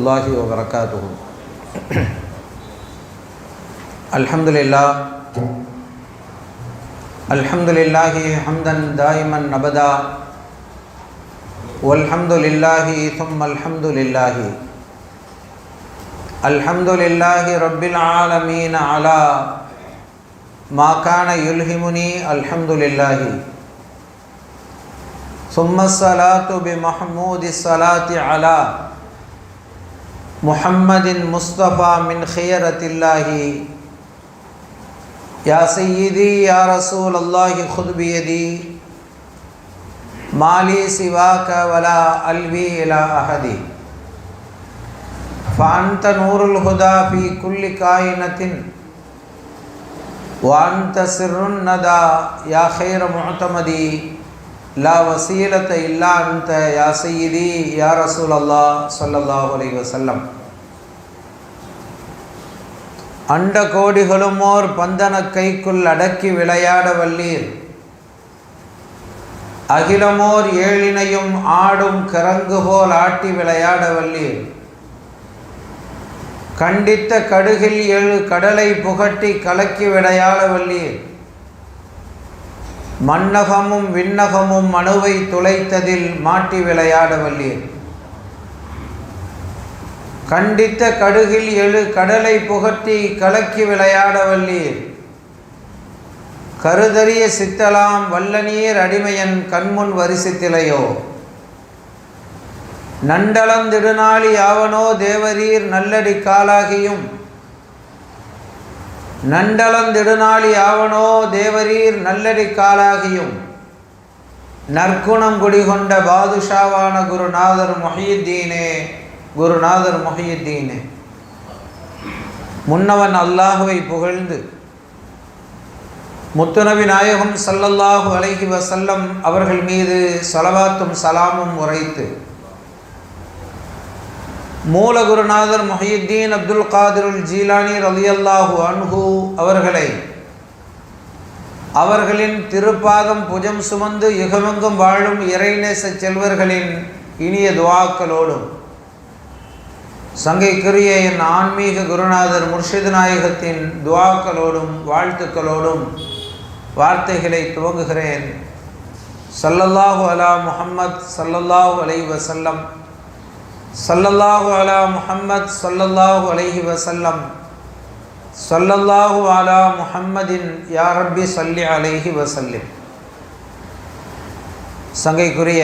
الله وبركاته. الحمد لله حمدا دائما أبدا والحمد لله ثم الحمد لله. الحمد لله رب العالمين على ما كان يلهمني الحمد لله. ثم الصلاة بمحمود الصلاة على محمد مصطفى من خيرة الله. يا سيدي يا رسول الله خذ بيدي ما لي سواك ولا ألوي إلى أحد. فأنت نور الهدى في كل كائنة وأنت سر الندى يا خير معتمدي. لا وسيلة إلا أنت يا سيدي يا رسول الله صلى الله عليه وسلم. அண்ட கோடிகளுமோர் பந்தன கைக்குள் அடக்கி விளையாட வல்லீர். அகிலமோர் ஏழினையும் ஆடும் கரங்கு போல் ஆட்டி விளையாட வல்லீர். கண்டித்த கடுகில் எழு கடலை புகட்டி கலக்கி விளையாட வல்லீர். மண்ணகமும் விண்ணகமும் மனுவை துளைத்ததில் மாட்டி விளையாட வல்லீர். கண்டித்த கடுகில் எழு கடலை புகட்டி கலக்கி விளையாட வல்லீர். கருதறிய சித்தலாம் வல்லநீர் அடிமையன் கண்முன் வரிசித்திலையோ. நண்டளந்திடுநாளி யாவனோ தேவரீர் நல்லடி காலாகியும். நண்டளந்திடுநாளி யாவனோ தேவரீர் நல்லடி காலாகியும். நற்குணம் குடிகொண்ட பாதுஷாவான குருநாதர் முஹியுத்தீனே குருநாதர் முஹியுத்தீனே. முன்னவன் அல்லாஹுவை புகழ்ந்து முத்துநபி நாயகம் ஸல்லல்லாஹு அலைஹி வஸல்லம் அவர்கள் மீது ஸலவாத்தும் சலாமும் உரைத்து மூல குருநாதர் முஹியுத்தீன் அப்துல் காதிருல் ஜீலானி ரலியல்லாஹு அன்ஹு அவர்களை அவர்களின் திருப்பாதம் புஜம் சுமந்து யுகமெங்கும் வாழும் இறைநேச செல்வர்களின் இனிய துஆக்களோடும் சங்கைக்குரிய என் ஆன்மீக குருநாதர் முர்ஷித் நாயகத்தின் துஆக்களோடும் வாழ்த்துக்களோடும் வார்த்தைகளை துவங்குகிறேன். ஸல்லல்லாஹு அலா முஹம்மத் ஸல்லல்லாஹு அலைஹி வஸல்லம். ஸல்லல்லாஹு அலா முஹம்மத் ஸல்லல்லாஹு அலைஹி வஸல்லம். ஸல்லல்லாஹு அலா முஹம்மதின் யா ரப்பி ஸல்லி அலைஹி வஸல்லிம். சங்கைக்குரிய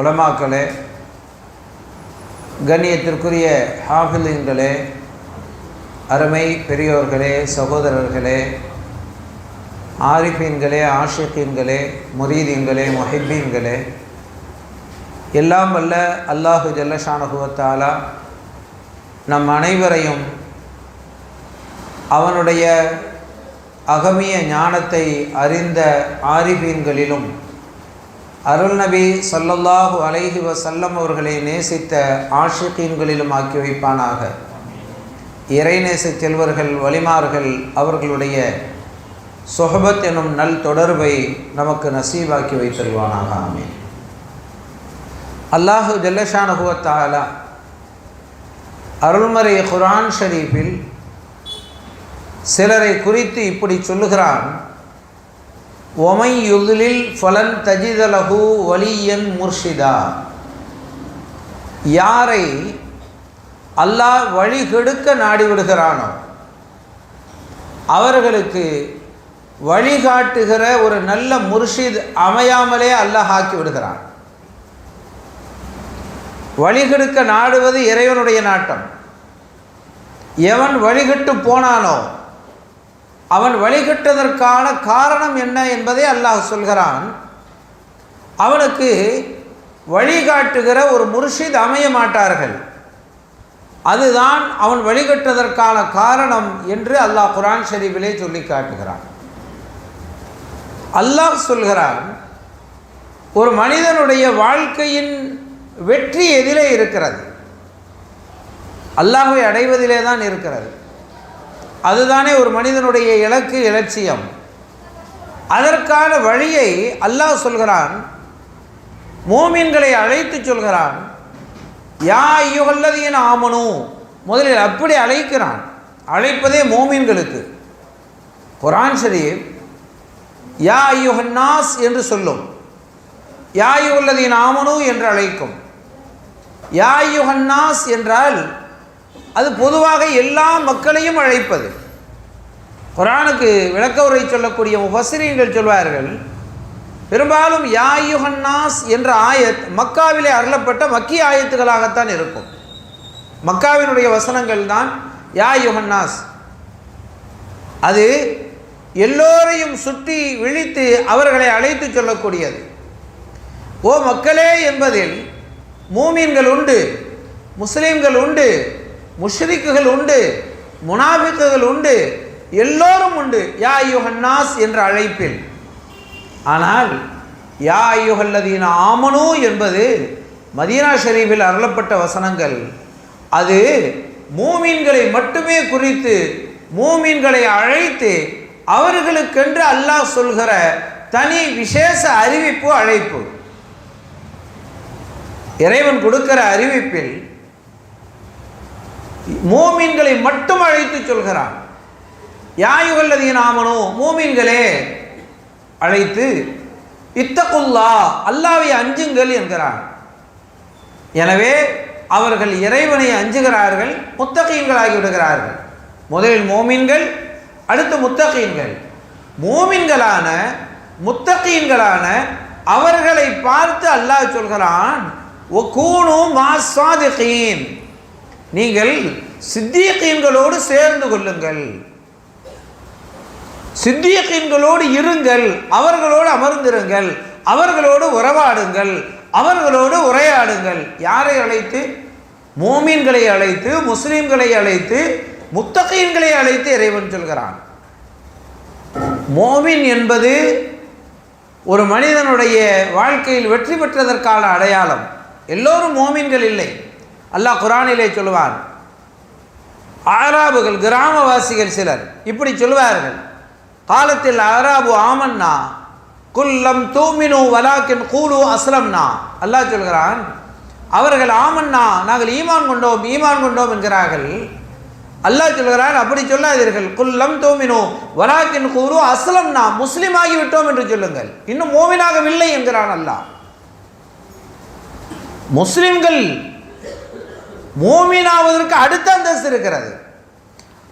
உலமாக்களே, கண்ணியத்திற்குரிய ஹாஃபிலீன்களே, அருமை பெரியோர்களே, சகோதரர்களே, ஆரிஃபீன்களே, ஆஷிகீன்களே, முரீதீன்களே, முஹிப்பீன்களே, எல்லாம் வல்ல அல்லாஹு ஜல்லஷானஹு வ தஆலா நம் அனைவரையும் அவனுடைய அகமிய ஞானத்தை அறிந்த ஆரிஃபீன்களிலும் அருள் நபி ஸல்லல்லாஹு அலைஹி வஸல்லம் அவர்களை நேசித்த ஆஷிகீன்களிலும் ஆக்கி வைப்பானாக. இறைநேச செல்வர்கள் வலிமார்கள் அவர்களுடைய சொஹபத் எனும் நல் தொடர்பை நமக்கு நசீபாக்கி வைத்தருவானாக. ஆமீன். அல்லாஹு ஜல்லஷானஹு வ தஆலா அருள்மறை குர்ஆன் ஷரீஃபில் சிலரை குறித்து இப்படி சொல்லுகிறான். ஒமை யுதுலில் ஃபலன் தஜிதலஹு வலியன் முர்ஷிதா. யாரை அல்லாஹ் வழிகெடுக்க நாடிவிடுகிறானோ அவர்களுக்கு வழிகாட்டுகிற ஒரு நல்ல முர்ஷித் அமையாமலே அல்லாஹ் ஆக்கி விடுகிறான். வழிகெடுக்க நாடுவது இறைவனுடைய நாட்டம். எவன் வழிகெட்டு போனானோ அவன் வழிகட்டதற்கான காரணம் என்ன என்பதை அல்லாஹ் சொல்கிறான். அவனுக்கு வழிகாட்டுகிற ஒரு முர்ஷித் அமைய மாட்டார்கள். அதுதான் அவன் வழிகட்டதற்கான காரணம் என்று அல்லாஹ் குர்ஆன் ஷரீஃபிலே சொல்லி காட்டுகிறான். அல்லாஹ் சொல்கிறான், ஒரு மனிதனுடைய வாழ்க்கையின் வெற்றி எதிலே இருக்கிறது? அல்லாஹ்வை அடைவதிலே தான் இருக்கிறது. அதுதானே ஒரு மனிதனுடைய இலக்கு, இலட்சியம். அதற்கான வழியை அல்லாஹ் சொல்கிறான். மூமின்களை அழைத்து சொல்கிறான், யா அய்யுஹல்லதீன ஆமனு, முதலில் அப்படி அழைக்கிறான். அழைப்பதே மோமீன்களுக்கு. குர்ஆன் ஷரீஃப் யா அய்யுஹன்னாஸ் என்று சொல்லும், யா அய்யுஹல்லதீன ஆமனு என்று அழைக்கும். யா அய்யுஹன்னாஸ் என்றால் அது பொதுவாக எல்லா மக்களையும் அழைப்பது. குர்ஆனுக்கு விளக்க உரை சொல்லக்கூடிய முஃபஸ்ஸிரீன்கள் சொல்வார்கள், பெரும்பாலும் யா அய்யுஹன்னாஸ் என்ற ஆயத் மக்காவிலே அருளப்பட்ட மக்கி ஆயத்துகளாகத்தான் இருக்கும். மக்காவினுடைய வசனங்கள் தான் யா அய்யுஹன்னாஸ். அது எல்லோரையும் சுற்றி விழித்து அவர்களை அழைத்து சொல்லக்கூடியது. ஓ மக்களே என்பதில் மூமீன்கள் உண்டு, முஸ்லீம்கள் உண்டு, முஷ்ரிக்குகள் உண்டு, முனாஃபிக்குகள் உண்டு, எல்லோரும் உண்டு யா அய்யுஹன்னாஸ் என்ற அழைப்பில். ஆனால் யா அய்யுஹல்லதீன ஆமனு என்பது மதீனா ஷரீஃபில் அருளப்பட்ட வசனங்கள். அது மூமீன்களை மட்டுமே குறித்து, மூமீன்களை அழைத்து அவர்களுக்கென்று அல்லாஹ் சொல்கிற தனி விசேஷ அறிவிப்பு, அழைப்பு. இறைவன் கொடுக்கிற அறிவிப்பில் மூமீன்களை மட்டும் அழைத்து சொல்கிறான். யா அய்யுஹல்லதீன ஆமனு, மூமீன்களே அழைத்து, இத்தகுல்லாஹ், அல்லாஹ்வை அஞ்சுங்கள் என்கிறான். எனவே அவர்கள் இறைவனை அஞ்சுகிறார்கள், முத்தகீன்களாகி விடுகிறார்கள். முதலில் மோமீன்கள், அடுத்து முத்தகீன்கள். மோமீன்களான முத்தகீன்களான அவர்களை பார்த்து அல்லாஹ் சொல்கிறான், வகூனு மாஸ்ஸாதிகீன், நீங்கள் சித்தீகீன்களோடு சேர்ந்து கொள்ளுங்கள், சித்தீகீன்களோடு இருங்கள், அவர்களோடு அமர்ந்திருங்கள், அவர்களோடு உறவாடுங்கள், அவர்களோடு உரையாடுங்கள். யாரை அழைத்து? மோமீன்களை அழைத்து, முஸ்லீம்களை அழைத்து, முத்தகீன்களை அழைத்து இறைவன் சொல்கிறான். மோமின் என்பது ஒரு மனிதனுடைய வாழ்க்கையில் வெற்றி பெற்றதற்கான அடையாளம். எல்லோரும் மோமீன்கள் இல்லை. அல்லாஹ் குர்ஆனிலே சொல்லுவான், ஆராபுகள், கிராமவாசிகள் சிலர் இப்படி சொல்வார்கள், காலத்தில் ஆராபு ஆமன்னா குல்லம் தூமினு வலாக்கின் கூலு அஸ்லம்னா. அல்லாஹ் சொல்கிறான், அவர்கள் ஆமன்னா, நாங்கள் ஈமான் கொண்டோம், ஈமான் கொண்டோம் என்கிறார்கள். அல்லாஹ் சொல்கிறான், அப்படி சொல்லாதீர்கள், குல்லம் தூமினு வலாக்கின் கூலு அஸ்லம்னா, முஸ்லிம் ஆகிவிட்டோம் என்று சொல்லுங்கள், இன்னும் மோமினாகவில்லை என்கிறான் அல்லாஹ். முஸ்லிம்கள் மோமினாவதற்கு அடுத்த அந்தஸ்து இருக்கிறது.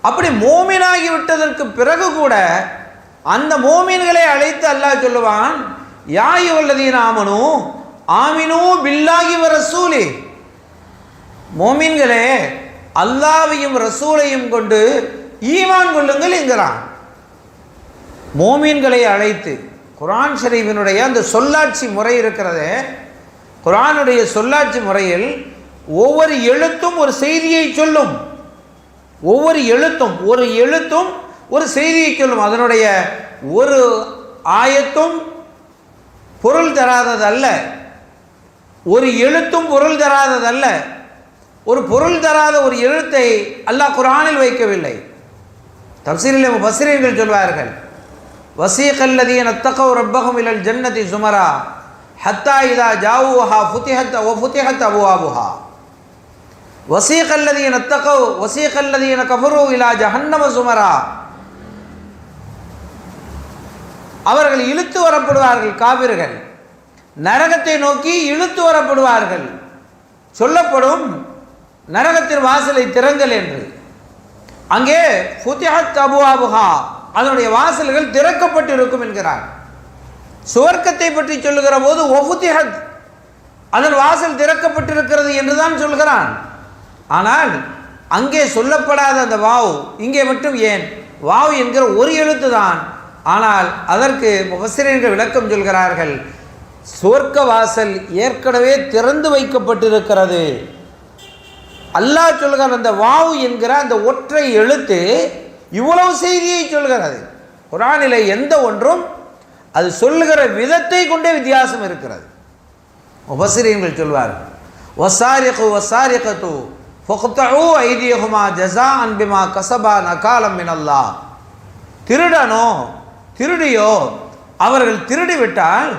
அப்படி மோமினாகி விட்டதற்கு பிறகு கூட அந்த மோமீன்களை அழைத்து அல்லாஹ் சொல்லுவான், யா அய்யுஹல்லதீன ஆமனு ஆமினு பில்லாஹி வ ரசூலி, மோமீன்களே அல்லாஹ்வையும் ரசூலையும் கொண்டு ஈமான் கொள்ளுங்கள் என்கிறான். மோமீன்களை அழைத்து குர்ஆன் ஷரீஃபினுடைய அந்த சொல்லாட்சி முறை இருக்கிறதே, குர்ஆனுடைய சொல்லாட்சி முறையில் ஒவ்வொரு எழுத்தும் ஒரு செய்தியை சொல்லும். ஒவ்வொரு எழுத்தும் ஒரு எழுத்தும் ஒரு செய்தியை சொல்லும். அதனுடைய ஒரு ஆயத்தும் பொருள் தராததல்ல, ஒரு எழுத்தும் பொருள் தராததல்ல. ஒரு பொருள் தராத ஒரு எழுத்தை அல்லாஹ் குர்ஆனில் வைக்கவில்லை. தஃசீரிலே முஃபஸ்ஸிரீன்கள் சொல்வார்கள், வஸீகல்லதீன தக்கவ் ரப்பஹும் இலல் ஜன்னதி ஸுமரா ஹத்தா இதா ஜாஊஹா ஃபுதிஹத் அபுவாபுஹா வஸீகல்லதீன தக்கவ் வஸீகல்லதீன கஃபரு இலா ஜஹன்னம ஸுமரா. அவர்கள் இழுத்து வரப்படுவார்கள், காபிர்கள் நரகத்தை நோக்கி இழுத்து வரப்படுவார்கள். சொல்லப்படும், நரகத்தின் வாசலை திறங்கள் என்று. அங்கே ஃபுதிஹத் அபுவாபுஹா, அதனுடைய வாசல்கள் திறக்கப்பட்டிருக்கும் என்கிறார். சுவர்க்கத்தை பற்றி சொல்லுகிற போது ஒஃபுதிஹத், அதன் வாசல் திறக்கப்பட்டிருக்கிறது என்றுதான் சொல்கிறான். ஆனால் அங்கே சொல்லப்படாத அந்த வாவ் இங்கே மட்டும் ஏன்? வாவ் என்கிற ஒரு எழுத்து தான். ஆனால் அதற்கு முஃபஸ்ஸிரீன்கள் விளக்கம் சொல்கிறார்கள், சுவர்க்க வாசல் ஏற்கனவே திறந்து வைக்கப்பட்டிருக்கிறது. அல்லாஹ் சொல்கிற அந்த வாவ் என்கிற அந்த ஒற்றை எழுத்து இவ்வளவு செய்தியை சொல்கிறது. குர்ஆனிலே எந்த ஒன்றும் அது சொல்லுகிற விதத்தை கொண்டே வித்தியாசம் இருக்கிறது. முஃபஸ்ஸிரீன்கள் சொல்வார்கள், வஸாரிகு வஸாரிகத்து ஃபக்தஉ ஐதியஹுமா ஜஸாஅன் பிமா கஸபா நகாலம் மினல்லாஹ். திருடனோ திருடியோ அவர்கள் திருடிவிட்டால்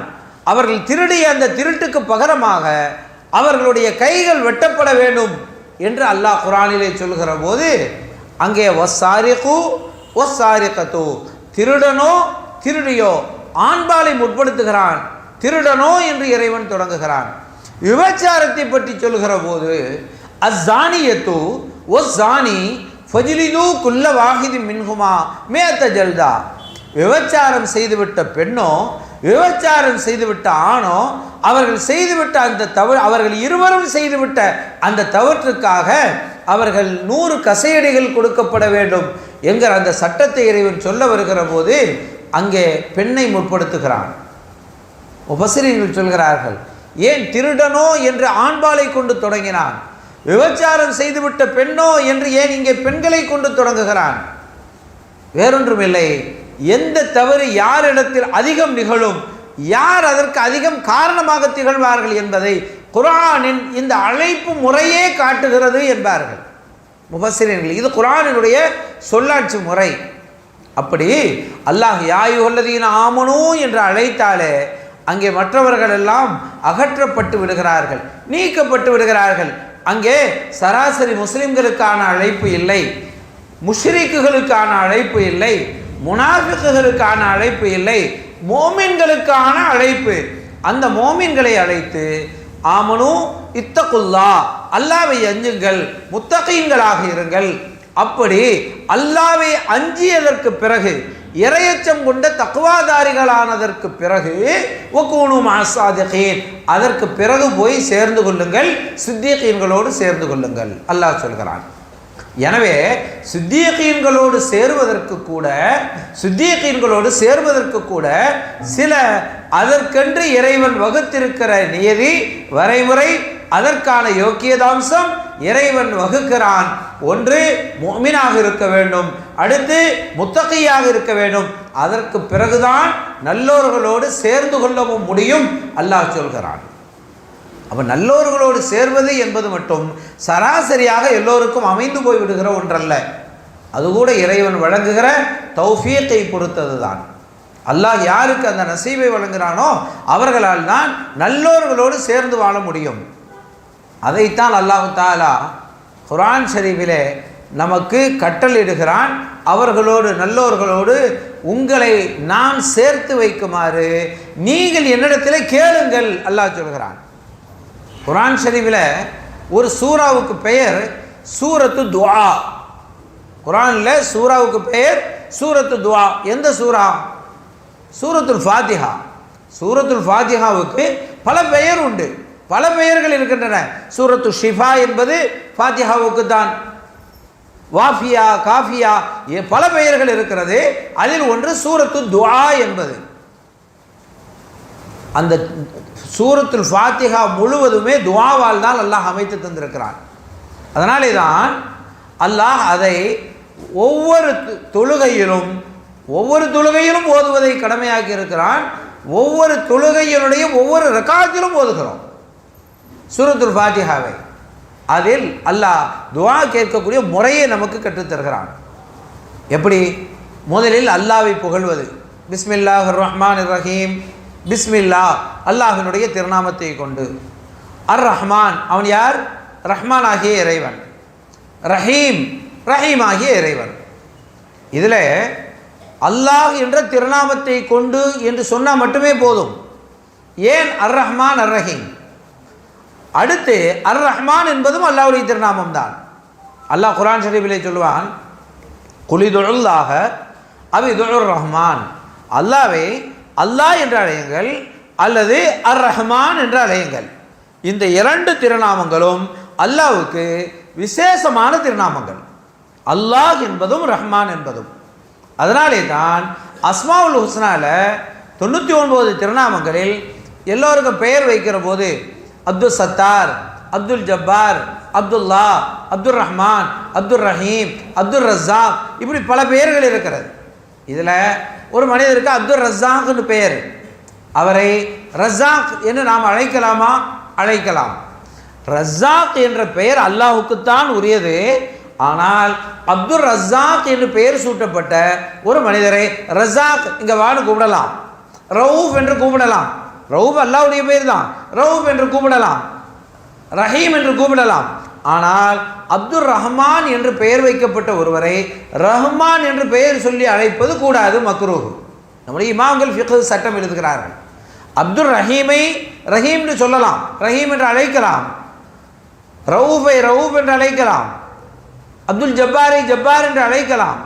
அவர்கள் திருடிய அந்த திருட்டுக்கு பகரமாக அவர்களுடைய கைகள் வெட்டப்பட வேண்டும் என்று அல்லாஹ் குர்ஆனிலே சொல்கிற போது அங்கே வஸ்ஸாரிகு வஸ்ஸாரிகத்து, திருடனோ திருடியோ ஆண்பாலை முற்படுத்துகிறான், திருடனோ என்று இறைவன் தொடங்குகிறான். விபச்சாரத்தை பற்றி சொல்கிற போது அஸ்ஸானியத்து வஸ்ஸானி ஃபஜ்லிது குல்ல வாஹிதி மின்ஹுமா மிஅத ஜல்தா, விபச்சாரம் செய்துவிட்ட பெண்ணோ விபச்சாரம் செய்துவிட்ட ஆணோ அவர்கள் செய்துவிட்ட அந்த அவர்கள் இருவரும் செய்துவிட்ட அந்த தவற்றுக்காக அவர்கள் 100 கசையடிகள் கொடுக்கப்பட வேண்டும் என்கிற அந்த சட்டத்தை இறைவன் சொல்ல வருகிற போது அங்கே பெண்ணை முற்படுத்துகிறான். முஃபஸ்ஸிரீன்கள் சொல்கிறார்கள், ஏன் திருடனோ என்று ஆண்பாலை கொண்டு தொடங்கினான், விபச்சாரம் செய்துவிட்ட பெண்ணோ என்று ஏன் இங்கே பெண்களை கொண்டு தொடங்குகிறான்? வேறொன்றுமில்லை, எந்த தவறு யாரிடத்தில் அதிகம் நிகழும், யார் அதற்கு அதிகம் காரணமாக திகழ்வார்கள் என்பதை குர்ஆனின் இந்த அழைப்பு முறையே காட்டுகிறது என்பார்கள் முஃபஸ்ஸிரீன்கள். இது குர்ஆனினுடைய சொல்லாட்சி முறை. அப்படி அல்லாஹ் யா அய்யுஹல்லதீன ஆமனூ என்று அழைத்தாலே அங்கே மற்றவர்கள் எல்லாம் அகற்றப்பட்டு விடுகிறார்கள், நீக்கப்பட்டு விடுகிறார்கள். அங்கே சராசரி முஸ்லிம்களுக்கான அழைப்பு இல்லை, முஷ்ரிக்குகளுக்கான அழைப்பு இல்லை, முனாஃபிக்குகளுக்கான அழைப்பு இல்லை, மோமின்களுக்கான அழைப்பு. அந்த மோமின்களை அழைத்து ஆமனு இத்தகுல்லா, அல்லாஹ்வை அஞ்சுங்கள், முத்தகீன்களாக இருங்கள். அப்படி அல்லாஹ்வை அஞ்சியதற்கு பிறகு, இறையச்சம் கொண்ட தக்வாதாரிகளானதற்கு பிறகு வகூனு மஅஸ்ஸாதிகீன், அதற்கு பிறகு போய் சேர்ந்து கொள்ளுங்கள், சித்தீகீன்களோடு சேர்ந்து கொள்ளுங்கள் அல்லாஹ் சொல்கிறான். எனவே சித்தீகீன்களோடு சேர்வதற்கு கூட சில அதற்கென்று இறைவன் வகுத்திருக்கிற நியதி வரைமுறை, அதற்கான யோக்கியதாம்சம் இறைவன் வகுக்கிறான். ஒன்று முஃமினாக இருக்க வேண்டும், அடுத்து முத்தகியாக இருக்க வேண்டும், அதற்கு பிறகுதான் நல்லோர்களோடு சேர்ந்து கொள்ளவும் முடியும் அல்லாஹ் சொல்கிறான். அப்போ நல்லோர்களோடு சேர்வது என்பது மட்டும் சராசரியாக எல்லோருக்கும் அமைந்து போய்விடுகிற ஒன்றல்ல, அது கூட இறைவன் வழங்குகிற தௌஃபீக்கை பொறுத்தது தான். அல்லாஹ் யாருக்கு அந்த நசீபை வழங்குகிறானோ அவர்களால் தான் நல்லோர்களோடு சேர்ந்து வாழ முடியும். அதைத்தான் அல்லாஹ் தஆலா குர்ஆன் ஷரீஃபிலே நமக்கு கட்டளையிடுகிறான். அவர்களோடு நல்லோர்களோடு உங்களை நான் சேர்த்து வைக்குமாறு நீங்கள் என்னிடத்தில் கேளுங்கள் அல்லாஹ் சொல்கிறான். குர்ஆன் ஷரீஃபில் ஒரு சூராவுக்கு பெயர் சூரத்து துஆ. குர்ஆனில் சூராவுக்கு பெயர் சூரத்து துஆ. எந்த சூரா? சூரத்துல் ஃபாத்திஹா. சூரத்துல் ஃபாத்திஹாவுக்கு பல பெயர் உண்டு, பல பெயர்கள் இருக்கின்றன. சூரத்து ஷிஃபா என்பது ஃபாத்திஹாவுக்கு தான், வாஃபியா, காஃபியா, பல பெயர்கள் இருக்கிறது. அதில் ஒன்று சூரத்து துஆ என்பது. அந்த சூரத்துல் ஃபாத்திஹா முழுவதுமே துஆவால் தான் அல்லாஹ் அமைத்து தந்திருக்கிறான். அதனாலே தான் அல்லாஹ் அதை ஒவ்வொரு தொழுகையிலும் ஓதுவதை கடமையாக்கி இருக்கிறான். ஒவ்வொரு தொழுகையினுடைய ஒவ்வொரு ரக்காத்திலும் ஓதுகிறோம் சூரத்துல் ஃபாத்திஹாவை. அதில் அல்லாஹ் துஆ கேட்கக்கூடிய முறையை நமக்கு கற்றுத்தருகிறான். எப்படி? முதலில் அல்லாஹ்வை புகழ்வது, பிஸ்மில்லாஹிர் ரஹ்மானிர் ரஹீம், பிஸ்மில்லா அல்லாஹினுடைய திருநாமத்தை கொண்டு. அர் ரஹ்மான், அவன் யார்? ரஹ்மான் ஆகிய இறைவன். ரஹீம், ரஹீம் ஆகிய இறைவன். இதில் அல்லாஹ் என்ற திருநாமத்தை கொண்டு என்று சொன்னால் மட்டுமே போதும். ஏன் அர் ரஹ்மான் அர் ரஹீம்? அடுத்து அர் ரஹ்மான் என்பதும் அல்லாஹ்வுடைய திருநாமம் தான். அல்லாஹ் குர்ஆன் ஷரீஃபிலே சொல்லுவான், குலிதுல்லாஹ அவிதுர் ரஹ்மான், அல்லாஹ்வை அல்லாஹ் என்று அழையுங்கள் அல்லது அர் ரஹ்மான் என்று அழையுங்கள். இந்த இரண்டு திருநாமங்களும் அல்லாஹ்வுக்கு விசேஷமான திருநாமங்கள், அல்லாஹ் என்பதும் ரஹ்மான் என்பதும். அதனாலே தான் அஸ்மாவுல் ஹுஸ்னால 99 திருநாமங்களில் எல்லோருக்கும் பெயர் வைக்கிற போது அப்துல் சத்தார், அப்துல் ஜப்பார், அப்துல்லா, அப்துல் ரஹ்மான், அப்துல் ரஹீம், அப்துல் ரஸாக், இப்படி பல பெயர்கள் இருக்கிறது. இதில் ஒரு மனிதருக்கு அப்துல் ரஸாக்னு பெயர், அவரை ரஸாக் என்று நாம் அழைக்கலாமா? அழைக்கலாம். ரஸாக் என்ற பெயர் அல்லாஹுக்குத்தான் உரியது. ஆனால் அப்துல் ரஸாக் என்று பெயர் சூட்டப்பட்ட ஒரு மனிதரை ரஸாக் இங்கே வான்னு கூப்பிடலாம், ரவுஃப் என்று கூப்பிடலாம். ரவுஃப் அல்லாஹ்வுடைய பெயர் தான், ரவுஃப் என்று கூப்பிடலாம். ரஹீம் என்று கூப்பிடலாம். ஆனால் அப்துர் ரஹ்மான் என்று பெயர் வைக்கப்பட்ட ஒருவரை ரஹ்மான் என்று பெயர் சொல்லி அழைப்பது கூடாது, மக்ரூஹ். நம்முடைய இமாம்கள் ஃபிக்ஹ் சட்டம் எழுதுகிறார்கள். அப்துர் ரஹீமை ரஹீம் என்று சொல்லலாம், ரஹீம் என்று அழைக்கலாம், ரவுஃபை ரவுஃப் என்று அழைக்கலாம், அப்துல் ஜப்பாரை ஜப்பார் என்று அழைக்கலாம்.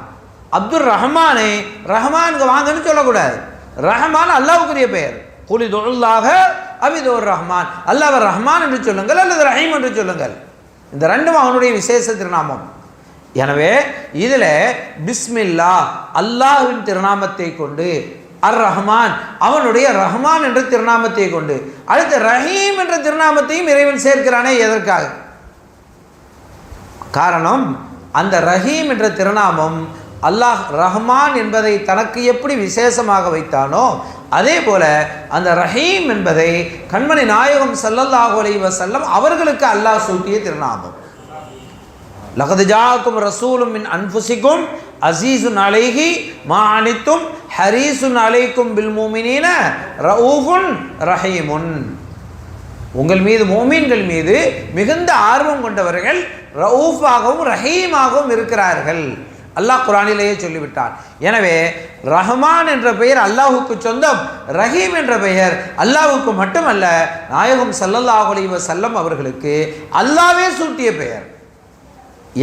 அப்துல் ரஹ்மானை ரஹ்மான் வாங்கன்னு சொல்லக்கூடாது. ரஹ்மான் அல்லாஹ்வுக்குரிய பெயர். குலிதுல்லாஹ அபிதுர் ரஹ்மான், அல்லாஹ் ரஹ்மான் என்று சொல்லுங்கள் அல்லது ரஹீம் என்று சொல்லுங்கள். இந்த ரெண்டும் அவனுடைய விசேஷ திருநாமம். எனவே இதில் பிஸ்மில்லா அல்லாஹ்வின் திருநாமத்தை கொண்டு, அர் ரஹ்மான் அவனுடைய ரஹ்மான் என்ற திருநாமத்தை கொண்டு, அடுத்து ரஹீம் என்ற திருநாமத்தையும் இறைவன் சேர்க்கிறானே, எதற்காக? காரணம், அந்த ரஹீம் என்ற திருநாமம் அல்லாஹ் ரஹ்மான் என்பதை தனக்கு எப்படி விசேஷமாக வைத்தானோ அதே போல அந்த ரஹீம் என்பதை கண்மணி நாயகம் ஸல்லல்லாஹு அலைஹி வஸல்லம் அவர்களுக்கு அல்லாஹ் சூட்டிய திருநாமம். லகத் ஜாஅக்கும் ரசூலும் மின் அன்ஃபுசிக்கும் அஸீஸுன் அலைஹி மா அனித்தும் ஹரீஸுன் அலைக்கும் பில் முஃமினீன ரഊஃபுன் ரஹீமுன். உங்கள் மீது, மோமீன்கள் மீது மிகுந்த ஆர்வம் கொண்டவர்கள் ரഊஃபாகவும் ரஹீமாகவும் இருக்கிறார்கள். அல்லாஹ் குர்ஆனிலேயே சொல்லிவிட்டான். எனவே ரஹ்மான் என்ற பெயர் அல்லாஹுக்கு சொந்தம், ரஹீம் என்ற பெயர் அல்லாஹுக்கு மட்டுமல்ல, நாயகம் ஸல்லல்லாஹு அலைஹி வஸல்லம் அவர்களுக்கு அல்லாஹ்வே சூட்டிய பெயர்.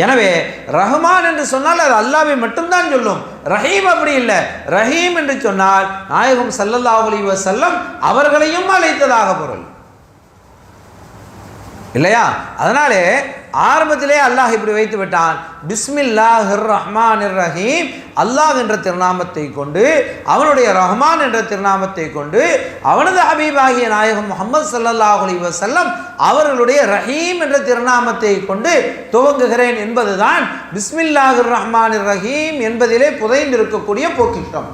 எனவே ரஹ்மான் என்று சொன்னால் அது அல்லாஹ்வை மட்டும்தான் சொல்லும். ரஹீம் அப்படி இல்லை. ரஹீம் என்று சொன்னால் நாயகம் ஸல்லல்லாஹு அலைஹி வஸல்லம் அவர்களையும் அழைத்ததாக பொருள் இல்லையா? அதனாலே ஆரம்பத்திலே அல்லாஹ் இப்படி வைத்து விட்டான், பிஸ்மில்லாஹிர் ரஹ்மானிர் ரஹீம், அல்லாஹ் என்ற திருநாமத்தை கொண்டு, அவனுடைய ரஹ்மான் என்ற திருநாமத்தை கொண்டு, அவனது ஹபீபாகிய நாயகம் முஹம்மது ஸல்லல்லாஹு அலைஹி வஸல்லம் அவர்களுடைய ரஹீம் என்ற திருநாமத்தை கொண்டு துவங்குகிறேன் என்பதுதான் பிஸ்மில்லாஹிர் ரஹ்மானிர் ரஹீம் என்பதிலே புதைந்திருக்கக்கூடிய பொக்கிஷம்.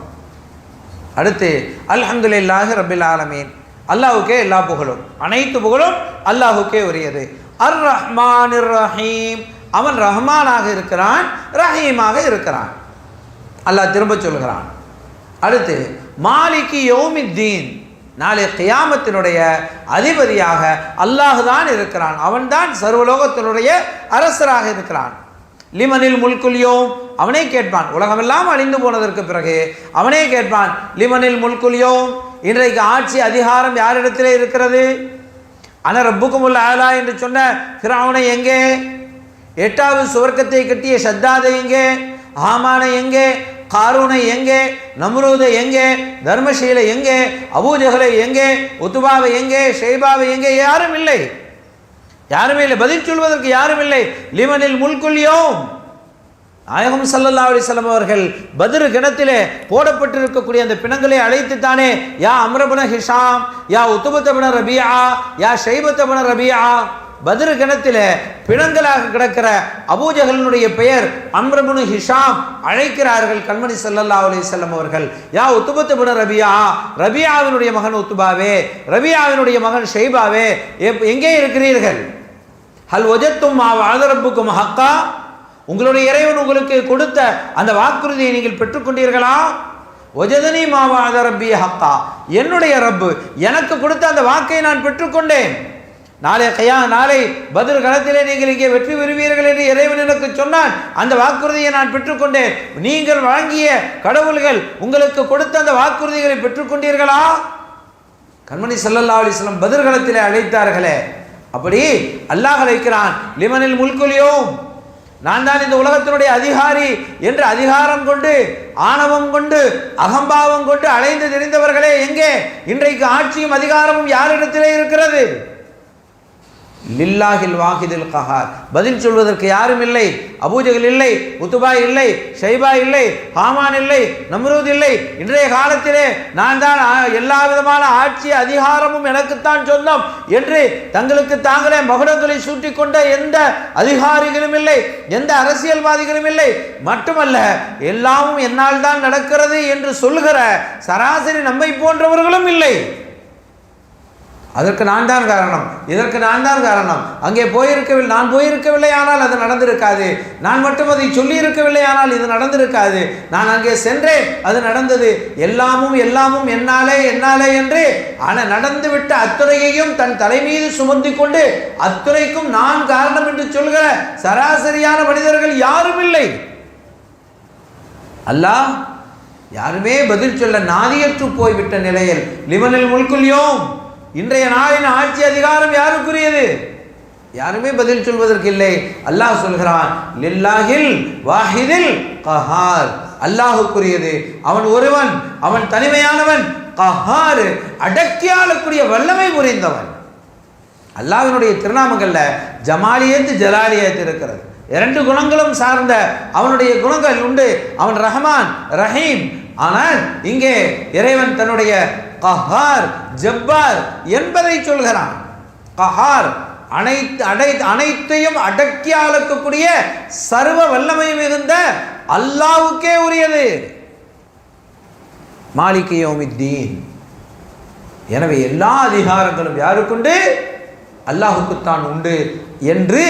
அடுத்து அல்ஹம்துலில்லாஹி ரப்பில் ஆலமீன், அல்லாஹுக்கே எல்லா புகழும், அனைத்து புகழும் அல்லாஹுக்கே உரியது. அர் ரஹ்மானிர் ரஹீம், அவன் ரஹ்மானாக இருக்கிறான், ரஹீமாக இருக்கிறான். அல்லாஹ் திரும்ப சொல்கிறான். அடுத்து மாலிகி யௌமித்தீன், நாளை கியாமத்தினுடைய அதிபதியாக அல்லாஹ் தான் இருக்கிறான். அவன்தான் சர்வலோகத்தினுடைய அரசராக இருக்கிறான். லிமனில் முல்குல் யௌம், அவனே கேட்பான். உலகமெல்லாம் அழிந்து போனதற்கு பிறகு அவனே கேட்பான், லிமனில் முல்குல் யௌம், இன்றைக்கு ஆட்சி அதிகாரம் யாரிடத்திலே இருக்கிறது? அன ரப்புக்குமுல் ஆலா என்று சொன்ன ஃபிரௌனை எங்கே? 8வது சுவர்க்கத்தை கட்டிய ஷத்தாதை எங்கே? ஹாமானை எங்கே? காரூனை எங்கே? நம்ரூதை எங்கே? தர்மஷீலை எங்கே? அபூஜஹலை எங்கே? உத்பாவை எங்கே? ஷைபாவை எங்கே? யாரும் இல்லை, யாருமே இல்லை, பதில் சொல்வதற்கு யாரும் இல்லை. லிமனில் முல்குல் யௌம், நாயகம் ஸல்லல்லாஹு அலைஹி வஸல்லம் அவர்கள் பத்ர் கிணத்திலே போடப்பட்டிருக்கக்கூடிய அந்த பிணங்களை அழைத்துத்தானே, யா அம்ர் இப்னு ஹிஷாம், யா உத்பத் இப்னு ரபியா, யா ஷைபத் இப்னு ரபியா, பத்ர் கிணத்திலே பிணங்களாக கிடக்கிற அபூஜஹலினுடைய பெயர் அம்ர் இப்னு ஹிஷாம் அழைக்கிறார்கள் கண்மணி ஸல்லல்லாஹு அலைஹி வஸல்லம் அவர்கள். யா உத்பத் இப்னு ரபியா, ரபியாவினுடைய மகன் உத்பாவே, ரபியாவினுடைய மகன் ஷைபாவே, எங்கே இருக்கிறீர்கள்? ஹல் வஜத்தும் மா வஅத ரப்புக்கும் ஹக்கா, உங்களுடைய இறைவன் உங்களுக்கு கொடுத்த அந்த வாக்குறுதியை நீங்கள் பெற்றுக்கொண்டீர்களா? வஜதனி மா வஅத ரப்பி ஹக்கா, என்னுடைய ரப்பு எனக்கு கொடுத்த அந்த வாக்கை நான் பெற்றுக்கொண்டேன். நாளை பத்ர் களத்திலே நீங்கள் இங்கே வெற்றி பெறுவீர்கள் என்று இறைவன் எனக்கு சொன்னான். அந்த வாக்குறுதியை நான் பெற்றுக்கொண்டேன். நீங்கள் வழங்கிய கடவுள்கள் உங்களுக்கு கொடுத்த அந்த வாக்குறுதிகளை பெற்றுக்கொண்டீர்களா? கண்மணி ஸல்லல்லாஹு அலைஹி வஸல்லம் பத்ர் களத்திலே அழைத்தார்களே, அப்படி அல்லாஹ் அழைக்கிறான். லிமனில் முல்குல் யௌம், நான் தான் இந்த உலகத்தினுடைய அதிகாரி என்று அதிகாரம் கொண்டு, ஆணவம் கொண்டு, அகம்பாவம் கொண்டு அலைந்து தெரிந்தவர்களே எங்கே? இன்றைக்கு ஆட்சியும் அதிகாரமும் யாரிடத்திலே இருக்கிறது? லில்லாஹில் வாஹிதில் கஹார், பதில் சொல்வதற்கு யாரும் இல்லை. அபூஜஹல் இல்லை, உத்பா இல்லை, ஷைபா இல்லை, ஹாமான் இல்லை, நம்ரூத் இல்லை. இன்றைய காலத்திலே நான் தான் எல்லா விதமான ஆட்சி அதிகாரமும் எனக்குத்தான் சொந்தம் என்று தங்களுக்கு தாங்களே மகுடங்களை சூட்டி கொண்ட எந்த அதிகாரிகளும் இல்லை, எந்த அரசியல்வாதிகளும் இல்லை. மட்டுமல்ல, எல்லாமும் என்னால் தான் நடக்கிறது என்று சொல்லுகிற சராசரி நம்மை போன்றவர்களும் இல்லை. அதற்கு நான் தான் காரணம், இதற்கு நான் தான் காரணம், அங்கே போயிருக்கவில்லை, நான் போயிருக்கவில்லை ஆனால் அது நடந்திருக்காது, நான் மட்டும் அதை சொல்லி இருக்கவில்லை ஆனால் இது நடந்திருக்காது, நான் அங்கே சென்றேன் அது நடந்தது, எல்லாமும் எல்லாமும் என்னாலே என்னாலே என்று ஆனால் நடந்துவிட்ட அத்துறையையும் தன் தலைமீது சுமத்தி கொண்டு அத்துறைக்கும் நான் காரணம் என்று சொல்கிற சராசரியான மனிதர்கள் யாரும் இல்லை. அல்லாஹ் யாருமே பதில் சொல்ல நாதியற்று போய்விட்ட நிலையில் லிமனில் முல்குல்யோம், இன்றைய நாளின் ஆட்சி அதிகாரம் யாருக்குரியது? யாருமே பதில் சொல்வதற்கு இல்லை. அல்லாஹ் சொல்கிறான், லில்லாஹில் வாஹிதில் கஹார், அல்லாஹுக்குரியது, அவன் ஒருவன், அவன் தனிமையானவன், கஹார், அடக்கி ஆளக்கூடிய வல்லமை புரிந்தவன். அல்லாஹ்வினுடைய திருநாமங்கள்ல ஜமாலியத்து ஜலாலியத்து இருக்கிறது. இரண்டு குணங்களும் சார்ந்த அவனுடைய குணங்கள் உண்டு. அவன் ரஹ்மான் ரஹீம். ஆனால் இங்கே இறைவன் தன்னுடைய கஹார் ஜப்பார் என்பதை சொல்கிறான். கஹார் அனைத்தையும் அடக்கி ஆளக்கூடிய சர்வ வல்லமை மிகுந்த அல்லாஹ்வுக்கே உரியது. மாலிக் யௌமித்தீன். எனவே எல்லா அதிகாரங்களும் யாருக்குண்டு? அல்லாஹுக்குத்தான் உண்டு என்று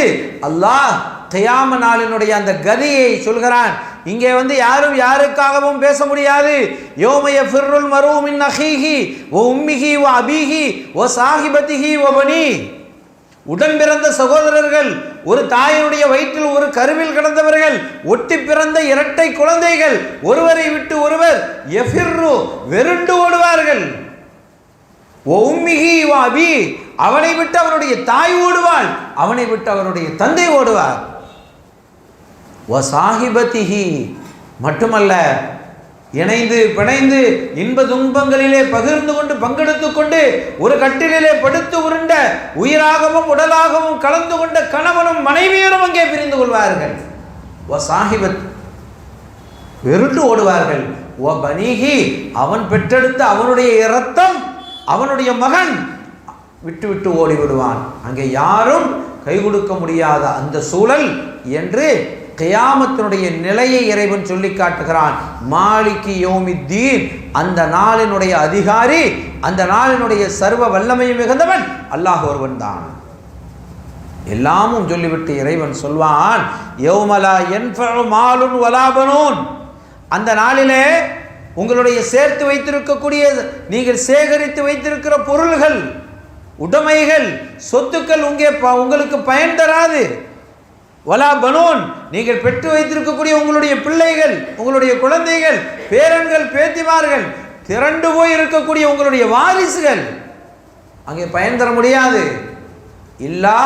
அல்லாஹ் கியாம நாளினுடைய அந்த கதியை சொல்கிறான். இங்கே யாரும் யாருக்காகவும் பேச முடியாது. யௌம யஃபிருல் மர்உ மின் அஹீஹி வ உம்மிஹி வ அபீஹி வ ஸாஹிபதிஹி வ பனி. உடன் பிறந்த சகோதரர்கள், ஒரு தாயினுடைய வயிற்றில் ஒரு கருவில் கிடந்தவர்கள், ஒட்டி பிறந்த இரட்டை குழந்தைகள், ஒருவரை விட்டு ஒருவர் யஃபிரு வெருண்டு ஓடுவார்கள். வ உம்மிஹி வ அபீ, அவனை விட்டு அவனுடைய தாய் ஓடுவாள், அவனை விட்டு அவனுடைய தந்தை ஓடுவார். வசாஹிபதிஹி, மட்டுமல்ல இணைந்து பிணைந்து இன்ப துன்பங்களிலே பகிர்ந்து கொண்டு பங்கெடுத்து கொண்டு ஒரு கட்டிலே படுத்து உருண்ட உயிராகவும் உடலாகவும் கலந்து கொண்ட கணவனும் மனைவியரும் அங்கே பிரிந்து கொள்வார்கள். வசாஹிபத், வெறுண்டு ஓடுவார்கள். வ பனீஹி, அவன் பெற்றெடுத்த அவனுடைய இரத்தம், அவனுடைய மகன் விட்டு விட்டு ஓடிவிடுவான். அங்கே யாரும் கை கொடுக்க முடியாத அந்த சூழல் என்று கியாமத்தினுடைய நிலையை இறைவன் சொல்லி காட்டுகிறான். மாலிகி யௌமித்தீன், அந்த நாளினுடைய அதிகாரி, அந்த நாளினுடைய சர்வ வல்லமை மிகுந்தவன் அல்லாஹ் ஒருவன் தான். எல்லாமும் சொல்லிவிட்டு இறைவன் சொல்வான், யௌமலா யன்ஃபஉ மாலுன் வலா பனூன், அந்த நாளிலே உங்களுடைய சேர்த்து வைத்திருக்கக்கூடிய, நீங்கள் சேகரித்து வைத்திருக்கிற பொருள்கள், உடைமைகள், சொத்துக்கள் உங்களுக்கு பயன் தராது. வலா பனூன், நீங்கள் பெற்று வைத்திருக்கக்கூடிய உங்களுடைய பிள்ளைகள், உங்களுடைய குழந்தைகள், பேரன்கள், பேத்திமார்கள், திரண்டு போய் இருக்கக்கூடிய உங்களுடைய வாரிசுகள் அங்கே பயன் தர முடியாது. இல்லா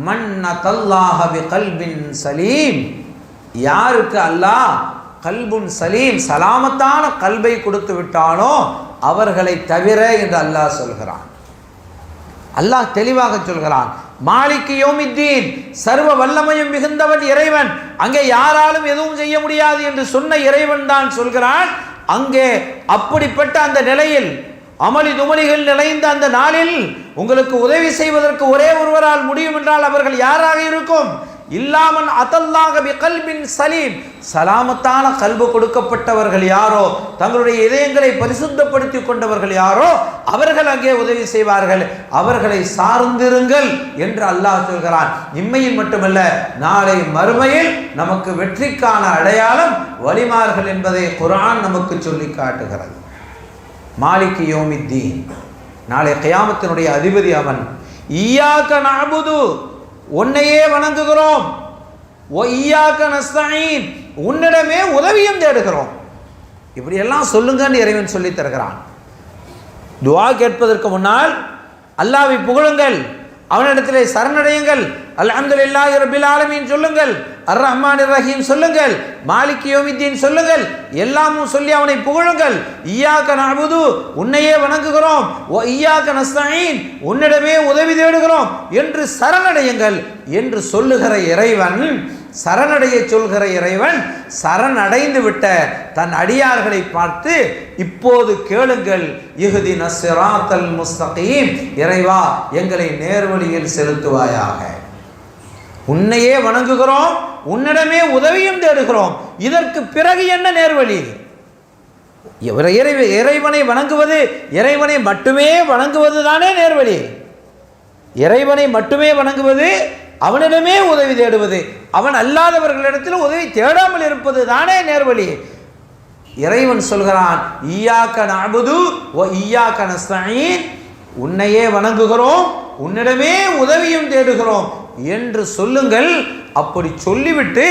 மன்னதல்லாஹ பிகல்பின் சலீம், யாருக்கு அல்லாஹ் கல்புன் சலீம், சலாமத்தான கல்பை கொடுத்து விட்டானோ அவர்களை தவிர என்று அல்லாஹ் சொல்கிறான். அல்லாஹ் தெளிவாக சொல்கிறான். மாலிக் யௌமித்தீன், சர்வ வல்லமையும் மிகுந்தவன் இறைவன், அங்கே யாராலும் எதுவும் செய்ய முடியாது என்று சொன்ன இறைவன் தான் சொல்கிறான். அங்கே அப்படிப்பட்ட அந்த நிலையில், அமளி துமளிகள் நிறைந்த அந்த நாளில் உங்களுக்கு உதவி செய்வதற்கு ஒரே ஒருவரால் முடியும் என்றால் அவர்கள் யாராக இருக்கும்? இல்லாமன் அதல்லாஹ பிகல்பின் சலீம், சலாமத்தான கல்பு கொடுக்கப்பட்டவர்கள் யாரோ, தங்களுடைய இதயங்களை பரிசுத்தப்படுத்தி கொண்டவர்கள் யாரோ அவர்கள் அங்கே உதவி செய்வார்கள். அவர்களை சார்ந்திருங்கள் என்று அல்லாஹ் சொல்கிறான். இம்மையில் மட்டுமல்ல, நாளை மறுமையில் நமக்கு வெற்றிக்கான அடையாளம் வலிமார்கள் என்பதை குர்ஆன் நமக்கு சொல்லி காட்டுகிறது. மாலிக் யௌமித்தீன், நாளை கியாமத்தினுடைய அதிபதி அவன். இய்யாக நஅபுது, உன்னையே வணங்குகிறோம். ஓ இய்யாக நஸ்தஈன், உன்னிடமே உதவியும் தேடுகிறோம். இப்படி எல்லாம் சொல்லுங்கன்னு இறைவன் சொல்லி தருகிறான். துஆ கேட்பதற்கு முன்னால் அல்லாஹ்வை புகழுங்கள், அவனிடத்திலே சரணடையுங்கள், அல்ஹம்துலில்லாஹி ரப்பில் ஆலமீன் சொல்லுங்கள், அர் ரஹ்மானிர் ரஹீம் சொல்லுங்கள், மாலிக் யௌமித்தீன் சொல்லுங்கள், எல்லாமும் சொல்லி அவனை புகழுங்கள். இய்யாக நஅபுது, உன்னையே வணங்குகிறோம். வ இய்யாக நஸ்தஈன், உன்னிடமே உதவி தேடுகிறோம் என்று சரணடையுங்கள் என்று சொல்லுகிற இறைவன், சரணடைய சொல்கிற இறைவன் சரணடைந்து விட்ட தன் அடியார்களை பார்த்து, இப்போது கேளுங்கள், இஹ்தின ஸிராத்தல் முஸ்தகீம், இறைவா எங்களை நேர்வழியில் செலுத்துவாயாக. உன்னையே வணங்குகிறோம், உன்னிடமே உதவியும் தேடுகிறோம், இதற்கு பிறகு என்ன நேர்வழி? இறைவனை வணங்குவது, இறைவனை மட்டுமே வணங்குவது தானே நேர்வழி. இறைவனை மட்டுமே வணங்குவது, அவனிடமே உதவி தேடுவது, அவன் அல்லாதவர்களிடத்தில் உதவி தேடாமல் இருப்பது தானே நேர்வழி. இறைவன் சொல்கிறான், இய்யாக நஅபுது வ இய்யாக நஸ்தஈன், உன்னையே வணங்குகிறோம், உன்னிடமே உதவியும் தேடுகிறோம் என்று சொல்லுங்கள். அப்படி சொல்லிவிட்டு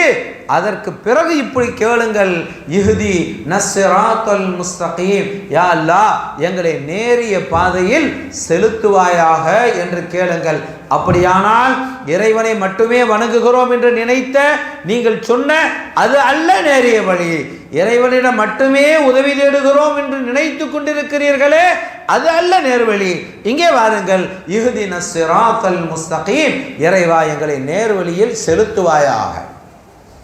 அதற்கு பிறகு இப்படி கேளுங்கள், இஹ்தி நஸ்ஸிராத்தல் முஸ்தகீம், யா அல்லாஹ் எங்களை நேரிய பாதையில் செலுத்துவாயாக என்று கேளுங்கள். அப்படியானால் இறைவனை மட்டுமே வணங்குகிறோம் என்று நினைத்த நீங்கள் சொன்ன அது அல்ல நேரிய வழி. இறைவனிடம் மட்டுமே உதவி தேடுகிறோம் என்று நினைத்து கொண்டிருக்கிறீர்களே, அது அல்ல நேர்வழி. இங்கே வாருங்கள், இஹ்தின ஸிராத்தல் முஸ்தகீம், இறைவா எங்களை நேர்வழியில் செலுத்துவாயாக.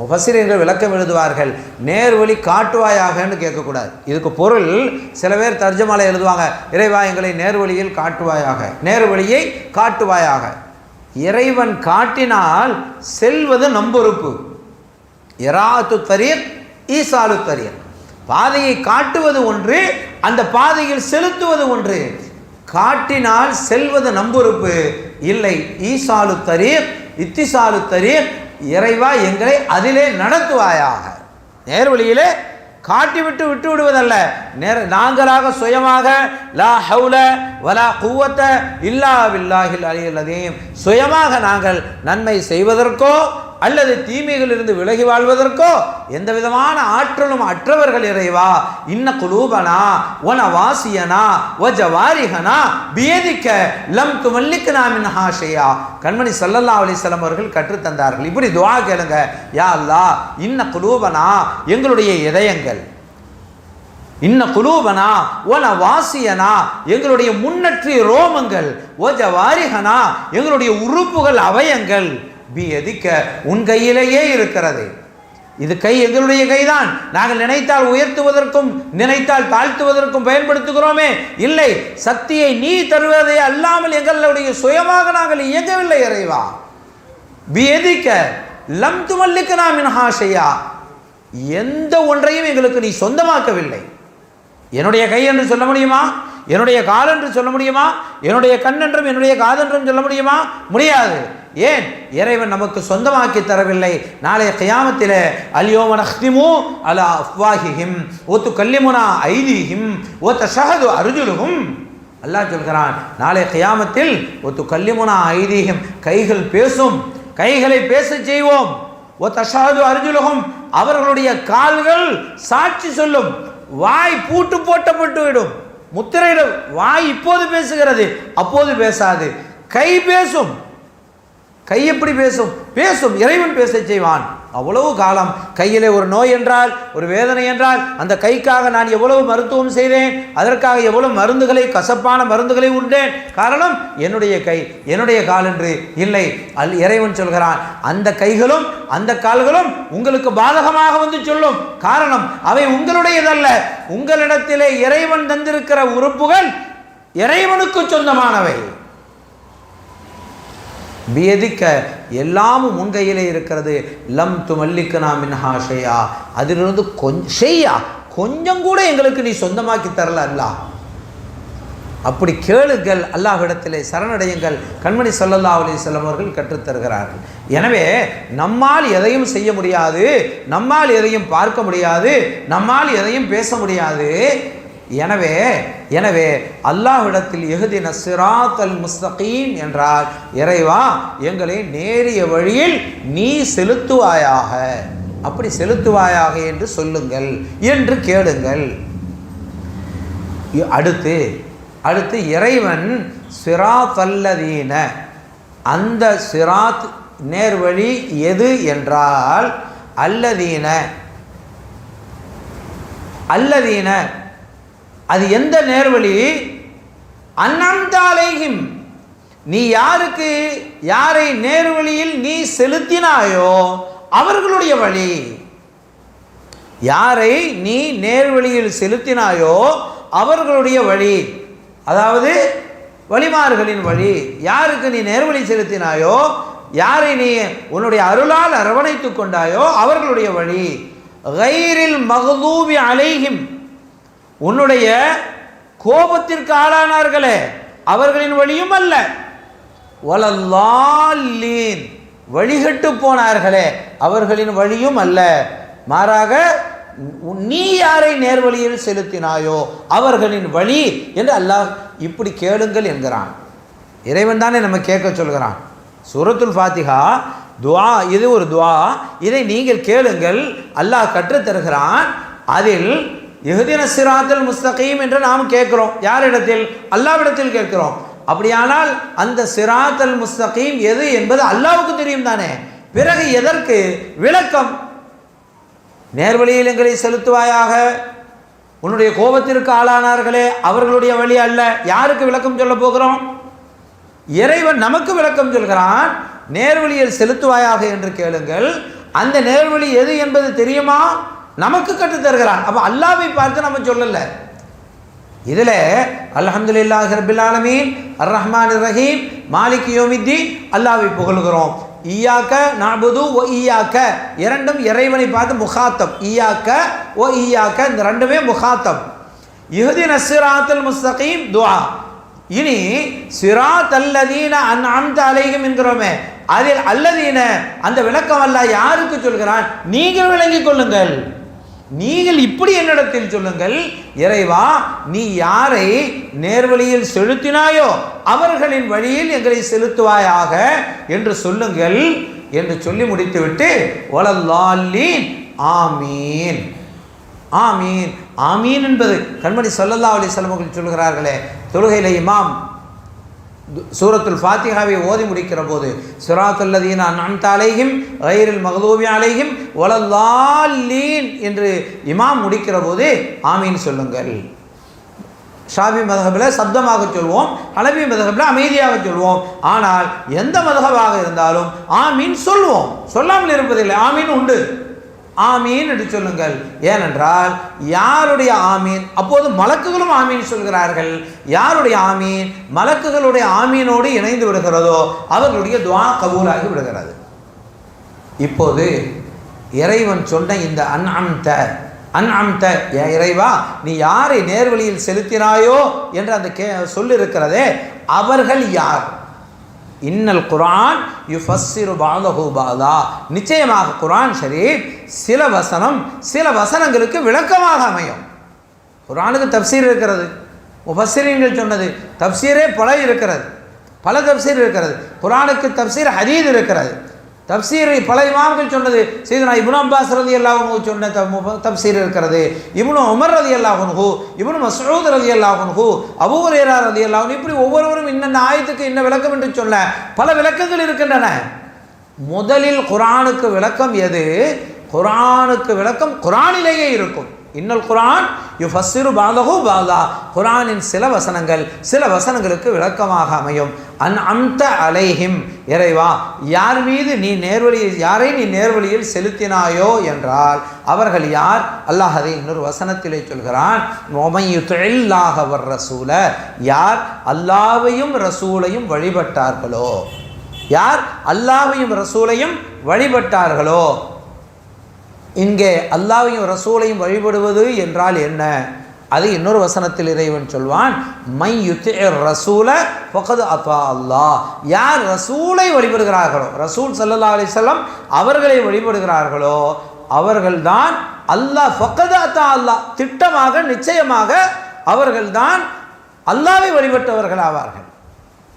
முஃபஸ்ஸிரீன்கள் விளக்கம் எழுதுவார்கள், நேர்வழி காட்டுவாயாகன்னு கேட்கக்கூடாது. இதுக்கு பொருள் சில பேர் தர்ஜமால எழுதுவாங்க, இறைவா எங்களை நேர்வழியில் காட்டுவாயாக, நேர்வழியை காட்டுவாயாக. இறைவன் காட்டினால் செல்வது நம்பொறுப்பு. இராத்து தரீக் ஈசாலு தரீக், பாதையை காட்டுவது ஒன்று, அந்த பாதையில் செலுத்துவது ஒன்று. காட்டினால் செல்வது நம்பொறுப்பு இல்லை. ஈசாலு தரீக் இத்திசாலு தரீக், இறைவா எங்களை அதிலே நடத்துவாயாக. நேர்வழியிலே காட்டிவிட்டு விட்டு விடுவதல்ல, நாங்களாக சுயமாக லா ஹவுல வலா குவத்த இல்லா பில்லாஹில் அலியில் அதீம், சுயமாக நாங்கள் நன்மை செய்வதற்கோ அல்லது தீமைகளிலிருந்து விலகி வாழ்வதற்கோ எந்த விதமான ஆற்றலும் அற்றவர்கள் இறைவா. இன்ன குலூபனா ஒன வாசியனா ஒ ஜவாரிஹனா பியதிக்க லம் துமல்லிக்னா மின் ஹாஷையா, கண்மணி ஸல்லல்லாஹு அலைஹி வஸல்லம் அவர்கள் கற்றுத்தந்தார்கள். இப்படி துஆ கேளுங்க, யா அல்லாஹ் இன்ன குலூபனா எங்களுடைய இதயங்கள், இன்ன குலூபனா ஒன வாசியனா எங்களுடைய முன்னற்றிய ரோமங்கள், ஒ ஜவாரிஹனா எங்களுடைய உறுப்புகள் அவயங்கள், பியதிக்க உன் கையிலேயே இருக்கிறது. இது கை எங்களுடைய கைதான். நாங்கள் நினைத்தால் உயர்த்துவதற்கும் நினைத்தால் தாழ்த்துவதற்கும் பயன்படுத்துகிறோமே, இல்லை, சக்தியை நீ தருவதை அல்லாமல் எங்களுடைய சுயமாக நாங்கள் இயங்கவில்லை இறைவா. பியதிக்க லம் துமல்லிக்னா மின் ஹாஷையா, எந்த ஒன்றையும் எங்களுக்கு நீ சொந்தமாக்கவில்லை. என்னுடைய கை என்று சொல்ல முடியுமா? என்னுடைய கால் என்று சொல்ல முடியுமா? என்னுடைய கண் என்றும் என்னுடைய காதென்றும் சொல்ல முடியுமா? முடியாது. ஏன்? இறைவன் நமக்கு சொந்தமாக்கி தரவில்லை. நாளைய கியாமத்திலே அல்யோம நஹ்திமு அலா அஃப்வாஹிஹிம் வ துகல்லிமுனா ஐதீஹிம் வ தஷஹது அர்ஜுலுஹும், அல்லாஹ் சொல்கிறான், நாளைய கியாமத்தில் வ துகல்லிமுனா ஐதீஹிம், கைகள் பேசும், கைகளை பேச செய்வோம், வ தஷஹது அர்ஜுலுஹும் அவர்களுடைய கால்கள் சாட்சி சொல்லும், வாய் பூட்டு போட்டப்பட்டு விடும், முத்திரையிடும். வாய் இப்போது பேசுகிறது, அப்போது பேசாது. கை பேசும். கை எப்படி பேசும்? பேசும், இறைவன் பேச செய்வான். அவ்வளவு காலம் கையிலே ஒரு நோய் என்றால், ஒரு வேதனை என்றால், அந்த கைக்காக நான் எவ்வளவு மருத்துவம் செய்தேன், அதற்காக எவ்வளவு மருந்துகளை, கசப்பான மருந்துகளை உண்டேன். காரணம் என்னுடைய கை, என்னுடைய கால் என்று இல்லை. இறைவன் சொல்கிறான், அந்த கைகளும் அந்த கால்களும் உங்களுக்கு பாதகமாக வந்து சொல்லும். காரணம் அவை உங்களுடையதல்ல. உங்களிடத்திலே இறைவன் தந்திருக்கிற உறுப்புகள் இறைவனுக்கு சொந்தமானவை. பியதிக்க எல்லாமும் உன் கையிலே இருக்கிறது. லம் துமல்லிக்னா மின் ஹாஷையா, அதிலிருந்து கொஞ்சம் கூட எங்களுக்கு நீ சொந்தமாக்கி தரல அல்லாஹ். அப்படி கேளுங்கள், அல்லாஹ்விடத்திலே சரணடையுங்கள். கண்மணி ஸல்லல்லாஹு அலைஹி வஸல்லம் அவர்கள் கற்றுத்தருகிறார்கள். எனவே நம்மால் எதையும் செய்ய முடியாது, நம்மால் எதையும் பார்க்க முடியாது, நம்மால் எதையும் பேச முடியாது. எனவே அல்லாஹ்விடத்தில் இஹ்தின ஸிராத்தல் முஸ்தகீம் என்றால், இறைவா எங்களை நேரிய வழியில் நீ செலுத்துவாயாக, அப்படி செலுத்துவாயாக என்று சொல்லுங்கள் என்று கேளுங்கள். அடுத்து இறைவன் சிராத்தல்லதீன, அந்த சிராத் நேர்வழி எது என்றால் அல்லதீன அது எந்த நேர்வழி? அன்அம்த அலைஹிம், நீ யாரை நேர்வழியில் நீ செலுத்தினாயோ அவர்களுடைய வழி. யாரை நீ நேர்வழியில் செலுத்தினாயோ அவர்களுடைய வழி, அதாவது வழிமார்களின் வழி. யாருக்கு நீ நேர்வழி செலுத்தினாயோ, யாரை நீ உன்னுடைய அருளால் அரவணைத்து கொண்டாயோ அவர்களுடைய வழி. கைரில் மக்தூபி அலைஹிம், உன்னுடைய கோபத்திற்கு ஆளானார்களே அவர்களின் வழியும் அல்ல, வலல்லாலீன் வழிகட்டு போனார்களே அவர்களின் வழியும் அல்ல, மாறாக நீ யாரை நேர்வழியில் செலுத்தினாயோ அவர்களின் வழி என்று அல்லாஹ் இப்படி கேளுங்கள் என்கிறான். இறைவன் தானே நம்ம கேட்க சொல்கிறான். சூரத்துல் ஃபாத்திஹா துஆ, இது ஒரு துஆ, இதை நீங்கள் கேளுங்கள் அல்லாஹ் கற்றுத் தருகிறான். அதில் இஹ்தின ஸிராத்தல் முஸ்தகீம் என்று நாம் கேட்கிறோம். யாரிடத்தில்? அல்லாஹ்விடத்தில் கேட்கிறோம். அப்படியானால் அந்த ஸிராத்தல் முஸ்தகீம் எது என்பது அல்லாஹ்வுக்கு தெரியும் தானே. பிறகு எதற்கு விளக்கம்? நேர்வழியில் எங்களை செலுத்துவாயாக, உன்னுடைய கோபத்திற்கு ஆளானார்களே அவர்களுடைய வழி அல்ல. யாருக்கு விளக்கம் சொல்ல போகிறோம்? இறைவன் நமக்கு விளக்கம் சொல்கிறான். நேர்வழியில் செலுத்துவாயாக என்று கேளுங்கள். அந்த நேர்வழி எது என்பது தெரியுமா? நமக்கு கற்றுத் தருகிறான். அப்போ அல்லாஹ்வை பார்த்து நம்ம சொல்லல. இதில் அல்ஹம்துலில்லாஹி ரப்பில் ஆலமீன் அர் ரஹ்மானிர் ரஹீம் மாலிக் யௌமித்தீன் அல்லாஹ்வை புகழ்கிறோம். ஈயாக்க நஅபுது வ ஈயாக்க, இரண்டும் இறைவனை பார்த்து முகாத்தம். ஈயாக்க வ ஈயாக்க, இந்த ரெண்டுமே முகாத்தம். இஹ்தின ஸிராத்தல் முஸ்தகீம் துஆ. இனி சிராத் அல்லதீன அன்அம்த அலைஹிம் என்கிறோமே, அதில் அல்லதீன அந்த விளக்கம் அல்லாஹ் யாருக்கு சொல்கிறான்? நீங்கள் விளங்கிக் கொள்ளுங்கள். நீங்கள் இப்படி என்னிடத்தில் சொல்லுங்கள், இறைவா நீ யாரை நேர்வழியில் செலுத்தினாயோ அவர்களின் வழியில் எங்களை செலுத்துவாயாக என்று சொல்லுங்கள் என்று சொல்லி முடித்துவிட்டு வலல்லாலீன் ஆமீன் ஆமீன் ஆமீன் என்பது கண்மணி ஸல்லல்லாஹு அலைஹி வஸல்லம் அவர்கள் சொல்கிறார்களே, தொழுகையிலே இமாம் சூரத்துல் ஃபாத்திஹாவை ஓதி முடிக்கிற போது ஸிராத்தல் லதீன அன்அம்த அலைஹிம் கைரில் மக்தூபி அலைஹிம் வலல்லாலீன் என்று இமாம் முடிக்கிற போது ஆமீன் சொல்லுங்கள். ஷாஃபி மذஹபில் சப்தமாக சொல்வோம், ஹனபி மذஹபில் அமைதியாக சொல்வோம். ஆனால் எந்த மذஹபாக இருந்தாலும் ஆமீன் சொல்வோம், சொல்லாமல் இருப்பதில்லை. ஆமீன் உண்டு. ஆமீன் என்று சொல்லுங்கள். ஏனென்றால் யாருடைய ஆமீன், அப்போது மலக்குகளும் ஆமீன் சொல்கிறார்கள். யாருடைய ஆமீன் மலக்குகளுடைய ஆமீனோடு இணைந்து விடுகிறதோ அவர்களுடைய துஆ கபூலாகி விடுகிறது. இப்போது இறைவன் சொன்ன இந்த அன்அம்த இறைவா நீ யாரை நேர்வழியில் செலுத்தினாயோ என்று அந்த சொல்லிருக்கிறதே அவர்கள் யார்? இன்னல் குர்ஆன் யுஃபஸ்ஸிரு பஅதஹு பஅதா, நிச்சயமாக குர்ஆன் ஷரீஃப் சில வசனங்களுக்கு விளக்கமாக அமையும். குர்ஆனுக்கு தப்சீர் இருக்கிறது, முஃபஸ்ஸிரீன்கள் சொன்னது தப்சீரே பல இருக்கிறது, பல தப்சீர் இருக்கிறது. குர்ஆனுக்கு தப்சீர் ஹதீஸ் இருக்கிறது. தப்சீரை பல இமாம்கள் சொன்னது. சையதுனா இப்னு அப்பாஸ் ரலியல்லாஹு அன்ஹு சொன்ன தப்சீர் இருக்கிறது. இப்னு உமர் ரலியல்லாஹு அன்ஹு, இப்னு மஸ்ஊத் ரலியல்லாஹு அன்ஹு, அபூ ஹுரைரா ரலியல்லாஹு அன்ஹு, இப்படி ஒவ்வொருவரும் இன்னென்ன ஆயத்துக்கு இன்ன விளக்கம் என்று சொல்ல பல விளக்கங்கள் இருக்கின்றன. முதலில் குர்ஆனுக்கு விளக்கம் எது? குர்ஆனுக்கு விளக்கம் குர்ஆனிலேயே இருக்கும். இன்னல் குர்ஆன் யுஃபஸ்ஸிரு பஅதஹு பஅதா, குர்ஆனின் சில வசனங்களுக்கு விளக்கமாக அமையும். அன்அம்த அலைஹிம், இறைவா யார் மீது யாரை நீ நேர்வழியில் செலுத்தினாயோ என்றால் அவர்கள் யார்? அல்லாஹ் அதை இன்னொரு வசனத்திலே சொல்கிறான். வமன் யுத்திஇல்லாஹ வர் ரசூல, யார் அல்லாஹ்வையும் ரசூலையும் வழிபட்டார்களோ, யார் அல்லாஹ்வையும் ரசூலையும் வழிபட்டார்களோ. இங்கே அல்லாஹ்வையும் ரசூலையும் வழிபடுவது என்றால் என்ன? அது இன்னொரு வசனத்தில் இறைவன் சொல்வான், மை யுத்திஇர் ரசூல ஃபகத் அத்தா அல்லாஹ், யார் ரசூலை வழிபடுகிறார்களோ, ரசூல் ஸல்லல்லாஹு அலைஹி வஸல்லம் அவர்களை வழிபடுகிறார்களோ அவர்கள்தான் அல்லாஹ், ஃபகத் அத்தா அல்லாஹ், திட்டமாக நிச்சயமாக அவர்கள்தான் அல்லாஹ்வை வழிபட்டவர்கள் ஆவார்கள்.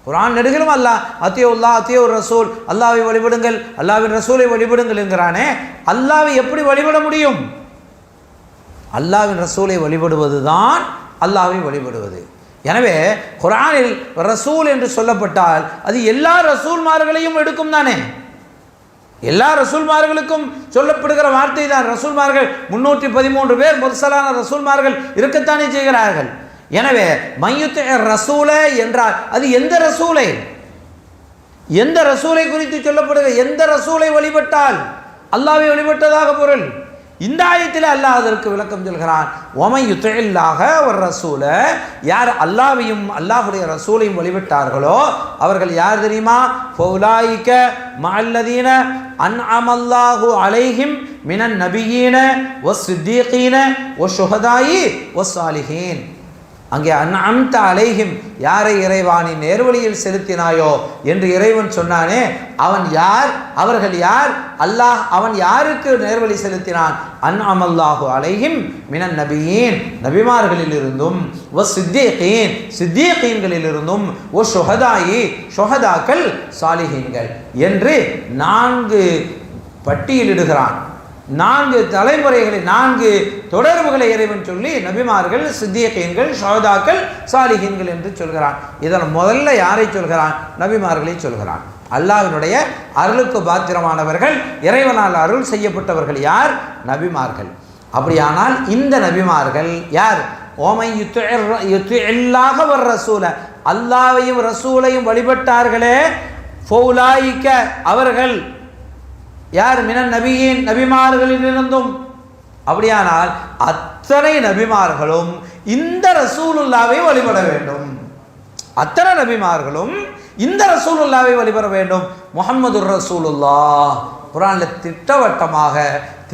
குர்ஆன் நெடுகிலும் அல்லாஹ் அத்தியுல்லாஹ் அத்தியுர் ரசூல், அல்லாஹ்வை வழிபடுங்கள், அல்லாஹ்வின் ரசூலை வழிபடுங்கள் என்கிறானே, அல்லாஹ்வை எப்படி வழிபட முடியும்? அல்லாஹ்வின் ரசூலை வழிபடுவது தான் அல்லாஹ்வை வழிபடுவது. எனவே குர்ஆனில் ரசூல் என்று சொல்லப்பட்டால் அது எல்லா ரசூல்மார்களையும் எடுக்கும் தானே. எல்லா ரசூல்மார்களுக்கும் சொல்லப்படுகிற வார்த்தை தான். ரசூல்மார்கள் 313 பேர் முர்சலான ரசூல்மார்கள் இருக்கத்தானே செய்கிறார்கள். எனவே மையுத்திஇர் ரசூல என்றால் அது எந்த ரசூலை, எந்த ரசூலை குறித்து சொல்லப்படுகிற, எந்த ரசூலை வழிபட்டால் அல்லாஹ்வை வழிபட்டதாக பொருள். இந்த ஆயத்தில் அல்லாஹ் அதற்கு விளக்கம் சொல்கிறான். ஒமை யுத்தில்லாஹ ஒரு ரசூல, யார் அல்லாஹ்வையும் அல்லாஹுடைய ரசூலையும் வழிபட்டார்களோ அவர்கள் யார் தெரியுமா? ஃபௌலாயிக மஅல்லதீன அன்அமல்லாஹு அலைஹிம் மினன் நபியீன வஸ்ஸித்தீகீன வஷ்ஷுஹதாயி வஸ்ஸாலிஹீன். அங்கே அன்அம்த அலைஹிம், யாரை இறைவானி நேர்வழியில் செலுத்தினாயோ என்று இறைவன் சொன்னானே, அவன் யார்? அவர்கள் யார்? அல்லாஹ் அவன் யாருக்கு நேர்வழி செலுத்தினான்? அன்அமல்லாஹு அலைஹிம் மினன் நபியீன், நபிமார்களிலிருந்தும், வஸ்ஸித்தீகீன், சித்தீகீன்களிலிருந்தும், வஷ்ஷுஹதாயி, ஷுஹதாக்கள், சாலிஹீன்கள் என்று 4 பட்டியலிடுகிறான். 4 தலைமுறைகளை, 4 தொடர்புகளை இறைவன் சொல்லி நபிமார்கள், சித்தியகீன்கள், ஷஹதாக்கள், சாலிஹீன்கள் என்று சொல்கிறான். இதில் முதல்ல யாரை சொல்கிறான்? நபிமார்களை சொல்கிறான். அல்லாஹ்வினுடைய அருளுக்கு பாத்திரமானவர்கள், இறைவனால் அருள் செய்யப்பட்டவர்கள் யார்? நபிமார்கள். அப்படியானால் இந்த நபிமார்கள் யார்? ஓமை யுத்தில்லாஹ வர் ரசூல, அல்லாஹ்வையும் ரசூலையும் வழிபட்டார்களே, ஃபௌலாயிக அவர்கள் யார்? மினன் நபியின், நபிமார்களிலிருந்தும். அப்படியானால் அத்தனை நபிமார்களும் இந்த ரசூலுல்லாவை வழிபட வேண்டும். அத்தனை நபிமார்களும் இந்த ரசூலுல்லாவை வழிபட வேண்டும். முஹம்மதுர் ரசூலுல்லாஹ் குர்ஆனில் திட்டவட்டமாக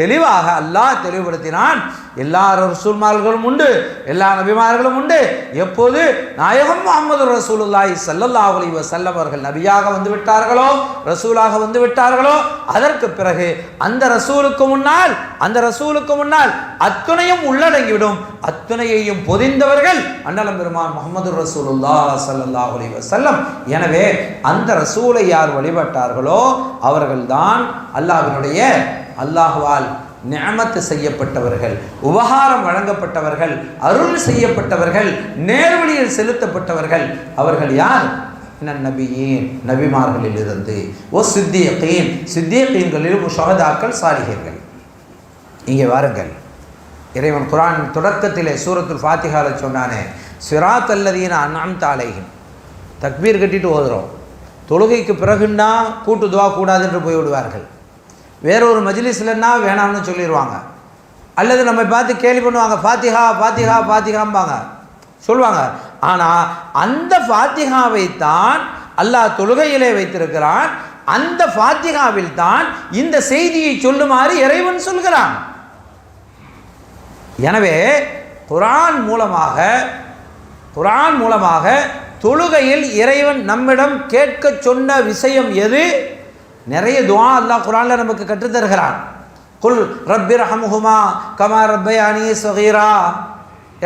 தெளிவாக அல்லாஹ் தெளிவுபடுத்தினான். எல்லா ரசூல்மார்களும் உண்டு, எல்லா நபிமார்களும் உண்டு. எப்போது நாயகம் முஹம்மது ரசூலுல்லாஹி ஸல்லல்லாஹு அலைஹி வஸல்லம் அவர்கள் நபியாக வந்து விட்டார்களோ, ரசூலாக வந்து விட்டார்களோ, அதற்கு பிறகு அந்த ரசூலுக்கு முன்னால் அத்துணையும் உள்ளடங்கிவிடும். அத்துணையையும் பொதிந்தவர்கள் அண்ணலம் பெருமான் முஹம்மது ரசூலுல்லாஹ் ஸல்லல்லாஹு அலைஹி வஸல்லம். எனவே அந்த ரசூலை யார் வழிபட்டார்களோ அவர்கள்தான் அல்லாஹ்வினுடைய, அல்லாஹ்வால் நிஅமத் செய்யப்பட்டவர்கள், உபகாரம் வழங்கப்பட்டவர்கள், அருள் செய்யப்பட்டவர்கள், நேர்வழியில் செலுத்தப்பட்டவர்கள். அவர்கள் யார்? நபியீன், நபிமார்களிலிருந்து, ஓ சித்தியகீன், சித்தியகீன்களில் ஷஹதாக்கள், சாலிஹீன்கள். இங்கே வாருங்கள், இறைவன் குர்ஆன் தொடக்கத்திலே சூரத்துல் ஃபாத்திஹால சொன்னானே, சிராத் அல்லதீன அன்அம்த அலைஹிம். தக்பீர் கட்டிட்டு ஓதுறோம். தொழுகைக்கு பிறகுன்னா கூட்டு துவா கூடாது என்று போய்விடுவார்கள். வேறொரு மஜ்லிஸ்லன்னா வேணாம்னு சொல்லிடுவாங்க. அல்லது நம்ம பார்த்து கேலி பண்ணுவாங்க, ஃபாத்திஹா ஃபாத்திஹா ஃபாத்திஹாம்பாங்க, சொல்லுவாங்க. ஆனால் அந்த ஃபாத்திஹாவை தான் அல்லாஹ் தொழுகையிலே வைத்திருக்கிறான். அந்த ஃபாத்திஹாவில் தான் இந்த செய்தியை சொல்லுமாறு இறைவன் சொல்கிறான். எனவே குர்ஆன் மூலமாக தொழுகையில் இறைவன் நம்மிடம் கேட்க சொன்ன விஷயம் எது? நிறைய துஆ அல்லாஹ் குர்ஆனில் நமக்கு கற்றுத்தருகிறான். குல் ரப்பிர்ஹம்ஹுமா கமா ரப்பயானி ஸகீரா.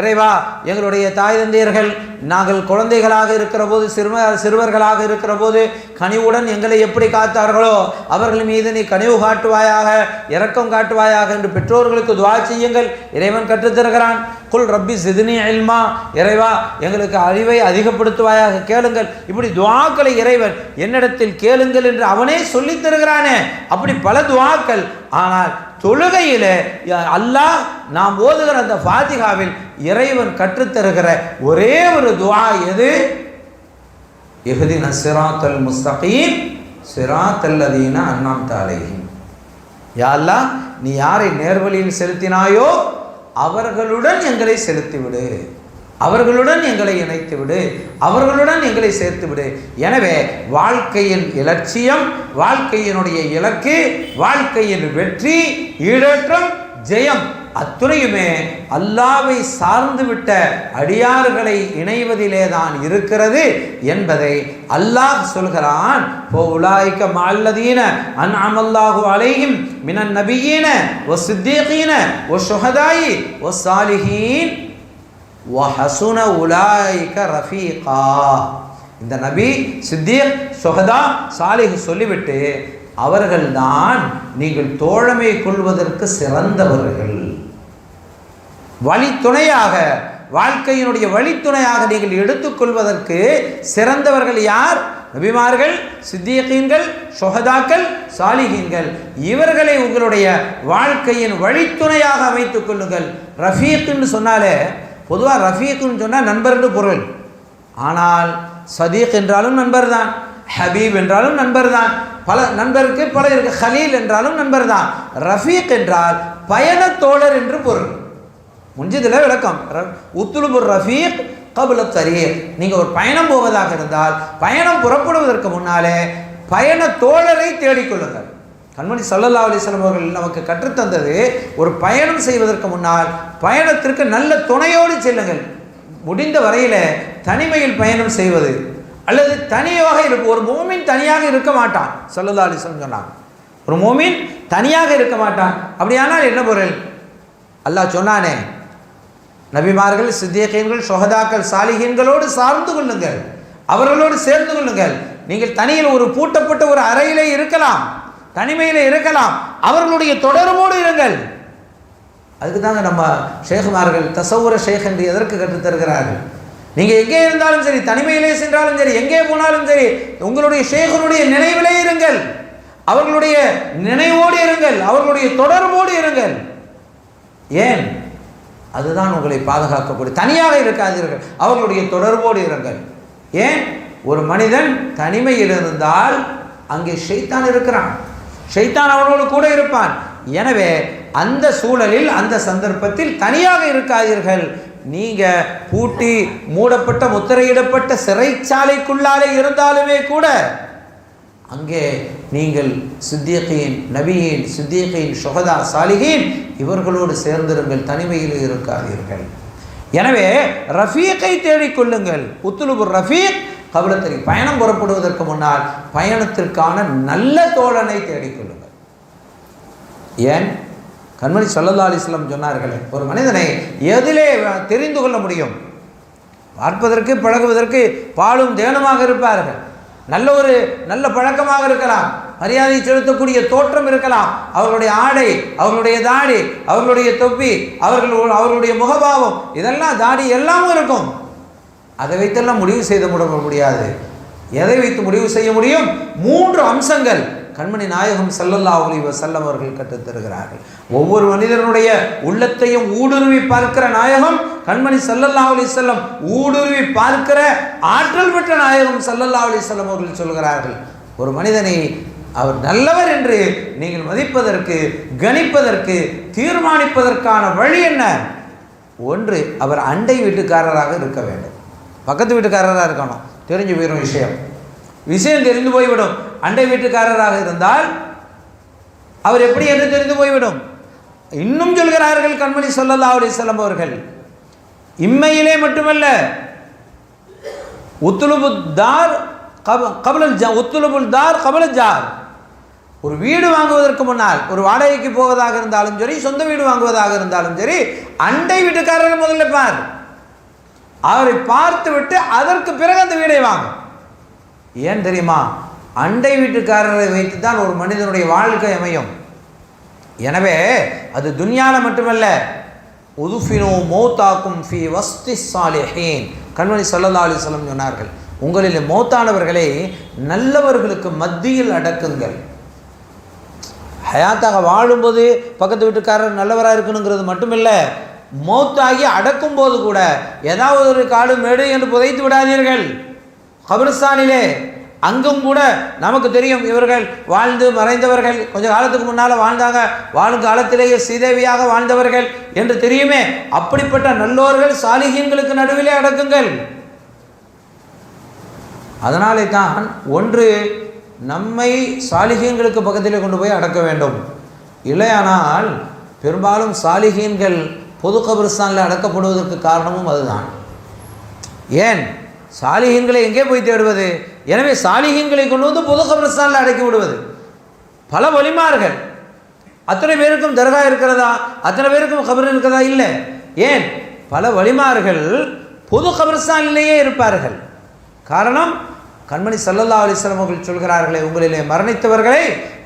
இறைவா, எங்களுடைய தாய் தந்தையர்கள் நாங்கள் குழந்தைகளாக இருக்கிற போது, சிறுவர்களாக இருக்கிற போது கனிவுடன் எங்களை எப்படி காத்தார்களோ அவர்கள் மீது நீ கனிவு காட்டுவாயாக, இரக்கம் காட்டுவாயாக என்று பெற்றோர்களுக்கு துஆ செய்யுங்கள். இறைவன் கற்றுத்தருகிறான். குல் ரப்பி ஸித்னி இல்மா. இறைவா, எங்களுக்கு அறிவை அதிகப்படுத்துவாயாக, கேளுங்கள். இப்படி துஆக்களை இறைவன் என்னிடத்தில் கேளுங்கள் என்று அவனே சொல்லித் தருகிறானே. அப்படி பல துஆக்கள். ஆனால் தொழுகையிலே அல்லாஹ் நாம் ஓதுகிற அந்த ஃபாத்திஹாவில் இறைவன் கற்றுத்தருகிற ஒரே ஒரு துஆ எது? இஹ்தினஸ் ஸிராத்தல் முஸ்தகீம் ஸிராத்தல்லதீன அன்அம்த அலைஹிம். யா அல்லாஹ், நீ யாரை நேர்வழியில் செலுத்தினாயோ அவர்களுடன் எங்களை செலுத்திவிடு, அவர்களுடன் எங்களை இணைத்து விடு, அவர்களுடன் எங்களை சேர்த்து விடு. எனவே வாழ்க்கையின் இலட்சியம், வாழ்க்கையினுடைய இலக்கு, வாழ்க்கையின் வெற்றி, ஈடேற்றம், ஜெயம் அத்துணையுமே அல்லாஹ்வை சார்ந்து விட்ட அடியார்களை இணைவதிலே தான் இருக்கிறது என்பதை அல்லாஹ் சொல்கிறான். ஃபௌலாயிக மஅல்லதீன அன்அமல்லாஹு அலைஹிம் மினன் நபியீன வஸ்ஸித்தீகீன வஷ்ஷுஹதாயி வஸ்ஸாலிஹீன் வஹசுன உலாயிக ரஃபீகா. இந்த நபி, சித்தீக், ஷுஹதா, சாலிஹ் சொல்லிவிட்டு அவர்கள்தான் நீங்கள் தோழமை கொள்வதற்கு சிறந்தவர்கள், வழித்துணையாக, வாழ்க்கையினுடைய வழித்துணையாக நீங்கள் எடுத்துக்கொள்வதற்கு சிறந்தவர்கள் யார்? நபிமார்கள், சித்தியகீன்கள், ஷுஹதாக்கள், சாலிஹீன்கள். இவர்களை உங்களுடைய வாழ்க்கையின் வழித்துணையாக அமைத்துக் கொள்ளுங்கள். ரஃபீக்னு சொன்னாலே, பொதுவாக ரஃபீக்னு சொன்னால் நண்பர்னு பொருள். ஆனால் சதீக் என்றாலும் நண்பர் தான், ஹபீப் என்றாலும் நண்பர் தான். பல நண்பருக்கு பல இருக்கு. ஹலீல் என்றாலும் நண்பர் தான். ரஃபீக் என்றால் பயண தோழர் என்று பொருள். முடிஞ்சதில் விளக்கம். உத்துலுபுர் ரஃபீக் கபுல தரீர். நீங்கள் ஒரு பயணம் போவதாக இருந்தால் பயணம் புறப்படுவதற்கு முன்னாலே பயண தோழரை தேடிக்கொள்ளுங்கள். கண்மணி ஸல்லல்லாஹு அலைஹி வஸல்லம் அவர்கள் நமக்கு கற்றுத்தந்தது, ஒரு பயணம் செய்வதற்கு முன்னால் பயணத்திற்கு நல்ல துணையோடு செல்லுங்கள். முடிந்த வரையில் தனிமையில் பயணம் செய்வது அல்லது தனியாக இருக்கும். ஒரு மோமின் தனியாக இருக்க மாட்டான். ஸல்லல்லாஹு அலைஹி வஸல்லம் சொன்னாங்க, ஒரு மோமின் தனியாக இருக்க மாட்டான். அப்படியானால் என்ன பொருள்? அல்லாஹ் சொன்னானே, நபிமார்கள், சித்தியீன்கள், ஷுஹதாக்கள், சாலிஹீன்களோடு சார்ந்து கொள்ளுங்கள், அவர்களோடு சேர்ந்து கொள்ளுங்கள். நீங்கள் தனியில் ஒரு பூட்டப்பட்ட ஒரு அறையிலே இருக்கலாம், தனிமையில் இருக்கலாம், அவர்களுடைய தொடர்போடு இருங்கள். அதுக்கு தாங்க நம்ம ஷேகுமார்கள் தசவுர ஷேக் என்று எதற்கு கற்றுத்தருகிறார்கள்? நீங்கள் எங்கே இருந்தாலும் சரி, தனிமையிலே சென்றாலும் சரி, எங்கே போனாலும் சரி, உங்களுடைய ஷேகனுடைய நினைவிலே இருங்கள், அவர்களுடைய நினைவோடு இருங்கள், அவர்களுடைய தொடர்போடு இருங்கள். ஏன்? அதுதான் உங்களை பாதுகாக்கக்கூடிய. தனியாக இருக்காதீர்கள், அவர்களுடைய தொடர்போடு இருங்கள். ஏன்? ஒரு மனிதன் தனிமையில் இருந்தால் அங்கே ஷைத்தான் இருக்கிறான், ஷைத்தான் அவனோடு கூட இருப்பான். எனவே அந்த சூழலில், அந்த சந்தர்ப்பத்தில் தனியாக இருக்காதீர்கள். நீங்க பூட்டி மூடப்பட்ட முத்திரையிடப்பட்ட சிறைச்சாலைக்குள்ளாலே இருந்தாலுமே கூட அங்கே நீங்கள் சித்தியீன், நபியின், சித்தியீன், ஷுஹதா, சாலிஹீன் இவர்களோடு சேர்ந்திருங்கள், தனிமையில் இருக்காதீர்கள். எனவே ரஃபீக்கை தேடிக்கொள்ளுங்கள். உத்துலுபுர் ரஃபீக் கபலத்தரி. பயணம் புறப்படுவதற்கு முன்னால் பயணத்திற்கான நல்ல தோழனை தேடிக்கொள்ளுங்கள். ஏன்? கண்மணி ஸல்லல்லாஹு அலைஹி வஸல்லம் சொன்னார்களே, ஒரு மனிதனை எதிலே தெரிந்து கொள்ள முடியும்? பார்ப்பதற்கு, பழகுவதற்கு பாலும் தேனுமாக இருப்பார்கள், நல்ல பழக்கமாக இருக்கலாம், மரியாதை செலுத்தக்கூடிய தோற்றம் இருக்கலாம், அவர்களுடைய ஆடை, அவர்களுடைய தாடி, அவர்களுடைய தொப்பி, அவர்களுடைய முகபாவம், இதெல்லாம் தாடி எல்லாமும் இருக்கும். அதை வைத்தெல்லாம் முடிவு செய்து முடியாது. எதை வைத்து முடிவு செய்ய முடியும்? 3 அம்சங்கள் கண்மணி நாயகம் ஸல்லல்லாஹு அலைஹி வஸல்லம் அவர்கள் கற்றுத் தருகிறார்கள். ஒவ்வொரு மனிதனுடைய உள்ளத்தையும் ஊடுருவி பார்க்கிற நாயகம் கண்மணி ஸல்லல்லாஹு அலைஹி வஸல்லம், ஊடுருவி பார்க்கிற ஆற்றல் பெற்ற நாயகம் ஸல்லல்லாஹு அலைஹி வஸல்லம் அவர்கள் சொல்கிறார்கள், ஒரு மனிதனை அவர் நல்லவர் என்று நீங்கள் மதிப்பதற்கு, கணிப்பதற்கு, தீர்மானிப்பதற்கான வழி என்ன? 1, அவர் அண்டை வீட்டுக்காரராக இருக்க வேண்டும். பக்கத்து வீட்டுக்காரராக இருக்கணும், தெரிஞ்சு போயிடும் விஷயம் தெரிந்து போய்விடும். அண்டை வீட்டுக்காரராக இருந்தால் அவர் எப்படி என்று தெரிந்து போய்விடும். இன்னும் சொல்கிறார்கள் கண்மணி ஸல்லல்லாஹு அலைஹி வஸல்லம் அவர்கள், இம்மையிலே மட்டுமல்ல, உத்துலுபுல் தார் கபல ஜார், ஒரு வீடு வாங்குவதற்கு முன்னால், ஒரு வாடகைக்கு போவதாக இருந்தாலும் சரி, சொந்த வீடு வாங்குவதாக இருந்தாலும் சரி, அண்டை வீட்டுக்காரர்கள் முதல்ல பார், அவரை பார்த்து விட்டு அதற்கு பிறகு அந்த வீடை வாங்க. ஏன் தெரியுமா? அண்டை வீட்டுக்காரரை வைத்து தான் ஒரு மனிதனுடைய வாழ்க்கை அமையும். எனவே அது துன்யால மட்டுமல்ல, உதுஃபினு மௌதாக்கும் ஃபி வஸ்தி ஸாலிஹீன், கண்மணி ஸல்லல்லாஹு அலைஹி வஸல்லம் சொன்னார்கள், உங்களில் மௌத்தானவர்களை நல்லவர்களுக்கு மத்தியில் அடக்குங்கள். ஹயாத்தாக வாழும்போது பக்கத்து வீட்டுக்காரர் நல்லவராக இருக்கணுங்கிறது மட்டுமில்லை, மௌத்தாகி அடக்கும் போது கூட ஏதாவது ஒரு காடு மேடு என்று புதைத்து விடாதீர்கள். கபிரிஸ்தானிலே அங்கும் கூட நமக்கு தெரியும், இவர்கள் வாழ்ந்து மறைந்தவர்கள், கொஞ்ச காலத்துக்கு முன்னால் வாழ்ந்தாங்க, வாழும் காலத்திலேயே சீதேவியாக வாழ்ந்தவர்கள் என்று தெரியுமே, அப்படிப்பட்ட நல்லோர்கள் சாலிஹீன்களுக்கு நடுவிலே அடக்குங்கள். அதனாலே தான் 1, நம்மை சாலிஹீன்களுக்கு பக்கத்திலே கொண்டு போய் அடக்க வேண்டும். இல்லையானால் பெரும்பாலும் சாலிஹீன்கள் பொது கபிரிஸ்தானில் அடக்கப்படுவதற்கு காரணமும் அதுதான். ஏன்? சாலிஹீன்களை எங்கே போய் தேடுவது? எனவே சாலிஹீன்களை கொண்டு வந்து பொது கபிரிஸ்தானில் அடக்கி விடுவது. பல வலிமார்கள், அத்தனை பேருக்கும் தர்கா இருக்கிறதா, அத்தனை பேருக்கும் கபர் இருக்கிறதா? இல்லை. ஏன்? பல வலிமார்கள் பொது கபிரிஸ்தானிலேயே இருப்பார்கள். காரணம், கண்மணி ஸல்லல்லாஹு அலைஹி வஸல்லம் அவர்கள் சொல்கிறார்களே, உங்களிலே மரணித்தவர்களை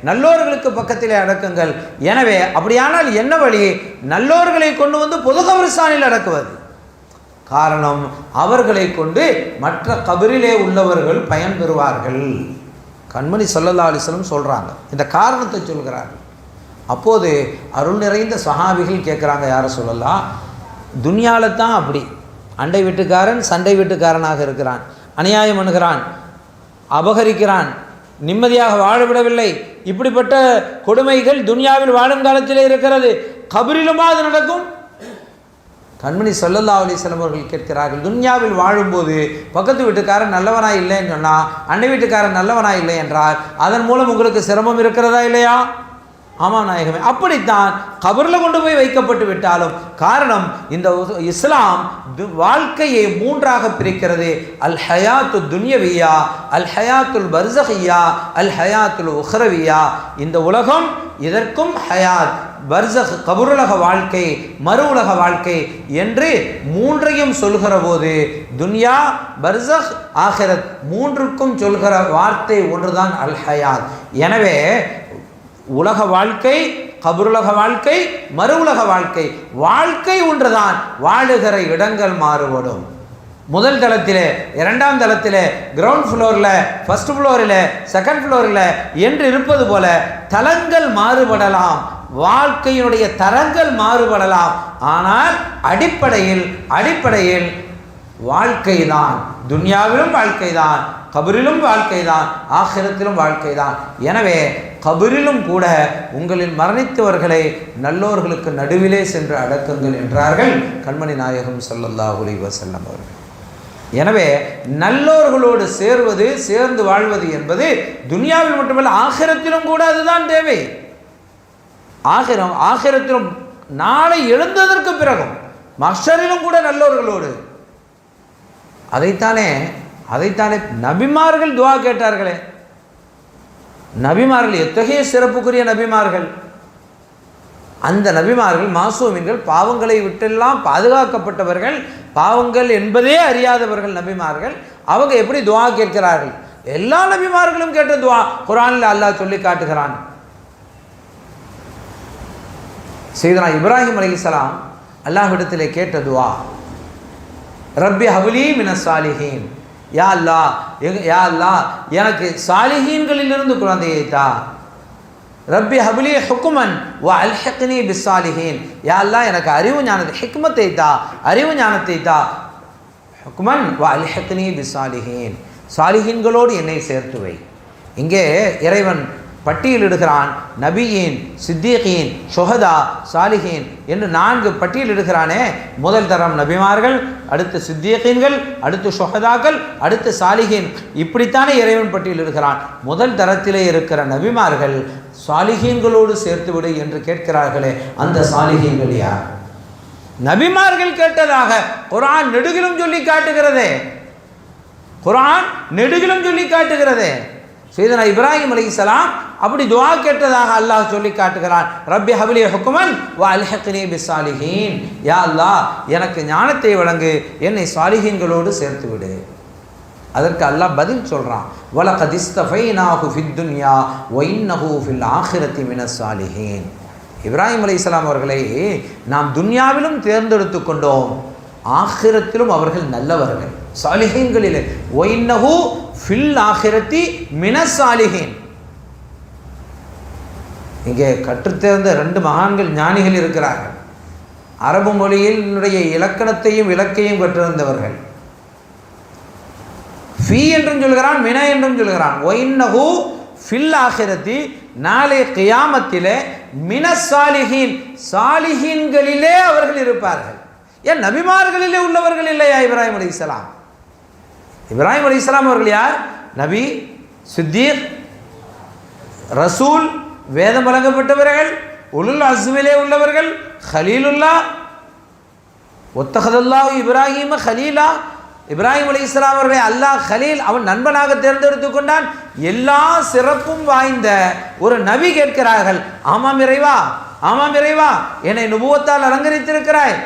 நல்லோர்களுக்கு பக்கத்திலே அடக்குங்கள். எனவே அப்படியானால் என்ன வழி? நல்லோர்களை கொண்டு வந்து பொது கபிரிஸ்தானில் அடக்குவது. காரணம், அவர்களை கொண்டு மற்ற கபரிலே உள்ளவர்கள் பயன் பெறுவார்கள். கண்மணி ஸல்லல்லாஹு அலைஹி வஸல்லம் சொல்கிறாங்க, இந்த காரணத்தை சொல்கிறார்கள். அப்போது அருள் நிறைந்த சஹாபிகள் கேட்குறாங்க, யார சொல்லலாம், துன்யால தான் அப்படி, அண்டை வீட்டுக்காரன் சண்டை வீட்டுக்காரனாக இருக்கிறான், அநியாயம் பண்ணுகிறான், அபகரிக்கிறான், நிம்மதியாக வாழவிடவில்லை. இப்படிப்பட்ட கொடுமைகள் துனியாவில் வாழும் காலத்திலே இருக்கிறது. கபரிலுமா அது நடக்கும்? கண்மணி ஸல்லல்லாஹு அலைஹி வஸல்லம் அவர்கள் கேட்கிறார்கள், துன்யாவில் வாழும்போது பக்கத்து வீட்டுக்காரன் நல்லவனாய் இல்லைன்னு சொன்னால், அண்டை வீட்டுக்காரன் நல்லவனாய் இல்லை என்றால் அதன் மூலம் உங்களுக்கு சிரமம் இருக்கிறதா இல்லையா? ஆமாம் நாயகமே. அப்படித்தான் கபரில் கொண்டு போய் வைக்கப்பட்டு விட்டாலும், காரணம் இந்த இஸ்லாம் வாழ்க்கையை மூன்றாக பிரிக்கிறது. அல் ஹயாத்து துன்யவியா, அல் ஹயாத்துல் பர்ஸகியா, அல் ஹயாத்துல் உஹ்ரவியா. இந்த உலகம், இதற்கும் ஹயாத், பர்ஸக் கபருலக வாழ்க்கை, மறு உலக வாழ்க்கை என்று மூன்றையும் சொல்கிற போது துன்யா, பர்ஸக், ஆகிரத் மூன்றுக்கும் சொல்கிற வார்த்தை ஒன்றுதான் அல் ஹயாத். எனவே உலக வாழ்க்கை, கபருலக வாழ்க்கை, மறு உலக வாழ்க்கை, வாழ்க்கை ஒன்றுதான். வாழுகிற இடங்கள் மாறுபடும். முதல் தளத்திலே, இரண்டாம் தளத்திலே, கிரவுண்ட் ஃப்ளோரில், ஃபர்ஸ்ட் ஃப்ளோரில், செகண்ட் ஃப்ளோரில் என்று இருப்பது போல தளங்கள் மாறுபடலாம், வாழ்க்கையினுடைய தரங்கள் மாறுபடலாம். ஆனால் அடிப்படையில் வாழ்க்கை தான். துன்யாவிலும் வாழ்க்கை தான், கபரிலும் வாழ்க்கை தான், ஆகிரத்திலும் வாழ்க்கை தான். எனவே கபரிலும் கூட உங்களில் மரணித்தவர்களை நல்லோர்களுக்கு நடுவிலே சென்று அடக்குங்கள் என்றார்கள் கண்மணி நாயகம் ஸல்லல்லாஹு அலைஹி வஸல்லம் அவர்கள். எனவே நல்லோர்களோடு சேர்ந்து வாழ்வது என்பது துனியாவில் மட்டுமல்ல, ஆகிரத்திலும் கூட அதுதான் தேவை. ஆகிரத்திலும் நாளை எழுந்ததற்கு பிறகும் மஹ்ஷரிலும் கூட நல்லோர்களோடு. அதைத்தானே நபிமார்கள் துஆ கேட்டார்களே. நபிமார்கள் எத்தகைய சிறப்புக்குரிய நபிமார்கள்! அந்த நபிமார்கள் மாசூமின்கள், பாவங்களை விட்டெல்லாம் பாதுகாக்கப்பட்டவர்கள், பாவங்கள் என்பதே அறியாதவர்கள் நபிமார்கள். அவங்க எப்படி துஆ கேட்கிறார்கள்? எல்லா நபிமார்களும் கேட்ட துஆ குர்ஆனில் அல்லாஹ் சொல்லி காட்டுகிறான். சையதுனா இப்ராஹிம் அலைஹிஸ்ஸலாம் அல்லாஹ்விடத்திலே கேட்ட துஆ, ரப்பி ஹவ்லி மினஸ் சாலிஹீன். யா அல்லாஹ் எனக்கு சாலிஹீன்களிலிருந்து குழந்தையை தா. ரப்பி ஹப்லி ஹுக்மன் வ அல்ஹிக்னி பிஸ்ஸாலிஹீன். யா அல்லாஹ் எனக்கு அறிவு ஞானத்தை, ஹிக்மத்தை தா, அறிவு ஞானத்தை தா. ஹுக்மன் வ அல்ஹிக்னி பிஸ்ஸாலிஹீன், சாலிஹீன்களோடு என்னை சேர்த்து வை. இங்கே இறைவன் பட்டியலிடுகிறான். நபியீன், சித்தீகீன், ஷுஹதா, சாலிஹீன் என்று 4 பட்டியலிடுகிறானே. முதல் தரம் நபிமார்கள், அடுத்து சித்தீகீன்கள், அடுத்து ஷுஹதாக்கள், அடுத்து சாலிஹீன். இப்படித்தானே இறைவன் பட்டியலிடுகிறான். முதல் தரத்திலே இருக்கிற நபிமார்கள் சாலிஹீன்களோடு சேர்த்து விடு என்று கேட்கிறார்களே, அந்த சாலிஹீன்கள் யார்? நபிமார்கள் கேட்டதாக குர்ஆன் நெடுகிலும் சொல்லி காட்டுகிறதே. சையதுனா இப்ராஹிம் அலைஹிஸ்ஸலாம் அப்படி துஆ கேட்டதாக அல்லாஹ் சொல்லி காட்டுகிறான். ரப்பி ஹப்லி ஹுக்மன் வ அல்ஹிக்னி பிஸ்ஸாலிஹீன். யா அல்லாஹ் எனக்கு ஞானத்தை வழங்கு, என்னை சாலிஹீன்களோடு சேர்த்து விடு. அதற்கு அல்லாஹ் பதில் சொல்றான், வலகத் இஸ்தஃபைனாஹு ஃபித் துன்யா வ இன்னஹு ஃபில் ஆখিরাতি மினஸ் சாலிஹீன். இப்ராஹிம் அலைஹிஸ்ஸலாம் அவர்களை நாம் துன்யாவிலும் தேர்ந்தெடுத்து கொண்டோம், ஆகிரத்திலும் அவர்கள் நல்லவர்கள், சாலிஹீன்களிலே. வ இன்னஹு ஃபில் ஆகிரத்தி மினஸ் சாலிஹீன். இங்கே கற்றுத்தேர்ந்த 2 மகான்கள் ஞானிகள் இருக்கிறார்கள். அரபு மொழியினுடைய இலக்கணத்தையும் இலக்கையும் கற்றிருந்தவர்கள். ஃபி என்றும் சொல்கிறான், மின என்றும் சொல்கிறான். வ இன்னஹு ஃபில் ஆகிரத்தி, நாளை கியாமத்திலே மினஸ் சாலிஹீன், சாலிஹீன்களிலே அவர்கள் இருப்பார்கள். ஏன் நபிமார்களிலே உள்ளவர்கள் இல்லையா இப்ராஹிம் அலைஹிஸ்ஸலாம்? இப்ராஹிம் அலைஹிஸ்ஸலாம் அவர்கள் யார்? நபி, சித்தீக், ரசூல், வேதம் வழங்கப்பட்டவர்கள், உலுல் அஸ்மிலே உள்ளவர்கள், ஹலீலுல்லா. ஒத்தஹதல்லாஹு இப்ராஹிம ஹலீலா. இப்ராஹிம் அலைஹிஸ்ஸலாம் அவர்களை அல்லாஹ் ஹலீல், அவன் நண்பனாக தேர்ந்தெடுத்து கொண்டான். எல்லா சிறப்பும் வாய்ந்த ஒரு நபி கேட்கிறார்கள், ஆமாம் இறைவா, என்னை நுபுவத்தால் அலங்கரித்திருக்கிறாய்,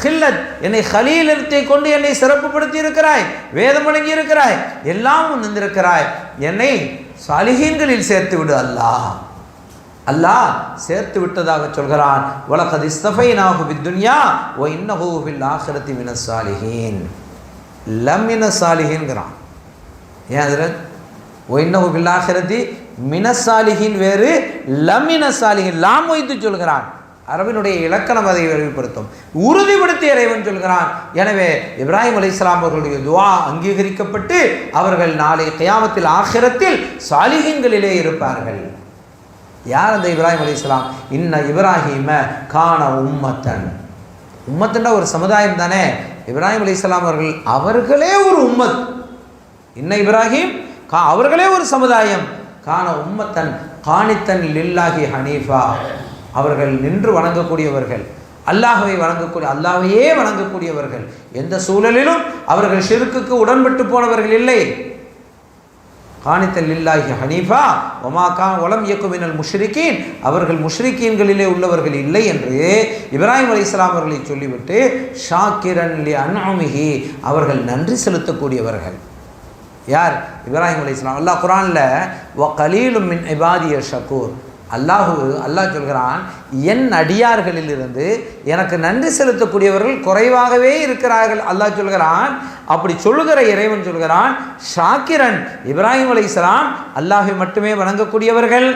ஹில்லத் என்னை ஹலீலத்தை கொண்டு என்னை சிறப்புப்படுத்தி இருக்கிறாய், வேதம் வழங்கி இருக்கிறாய், எல்லாம் வந்திருக்கிறாய், என்னை சாலிஹீன்களில் சேர்த்து விடு. அல்லாஹ் சேர்த்து விட்டதாக சொல்கிறான். வலகத் இஸ்தஃபைனாஹு பித்துன்யா வ இன்னஹு ஃபில் ஆখিরাতি மினஸ் சாலிஹீன். லமின சாலிஹீன்கிறான். ஏன் ஹஜ்ரத்? வ இன்னஹு ஃபில் ஆখিরাতি மினஸ் சாலிஹீன் வேறு, லமின சாலிஹீன் லாம் வைத்து சொல்கிறான். அரபினுடைய இலக்கணம் அதை வெளிப்படுத்தும். உறுதிப்படுத்தி இறைவன் சொல்கிறான். எனவே இப்ராஹிம் அலைஹிஸ்ஸலாம் அவர்களுடைய துஆ அங்கீகரிக்கப்பட்டு அவர்கள் நாளை கியாமத்தில் ஆகிரத்தில் சாலிஹீன்களிலே இருப்பார்கள். யார் அந்த இப்ராஹிம் அலைஹிஸ்ஸலாம்? இன்ன இப்ராஹிம கான உம்மத்தன். உம்மத்துன்னா ஒரு சமுதாயம் தானே. இப்ராஹிம் அலைஹிஸ்ஸலாம் அவர்களே ஒரு உம்மத். இன்ன இப்ராஹிம் அவர்களே ஒரு சமுதாயம். கான உம்மத்தன் காணித்தன் லில்லாஹி ஹனீஃபா. அவர்கள் நின்று வணங்கக்கூடியவர்கள், அல்லாஹ்வையே வணங்கக்கூடியவர்கள். எந்த சூழலிலும் அவர்கள் ஷிர்க்குக்கு உடன்பட்டு போனவர்கள் இல்லை. காணித்தல் லில்லாஹி ஹனீஃபா வமா கான் வலம் யகு மினல் முஷ்ரிகீன். அவர்கள் முஷ்ரிகீன்களிலே உள்ளவர்கள் இல்லை என்று இப்ராஹிம் அலைஹிஸ்ஸலாம் அவர்களை சொல்லிவிட்டு ஷாக்கிரன் லி அன்உமிஹி, அவர்கள் நன்றி செலுத்தக்கூடியவர்கள். யார்? இப்ராஹிம் அலைஹிஸ்ஸலாம். அல்லாஹ் குர்ஆனில் வ கலீலும் மின் இபாதிய ஷக்கூர். அல்லாஹ் சொல்கிறான், என் அடியார்களிலிருந்து எனக்கு நன்றி செலுத்தக்கூடியவர்கள் குறைவாகவே இருக்கிறார்கள். அல்லாஹ் சொல்கிறான். அப்படி சொல்லுகிற இறைவன் சொல்கிறான், ஷாக்கிரன் இப்ராஹிம் அலைஹிஸ்ஸலாம் அல்லாஹை மட்டுமே வணங்கக்கூடியவர்கள்,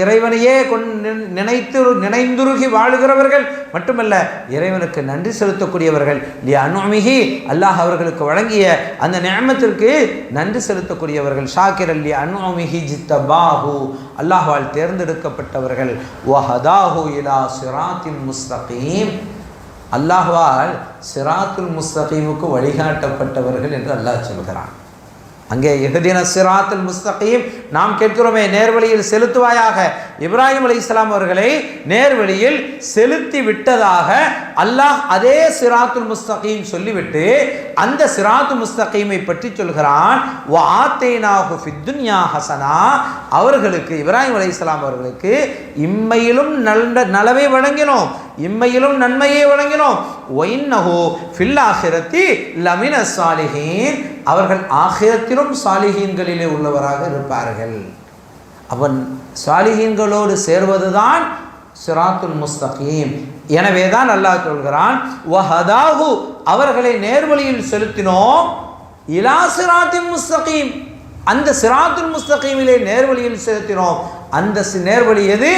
இறைவனையே நினைந்துருகி வாழுகிறவர்கள் மட்டுமல்ல, இறைவனுக்கு நன்றி செலுத்தக்கூடியவர்கள். லி அன்உமிஹி, அல்லாஹ் அவர்களுக்கு வழங்கிய அந்த நிஅமத்திற்கு நன்றி செலுத்தக்கூடியவர்கள். ஷாக்கிரன் லி அன்உமிஹி ஜித்தபாஹு, அல்லாஹ்வால் தேர்ந்தெடுக்கப்பட்டவர்கள். வஹதாஹு இலா சிராத்தின் முஸ்தகீம், அல்லாஹ்வால் சிராத்துல் முஸ்தகீமுக்கு வழிகாட்டப்பட்டவர்கள் என்று அல்லாஹ் சொல்கிறான். அங்கே இஹ்தின சிராத்துல் முஸ்தகீம் நாம் கேட்கிறோமே, நேர்வழியில் செலுத்துவாயாக. இப்ராஹிம் அலைஹிஸ்ஸலாம் அவர்களை நேர்வழியில் செலுத்தி விட்டதாக அல்லாஹ் அதே சிராத்துல் முஸ்தகீம் சொல்லிவிட்டு அந்த சிராத்துல் முஸ்தகீமை பற்றி சொல்கிறான். வ ஆத்தைனாஹு ஃபித் துன்யா ஹஸனா, அவர்களுக்கு இப்ராஹிம் அலைஹிஸ்ஸலாம் அவர்களுக்கு இம்மையிலும் நலவை வழங்கினோம், இம்மையிலும் நன்மையை வழங்கினோம். ஒயின்னஹு ஃபில் ஆখিরাতি லமின சாலிஹீன், அவர்கள் ஆகிரத்திலும் சாலிஹீன்களிலே உள்ளவராக இருப்பார்கள். அவன் சாலிஹீன்களோடு சேர்வதுதான் சிராத்துல் முஸ்தகீம். எனவே தான் அல்லாஹ் சொல்கிறான், வஹதாஹு, அவர்களை நேர்வழியில் செலுத்தினோம், இலா சிராத்தின் முஸ்தகீம், அந்த சிராத்துல் முஸ்தகீமிலே நேர்வழியில் செலுத்தினோம். அந்த நேர்வழி எது?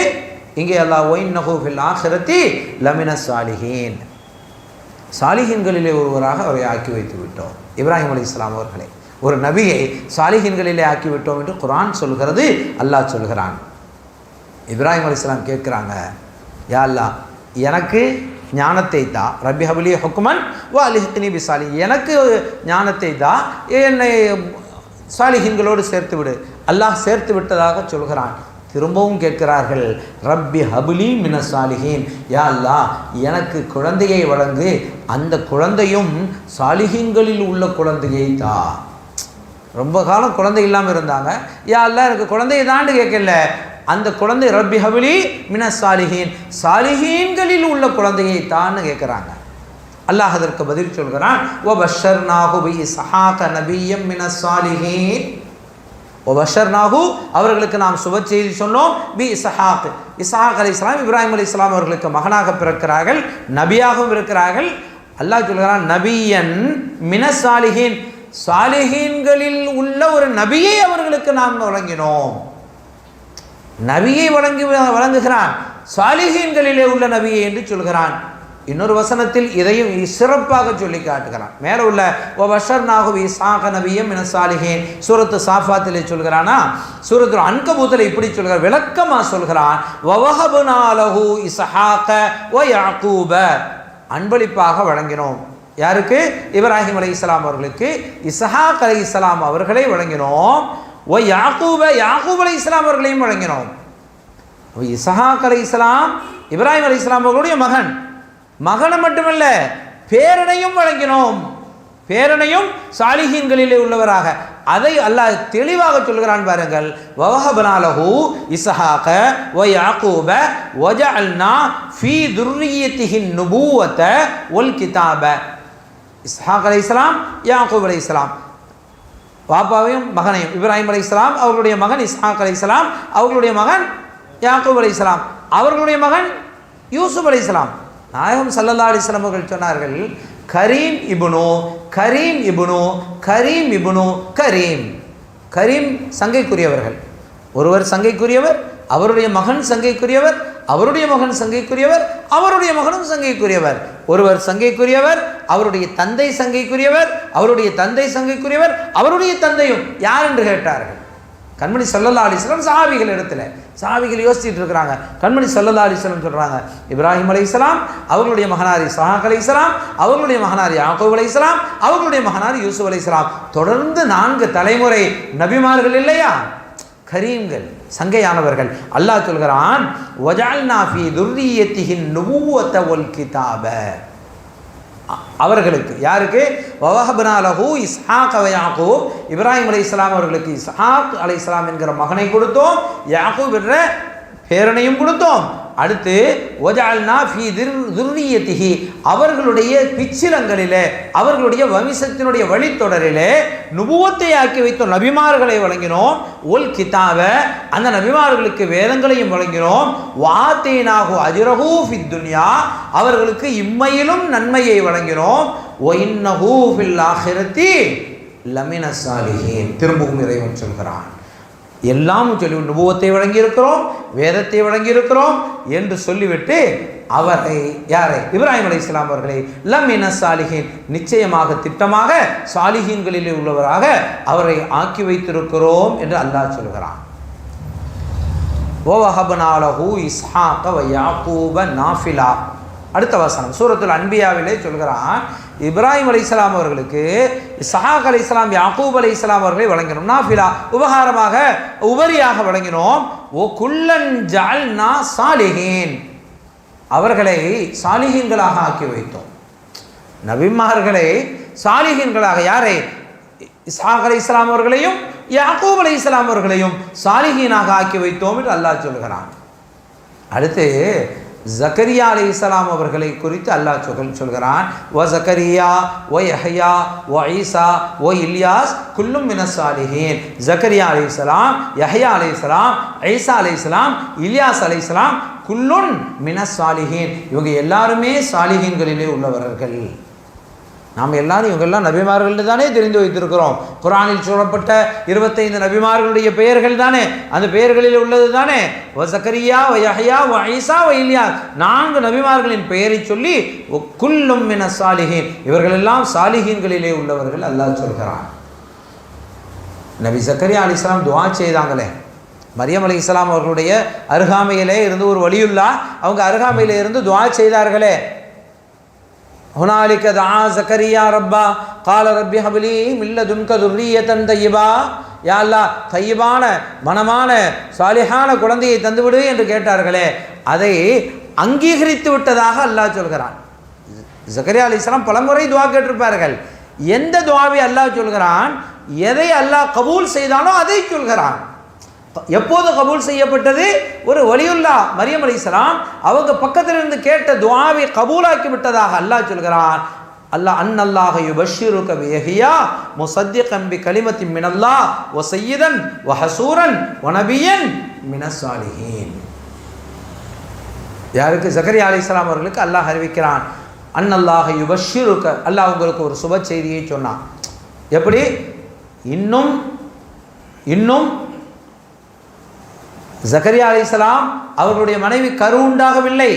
இங்கே அல்லாஹ் ஒயின்னஹு ஃபில் ஆখিরাতি லமின சாலிஹீன், சாலிஹீன்களிலே ஒருவராக அவரை ஆக்கி வைத்து விட்டோம். இப்ராஹிம் அலைஹிஸ்ஸலாம் அவர்களை ஒரு நபியை சாலிஹீன்களிலே ஆக்கிவிட்டோம் என்று குர்ஆன் சொல்கிறது. அல்லாஹ் சொல்கிறான். இப்ராஹிம் அலைஹிஸ்ஸலாம் கேட்குறாங்க, யா அல்லாஹ் எனக்கு ஞானத்தை தா, ரப்பி ஹப்லி ஹுக்மன் வ அல்ஹிக்னி பி சாலிஹ், எனக்கு ஞானத்தை தா, என்னை சாலிஹீன்களோடு சேர்த்து விடு. அல்லாஹ் சேர்த்து விட்டதாக சொல்கிறான். திரும்பவும் கேட்கிறார்கள், ரப்பி ஹப்லி மின சாலிஹீன், யா அல்லாஹ் எனக்கு குழந்தையை வழங்கு, அந்த குழந்தையும் சாலிஹீன்களில் உள்ள குழந்தையை தா. ரொம்ப காலம் குழந்தை இல்லாமல் இருந்தாங்க. யா அல்லாஹ் எனக்கு குழந்தையை தாண்டு கேட்கல, அந்த குழந்தை ரப்பி ஹப்லி மின சாலிஹீன், சாலிஹீன்களில் உள்ள குழந்தையை தான்னு கேட்குறாங்க. அல்லாஹ் அதற்கு பதில் சொல்கிறான், வ பஷர்னாஹு பி இஸ்ஹாக நபிய்யம் மின சாலிஹீன், ஒபஷர்னாஹு, அவர்களுக்கு நாம் சுப செய்தி சொன்னோம், பி இஸ்ஹாக், இஸ்ஹாக் அலைஹிஸ்ஸலாம் இப்ராஹிம் அலைஹிஸ்ஸலாம் அவர்களுக்கு மகனாக பிறக்கிறார்கள், நபியாகவும் இருக்கிறார்கள். அல்லாஹ் சொல்கிறான், நபியன் மின சாலிஹீன், சாலிஹீன்களில் உள்ள ஒரு நபியை அவர்களுக்கு நாம் வழங்கினோம். நபியை வழங்குகிறான், சாலிஹீன்களிலே உள்ள நபியை என்று சொல்கிறான். இன்னொரு வசனத்தில் இதையும் சிறப்பாக சொல்லி காட்டுகிறான். மேலே உள்ள வபஷர்னாஹு இஸ்ஹாக நபிய்யம் மின சாலிஹீன் சூரத்து சாஃபாத்திலே சொல்கிறானா, சூரத்து அன்கபூத்தில் இப்படி சொல்கிறான், விளக்கமாக சொல்கிறான், வவஹப்னா லஹு இஸ்ஹாக வ யாக்கூப, அன்பளிப்பாக வழங்கினோம். யாருக்கு? இப்ராஹிம் அலைஹிஸ்ஸலாம் அவர்களுக்கு இஸ்ஹாக் அலைஹிஸ்ஸலாம் அவர்களை வழங்கினோம். வ யாக்கூப, யாக்கூப் அலைஹிஸ்ஸலாம் அவர்களையும் வழங்கினோம். இஸ்ஹாக் அலைஹிஸ்ஸலாம் இப்ராஹிம் அலைஹிஸ்ஸலாம் அவர்களுடைய மகன், மகனை மட்டுமல்ல பேரனையும் வழங்கினோம், பேரனையும் சாலிஹீன்களிலே உள்ளவராக. அதை அல்லாஹ் தெளிவாக சொல்கிறான் பாருங்கள், வவஹப்னா லஹு இஸ்ஹாக வ யாக்கூப வஜஅல்னா ஃபீ துர்ரிய்யத்திஹின் நுபுவத வல் கிதாப. இஸ்ஹாக் அலைஹிஸ்ஸலாம், யாக்கூப் அலைஹிஸ்ஸலாம், பாப்பாவையும் மகனையும், இப்ராஹிம் அலைஹிஸ்ஸலாம் அவர்களுடைய மகன் இஸ்ஹாக் அலைஹிஸ்ஸலாம், அவர்களுடைய மகன் யாக்கூப் அலைஹிஸ்ஸலாம், அவர்களுடைய மகன் யூசுப் அலைஹிஸ்ஸலாம். நாயகம் ஸல்லல்லாஹு அலைஹி வஸல்லம் அவர்கள் சொன்னார்கள், கரீம் இப்னு கரீம் இப்னு கரீம் இப்னு கரீம். கரீம் சங்கைக்குரியவர்கள், ஒருவர் சங்கைக்குரியவர், அவருடைய மகன் சங்கைக்குரியவர், அவருடைய மகன் சங்கைக்குரியவர், அவருடைய மகனும் சங்கைக்குரியவர். ஒருவர் சங்கைக்குரியவர், அவருடைய தந்தை சங்கைக்குரியவர், அவருடைய தந்தை சங்கைக்குரியவர், அவருடைய தந்தையும் யார் என்று கேட்டார்கள். கண்மணி ஸல்லல்லாஹு அலைஹி வஸல்லம் சஹாபிகள் இடத்துல, சஹாபிகள் யோசிச்சுட்டு இருக்கிறாங்க. கண்மணி ஸல்லல்லாஹு அலைஹி வஸல்லம் சொல்றாங்க, இப்ராஹிம் அலைஹிஸ்ஸலாம் அவர்களுடைய மகனார் இஸ்ஹாக் அலைஹிஸ்ஸலாம், அவர்களுடைய மகனார் யாக்கூப் அலைஹிஸ்ஸலாம், அவர்களுடைய மகனார் யூசுப் அலைஹிஸ்ஸலாம், தொடர்ந்து 4 தலைமுறை நபிமார்கள் இல்லையா, கரீம்கள், சங்கையானவர்கள். அல்லாஹ் சொல்கிறான், வஜஅல்னா ஃபீ துர்ரிய்யத்திஹின் நுபுவத வல் கிதாப, அவர்களுக்கு யாருக்கு, வவஹப்னா லஹு இஸ்ஹாக வ யாக்கூப், இப்ராஹிம் அலைஹிஸ்ஸலாம் அவர்களுக்கு இஸ்ஹாக் அலைஹிஸ்ஸலாம் என்கிற மகனை கொடுத்தோம், யாக்கூப் என்ற பேரனையும் கொடுத்தோம். அடுத்து வஜஅல்னா ஃபீ துர்ரிய்யத்திஹி, அவர்களுடைய பிச்சிலங்களிலே, அவர்களுடைய வம்சத்தினுடைய வழித்தொடரிலே நுபுவத்தை ஆக்கி வைத்தோம், நபிமார்களை வழங்கினோம். ஒல் கிதாப, அந்த நபிமார்களுக்கு வேதங்களையும் வழங்கினோம். வாத்தீனாஹு அஜ்ரஹு ஃபித் துன்யா, அவர்களுக்கு இம்மையிலும் நன்மையை வழங்கினோம். வ இன்னஹு ஃபில் ஆখিরাতি லமின ஸாலிஹீன், திரும்பவும் இறைவன் சொல்கிறான், எல்லாம் சொல்லி நுபுவத்தை வழங்கியிருக்கிறோம், வேதத்தை வழங்கியிருக்கிறோம் என்று சொல்லிவிட்டு அவரை, யாரை, இப்ராஹிம் அலைஹிஸ்ஸலாம் அவர்களை லமின ஸாலிஹீன், நிச்சயமாக திட்டமாக சாலிஹீன்களிலே உள்ளவராக அவரை ஆக்கி வைத்திருக்கிறோம் என்று அல்லாஹ் சொல்கிறான். வவஹப்னா லஹு இஸ்ஹாக வ யாக்கூப நாஃபிலா, அடுத்த வசனம் சூரத்துல் அன்பியாவிலே சொல்கிறான், இப்ராஹிம் அலைஹிஸ்ஸலாம் அவர்களுக்கு இஸ்ஹாக் அலைஹிஸ்ஸலாம், யாக்கூப் அலைஹிஸ்ஸலாம் அவர்களை வழங்கினோம். நாஃபிலா, உபகாரமாக, உபரியாக வழங்கினோம். ஓ குல்லன் ஜஅல்னா சாலிஹீன், அவர்களை சாலிஹீன்களாக ஆக்கி வைத்தோம். நபிமார்களை சாலிஹீன்களாக, யாரை, இஸ்ஹாக் அலைஹிஸ்ஸலாம் அவர்களையும் யாக்கூப் அலைஹிஸ்ஸலாம் அவர்களையும் சாலிஹீனாக ஆக்கி வைத்தோம் என்று அல்லாஹ் சொல்கிறான். அடுத்து ஜக்கரியா அலைஹிஸ்ஸலாம் அவர்களை குறித்து அல்லாஹ் சொல்கிறான், வ ஜக்கரியா வ யஹ்யா வ ஈசா வ இல்யாஸ் குல்லும் மினஸ் சாலிஹீன். ஜக்கரியா அலைஹிஸ்ஸலாம், யஹ்யா அலைஹிஸ்ஸலாம், ஈசா அலைஹிஸ்ஸலாம், இல்யாஸ் அலைஹிஸ்ஸலாம் குல்லுன் மினஸ் சாலிஹீன், இவங்க எல்லாருமே சாலிஹீன்களிலே உள்ளவர்கள். நாம் எல்லாரும் இவங்கெல்லாம் நபிமார்கள் தானே தெரிந்து வைத்திருக்கிறோம். குர்ஆனில் சொல்லப்பட்ட 25 நபிமார்களுடைய பெயர்கள் தானே, அந்த பெயர்களில் உள்ளது தானே வ ஜக்கரியா வ யஹ்யா வ ஈசா வ இல்யாஸ், 4 நபிமார்களின் பெயரை சொல்லி குல்லும் மினஸ் சாலிஹீன், இவர்கள் எல்லாம் சாலிஹீன்களிலே உள்ளவர்கள் அல்லாஹ் சொல்கிறான். நபி ஜக்கரியா அலைஹிஸ்ஸலாம் துஆ செய்தாங்களே, மரியம் அலைஹிஸ்ஸலாம் அவர்களுடைய அருகாமையிலே இருந்து ஒரு வலியுல்லா அவங்க அருகாமையிலே இருந்து துஆ செய்தார்களே, ஹுனாலிக தஆ ஜக்கரியா ரப்பா கால ரப்பி ஹப்லி மின் லதுன்க துர்ரியத்தன் தய்யிபா, யா அல்லாஹ் தய்யிபான மனமான சாலிஹான குழந்தையை தந்துவிடு என்று கேட்டார்களே, அதை அங்கீகரித்து விட்டதாக அல்லாஹ் சொல்கிறான். ஜக்கரியா அலைஹிஸ்ஸலாம் பலமுறை துஆ கேட்டிருப்பார்கள். எந்த துஆவை அல்லாஹ் சொல்கிறான், எதை அல்லாஹ் கபூல் செய்தானோ அதை சொல்கிறான். எப்போது கபூல் செய்யப்பட்டது, ஒரு வலியுல்லா மரியம் அலைஹிஸ்ஸலாம் அவங்க பக்கத்திலிருந்து கேட்ட துஆவை கபூலாக்கி விட்டதாக அல்லாஹ் சொல்கிறான். அல்லாஹ் அன்னல்லாஹ யுபஷ்ஷிருக பியஹ்யா முஸத்திகன் பிகலிமத்தின் மினல்லாஹ் வ சய்யிதன் வ ஹஸூரன் வ நபியன் மினஸ் சாலிஹீன். யாருக்கு, ஜக்கரியா அலைஹிஸ்ஸலாம் அவர்களுக்கு அல்லாஹ் அறிவிக்கிறான், அன்னல்லாஹ யுபஷ்ஷிருக, அல்லாஹ் உங்களுக்கு ஒரு சுப செய்தியை சொன்னான். எப்படி, இன்னும் ஜக்கரியா அலைஹிஸ்ஸலாம் அவர்களுடைய மனைவி கரு உண்டாகவில்லை.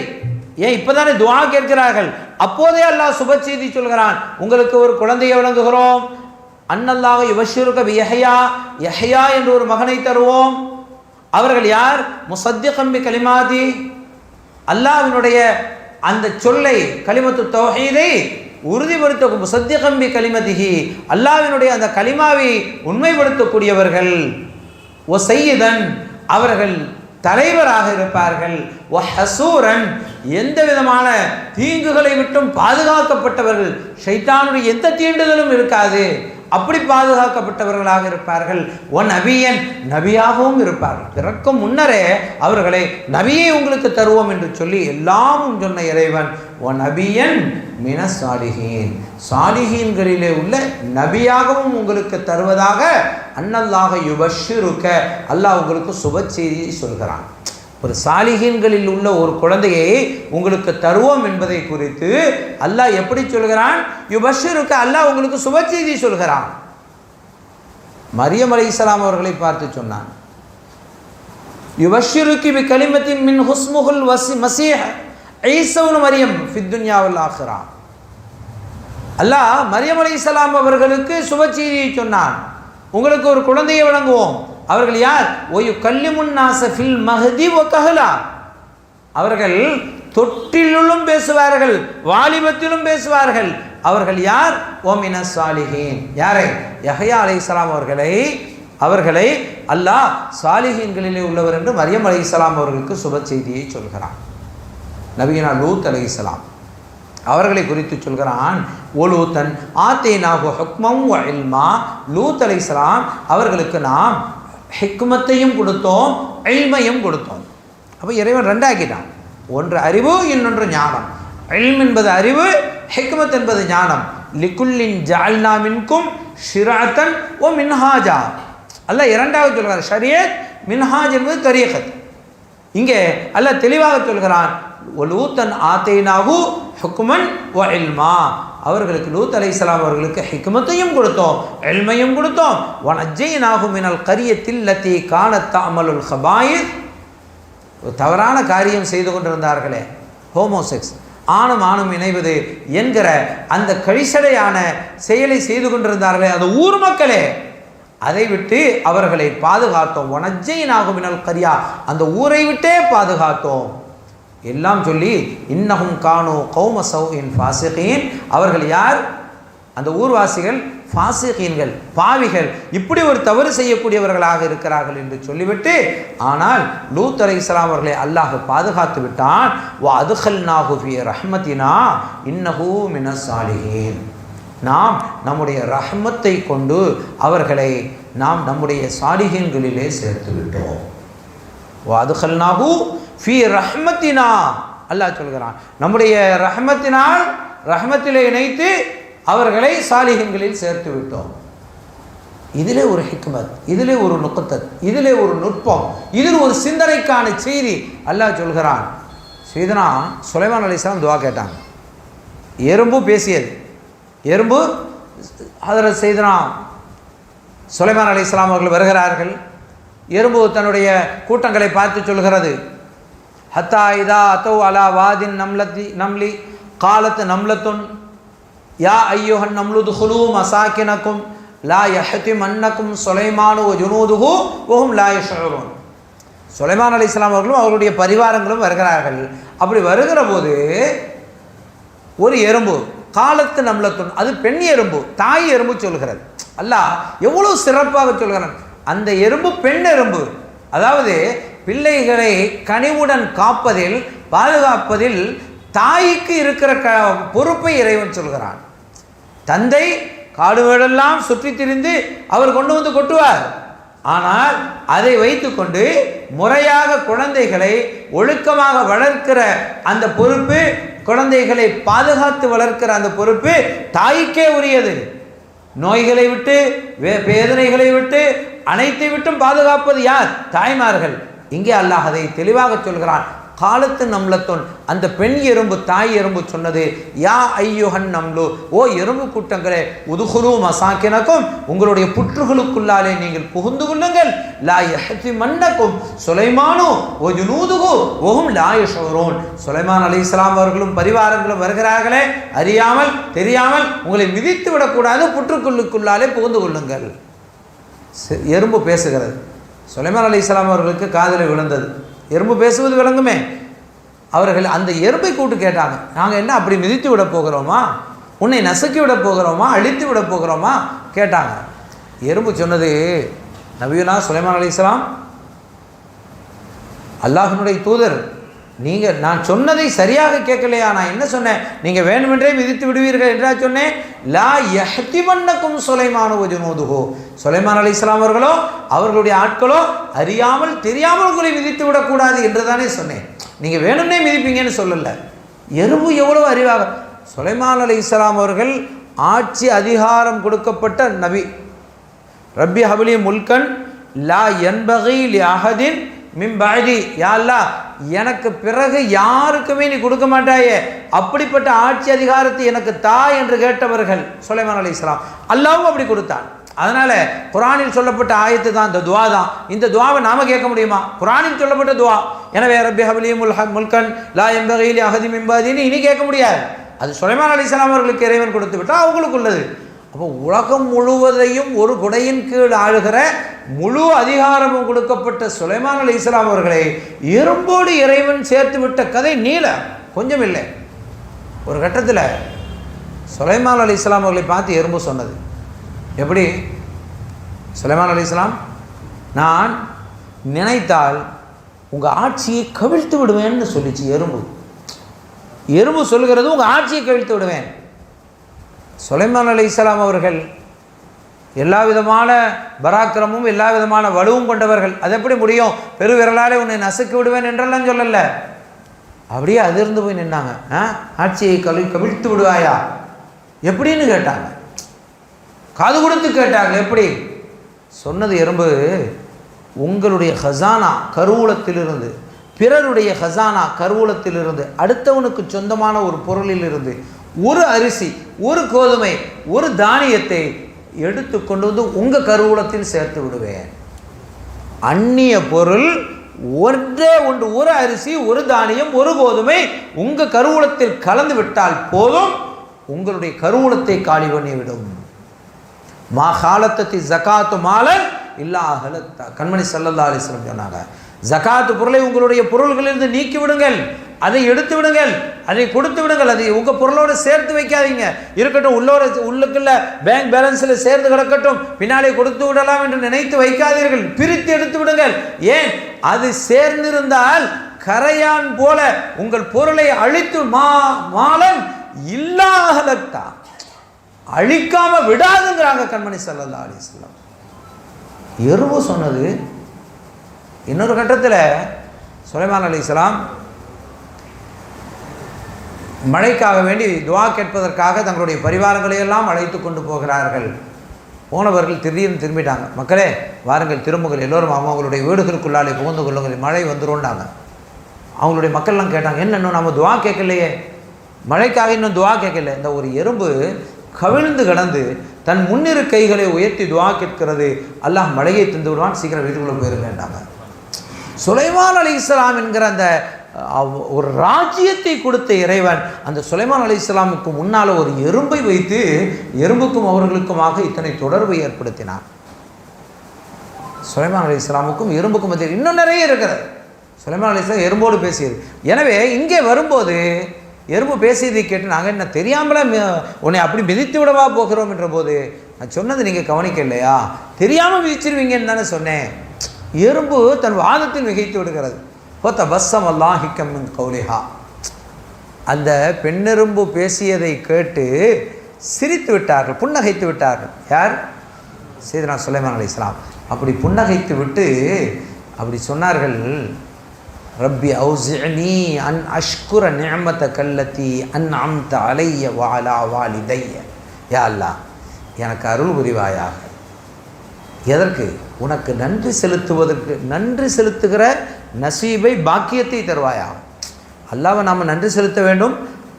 ஏன், இப்போதானே துஆ கேட்கிறார்கள், அப்போதே அல்லாஹ் சுப செய்தி சொல்கிறான், உங்களுக்கு ஒரு குழந்தையை வழங்குகிறோம். அன்னல்லாஹ யுபஷ்ஷிருக பியஹ்யா, யஹ்யா என்ற ஒரு மகனை தருவோம். அவர்கள் யார், முஸத்திகன் பிகலிமாதி, அல்லாஹ்வினுடைய அந்த சொல்லை, கலிமத்து தௌஹீதை உறுதிப்படுத்த, முஸத்திகன் பிகலிமதிஹி, அல்லாஹ்வினுடைய அந்த கலிமாவை உண்மைப்படுத்தக்கூடியவர்கள். வ சய்யிதன், அவர்கள் தலைவராக இருப்பார்கள். வ ஹஸூரன், எந்த விதமான தீங்குகளை விட்டும் பாதுகாக்கப்பட்டவர்கள், ஷைத்தானுடைய எந்த தீண்டுதலும் இருக்காது, அப்படி பாதுகாக்கப்பட்டவர்களாக இருப்பார்கள். ஒன் நபியன், நபியாகவும் இருப்பார்கள். பிறக்கும் முன்னரே அவர்களை நபியை உங்களுக்கு தருவோம் என்று சொல்லி எல்லாமும் சொன்ன இறைவன் ஒன் நபியன் மினஸ் சாலிஹீன், சாலிஹீன்களிலே உள்ள நபியாகவும் உங்களுக்கு தருவதாக அன்னல்லாஹ யுபஷ்ஷிருக, அல்லாஹ் உங்களுக்கு சுப செய்தியை சொல்கிறான். ஒரு சாலிஹீன்களில் உள்ள ஒரு குழந்தையை உங்களுக்கு தருவோம் என்பதை குறித்து அல்லாஹ் எப்படி சொல்கிறான், யுபஷ்ஷிருக, அல்லாஹ் உங்களுக்கு சுப செய்தி சொல்கிறான். மரியம் அலைஹிஸ்ஸலாம் அவர்களை பார்த்து சொன்னான், யுபஷ்ஷிருகி பிகலிமத்தின் மின் ஹுஸ்முல் மஸீஹ் ஈஸா இப்னு மரியம் ஃபித் துன்யா வல் ஆখিরা. அல்லாஹ் மரியம் அலைஹிஸ்ஸலாம் அவர்களுக்கு சுப செய்தியை சொன்னான். உங்களுக்கு ஒரு குழந்தையை வழங்குவோம். அவர்கள் யார்? வயுகல்லிமுன் நாஸ ஃபில் மஹ்தி வ கஹலா. அவர்கள் தொட்டிலும் பேசுவார்கள், வாலிபத்திலும் பேசுவார்கள். அவர்கள் யார்? ஓமினஸ் சாலிஹீன். யாரை? யஹ்யா அலைஹிஸ்ஸலாம் அவர்களை அல்லாஹ் சாலிஹீன்களிலே உள்ளவர் என்று மரியம் அலைஹிஸ்ஸலாம் அவர்களுக்கு சுப செய்தியை சொல்கிறான். நபியினா லூத் அலைஹிஸ்ஸலாம் அவர்களை குறித்து சொல்கிறான். ஒலூத்தன் ஆத்தேனாஹு ஹுக்மம் வ இல்மா. லூத் அலைஹிஸ்ஸலாம் அவர்களுக்கு நாம் ஹிக்மத்தையும் கொடுத்தோம், இல்மையும் கொடுத்தோம். அப்போ இறைவன் ரெண்டாக்கிட்டான். ஒன்று அறிவு, இன்னொன்று ஞானம். இல்ம் என்பது அறிவு, ஹிக்மத் என்பது ஞானம். லிகுல்லின் ஜஅல்னா மின்கும் ஷிராத்தன் வ மின்ஹாஜா. அல்லாஹ் இரண்டாவது சொல்கிறார் ஷரியத், மின்ஹாஜ் என்பது தரீகத். இங்கே அல்லாஹ் தெளிவாக சொல்கிறான் லூத்தன் ஆத்தைனாஹு ஹுக்மன் வ இல்மா. அவர்களுக்கு லூத் அலைஹிஸ்ஸலாம் அவர்களுக்கு ஹிக்மத்தையும் கொடுத்தோம், இல்மையும் கொடுத்தோம். வனஜ்ஜைனாஹு மினல் கரியத்தில் லத்தி கானத் தஅமலுல் ஹபாயிஸ். தவறான காரியம் செய்து கொண்டிருந்தார்களே, ஹோமோசெக்ஸ், ஆணும் ஆணும் இணைவது என்கிற அந்த கழிசடையான செயலை செய்து கொண்டிருந்தார்களே அந்த ஊர் மக்களே, அதை விட்டு அவர்களை பாதுகாத்தோம். வனஜ்ஜைனாஹு மினல் கரியா, அந்த ஊரை விட்டே பாதுகாத்தோம். எல்லாம் சொல்லி இன்னஹும் கானு கௌம சௌஇன் ஃபாசிகீன். அவர்கள் யார்? அந்த ஊர்வாசிகள் ஃபாசிகீன்கள், பாவிகள், இப்படி ஒரு தவறு செய்யக்கூடியவர்களாக இருக்கிறார்கள் என்று சொல்லிவிட்டு, ஆனால் லூத் அலைஹிஸ்ஸலாம் அவர்களை அல்லாஹ் பாதுகாத்து விட்டான். வ அதுகல்நாஹு ஃபீ ரஹ்மத்தினா இன்னஹு மினஸ் சாலிஹீன். நாம் நம்முடைய ரஹ்மத்தை கொண்டு அவர்களை நாம் நம்முடைய சாலிஹீன்களிலே சேர்த்து விட்டோம். வ அதுகல்நாஹு ஃபீ ரஹ்மத்தினா. அல்லாஹ் சொல்கிறான் நம்முடைய ரஹ்மத்தினால், ரஹ்மத்திலே இணைத்து அவர்களை சாலிஹீன்களில் சேர்த்து விட்டோம். இதிலே ஒரு ஹிக்மத், இதிலே ஒரு நுக்தத், இதிலே ஒரு நுட்பம், இதில் ஒரு சிந்தனைக்கான செய்தி அல்லாஹ் சொல்கிறான். சையதுனா சுலைமான் அலைஹிஸ்ஸலாம் துஆ கேட்டாங்க. எறும்பு பேசியது. எறும்பு ஹதரத் சையதுனா சுலைமான் அலைஹிஸ்ஸலாம் அவர்கள் வருகிறார்கள். எறும்பு தன்னுடைய கூட்டங்களை பார்த்து சொல்கிறது, ஹத்தா இதா அத்தௌ அலா வாதின் நம்லி காலத் நம்லத்துன் யா ஐயுஹன் நம்லுதுஹுலு மசாக்கினக்கும் லா யஹ்திமன்னக்கும் சுலைமானு வ ஜுனூதுஹு வஹும் லா யஷ்உரூன். சுலைமான் அலைஹிஸ்ஸலாம் அவர்களும் அவருடைய பரிவாரங்களும் வருகிறார்கள். அப்படி வருகிற போது ஒரு எறும்பு, காலத்து நம்லத்துன், அது பெண் எறும்பு, தாய் எறும்பு சொல்கிறது. அல்லாஹ் எவ்வளவு சிறப்பாக சொல்கிறான். அந்த எறும்பு பெண் எறும்பு, அதாவது பிள்ளைகளை கனிவுடன் காப்பதில், பாதுகாப்பதில் தாய்க்கு இருக்கிற பொறுப்பை இறைவன் சொல்கிறான். தந்தை காடு வீடெல்லாம் சுற்றி திரிந்து அவர் கொண்டு வந்து கொட்டுவார். ஆனால் அதை வைத்துக்கொண்டு முறையாக குழந்தைகளை ஒழுக்கமாக வளர்க்கிற அந்த பொறுப்பு, குழந்தைகளை பாதுகாத்து வளர்க்கிற அந்த பொறுப்பு தாய்க்கே உரியது. நோய்களை விட்டு, வேதனைகளை விட்டு, அனைத்தை விட்டும் பாதுகாப்பது யார்? தாய்மார்கள். இங்கே அல்லாஹ் அதை தெளிவாக சொல்கிறான். காலத்து நம்லத்தோன், அந்த பெண் எறும்பு தாய் எறும்பு சொன்னது, யா ஐயுஹன் நம்லு, ஓ எறும்பு கூட்டங்களே, உதுகுரு மசாக்கினக்கும், உங்களுடைய புற்றுகளுக்குள்ளாலே நீங்கள் புகுந்து கொள்ளுங்கள். லா யஹ்திமன்னக்கும் சுலைமானு வ ஜுனூதுஹு வஹும் லா யஷ்உரூன். சுலைமான் அலைஹிஸ்ஸலாம் அவர்களும் பரிவாரங்களும் வருகிறார்களே, அறியாமல் தெரியாமல் உங்களை மிதித்து விடக்கூடாது, புற்றுக்குள்ளுக்குள்ளாலே புகுந்து கொள்ளுங்கள். எறும்பு பேசுகிறது. சுலைமான் அலைஹிஸ்ஸலாம் அவர்களுக்கு காதில் விழுந்தது. எறும்பு பேசுவது விளங்குமே. அவர்கள் அந்த எறும்பை கூட்டு கேட்டாங்க, நாங்கள் என்ன அப்படி மிதித்து விட போகிறோமா, உன்னை நசுக்கி விட போகிறோமா, அழித்து விட போகிறோமா கேட்டாங்க. எறும்பு சொன்னது, நபியுனா சுலைமான் அலைஹிஸ்ஸலாம் அல்லாஹ்வினுடைய தூதர், நீங்கள் நான் சொன்னதை சரியாக கேட்கலையா? நான் என்ன சொன்னேன்? நீங்கள் வேண்டுமென்றே மிதித்து விடுவீர்கள் என்றா சொன்னேன்? லா யஹ்திமன்னக்கும் சுலைமானு வ ஜுனூதுஹு. சுலைமான் அலைஹிஸ்ஸலாம் அவர்களோ அவர்களுடைய ஆட்களோ அறியாமல் தெரியாமல் உங்களை மிதித்து விடக்கூடாது என்று தானே சொன்னேன். நீங்கள் வேணும்னே மிதிப்பீங்கன்னு சொல்லல. எறும்பு எவ்வளவு அறிவாக. சுலைமான் அலைஹிஸ்ஸலாம் அவர்கள் ஆட்சி அதிகாரம் கொடுக்கப்பட்ட நபி. ரப்பி ஹப்லி முல்கன் லா யன்பகி லி அஹதின் மின் பஅதி. யா அல்லாஹ், எனக்கு பிறகு யாருக்குமே நீ கொடுக்க மாட்டாயே, அப்படிப்பட்ட ஆட்சி அதிகாரத்தை எனக்கு தா என்று கேட்டவர்கள் சுலைமான் அலைஹிஸ்ஸலாம். அல்லாஹ்வும் அப்படி கொடுத்தான். அதனால் குர்ஆனில் சொல்லப்பட்ட ஆயத்து தான் இந்த துவா தான். இந்த துவாவை நாம் கேட்க முடியுமா? குர்ஆனில் சொல்லப்பட்ட துவா. எனவே ரப்பி ஹப்லி முல்கன் லா யம்பகி லி அஹதின் மின் பஅதினி இனி கேட்க முடியாது. அது சுலைமான் அலைஹிஸ்ஸலாம் அவர்களுக்கு இறைவன் கொடுத்து விட்டால் அவங்களுக்கு உள்ளது. அப்போ உலகம் முழுவதையும் ஒரு குடையின் கீழ் ஆளுகிற முழு அதிகாரமும் கொடுக்கப்பட்ட சுலைமான் அலைஹிஸ்ஸலாம் அவர்களை எறும்போடு இறைவன் சேர்த்து விட்ட கதை நீள கொஞ்சம் இல்லை. ஒரு கட்டத்தில் சுலைமான் அலைஹிஸ்ஸலாம் அவர்களை பார்த்து எறும்பு சொன்னது எப்படி? சுலைமான் அலைஹிஸ்ஸலாம், நான் நினைத்தால் உங்கள் ஆட்சியை கவிழ்த்து விடுவேன்னு சொல்லிச்சு எறும்பு. எறும்பு சொல்கிறது உங்கள் ஆட்சியை கவிழ்த்து விடுவேன். சுலைமான் அலைஹிஸ்ஸலாம் அவர்கள் எல்லா விதமான பராக்கிரமும் எல்லா விதமான வலுவும் கொண்டவர்கள். அது எப்படி முடியும்? பெருவிரலாலே உன்னை நசுக்கி விடுவேன் என்றெல்லாம் சொல்லல. அப்படியே அதிர்ந்து போய் நின்னாங்க. ஆட்சியை கவிழ்த்து விடுவாயா எப்படின்னு கேட்டாங்க. காது கொடுத்து கேட்டாங்க. எப்படி சொன்னது? எறும்பு, உங்களுடைய ஹசானா கருவூலத்திலிருந்து, பிறருடைய ஹசானா கருவூலத்திலிருந்து, அடுத்தவனுக்கு சொந்தமான ஒரு பொருளில் இருந்து ஒரு அரிசி, ஒரு கோதுமை, ஒரு தானியத்தை எடுத்து கொண்டு வந்து உங்கள் கருவூலத்தில் சேர்த்து விடுவேன். அந்நிய பொருள் ஒன்றே ஒன்று, ஒரு அரிசி, ஒரு தானியம், ஒரு கோதுமை உங்கள் கருவூலத்தில் கலந்து விட்டால் போதும், உங்களுடைய கருவூலத்தை காலி பண்ணிவிடும். மா காலத்தத்தி ஜகாத்து மாலன் இல்லா அஹலத்தா. கண்மணி ஸல்லல்லாஹு அலைஹி வஸல்லம் சொன்னாங்க, ஜகாத்து பொருளை உங்களுடைய பொருள்களிலிருந்து நீக்கி விடுங்கள், அதை எடுத்து விடுங்கள், அதை கொடுத்து விடுங்கள், அதை உங்கள் பொருளோடு சேர்த்து வைக்காதீங்க. இருக்கட்டும், உள்ளுக்குள்ள பேங்க் பேலன்ஸில் சேர்ந்து கிடக்கட்டும், பின்னாலே கொடுத்து விடலாம் என்று நினைத்து வைக்காதீர்கள், பிரித்து எடுத்து விடுங்கள். ஏன்? அது சேர்ந்திருந்தால் கரையான் போல உங்கள் பொருளை அழித்து மாலன் இல்லா அஹலத்தா, அழிக்காம விடாதுங்கிறாங்க கண்மணி ஸல்லல்லாஹு அலைஹி வஸல்லம். எறும்பு சொன்னது. இன்னொரு கட்டத்தில் சுலைமான் அலைஹிஸ்ஸலாம் மழைக்காக வேண்டி துவா கேட்பதற்காக தங்களுடைய பரிவாரங்களை எல்லாம் அழைத்து கொண்டு போகிறார்கள். போனவர்கள் திடீர்னு திரும்பிட்டாங்க. மக்களே வாருங்கள், திரும்புங்கள், எல்லோரும் அவங்களுடைய வீடுகளுக்குள்ளாலே புகுந்து கொள்ளுங்கள், மழை வந்துரும்னாங்க. அவங்களுடைய மக்கள்லாம் கேட்டாங்க, என்ன இன்னும் நம்ம துவா கேட்கலையே, மழைக்காக இன்னும் துவா கேட்கல. இந்த ஒரு எறும்பு கவிழ்ந்து கடந்து தன் முன்னிரு கைகளை உயர்த்தி துவா கேட்கிறது, அல்லாஹ் மழையை தந்து விடுவான், சீக்கிரம் வீட்டுக்குள்ளே போயிருங்கன்றாங்க. சுலைமான் அலைஹிஸ்ஸலாம் என்கிற அந்த ஒரு ராஜ்யத்தை கொடுத்த இறைவன் அந்த சுலைமான் அலைஹிஸ்ஸலாமுக்கு முன்னால் ஒரு எறும்பை வைத்து எறும்புக்கும் அவர்களுக்குமாக இத்தனை தொடர்பை ஏற்படுத்தினார். சுலைமான் அலைஹிஸ்ஸலாமுக்கும் எறும்புக்கும் மத்தியில் இன்னும் நிறைய இருக்கிறது. சுலைமான் அலைஹிஸ்ஸலாம் எறும்போடு பேசியது. எனவே இங்கே வரும்போது எறும்பு பேசியதை கேட்டு நாங்கள் என்ன தெரியாமல உன்னை அப்படி மிதித்து விடவா போகிறோம் என்ற போது நான் சொன்னது நீங்கள் கவனிக்க இல்லையா, தெரியாமல் மிதிச்சிருவீங்கன்னு தானே சொன்னேன். எறும்பு தன் வாதத்தில் மிகைத்து விடுகிறது. பஸ்ஸம் அல்லாஹிக்கம் மின் கௌலிஹா, அந்த பெண்ணெரும்பு பேசியதை கேட்டு சிரித்து விட்டார்கள், புன்னகைத்து விட்டார்கள். யார்? சையதுனா சுலைமான் அலைஹிஸ்ஸலாம். அப்படி புன்னகைத்து விட்டு அப்படி சொன்னார்கள், ரப்பி அவுஸிஅனி அன் அஷ்குர நிஅமதக அல்லதி அன்அம்த அலைய வ அலா வாலிதைய. யா அல்லாஹ், எனக்கு அருள் புரிவாயாக. எதற்கு? உனக்கு நன்றி செலுத்துவதற்கு, நன்றி செலுத்துகிற நசீபை, பாக்கியத்தை தருவாயாக. அல்லாஹ்வை நாம் நன்றி செலுத்த வேண்டும்,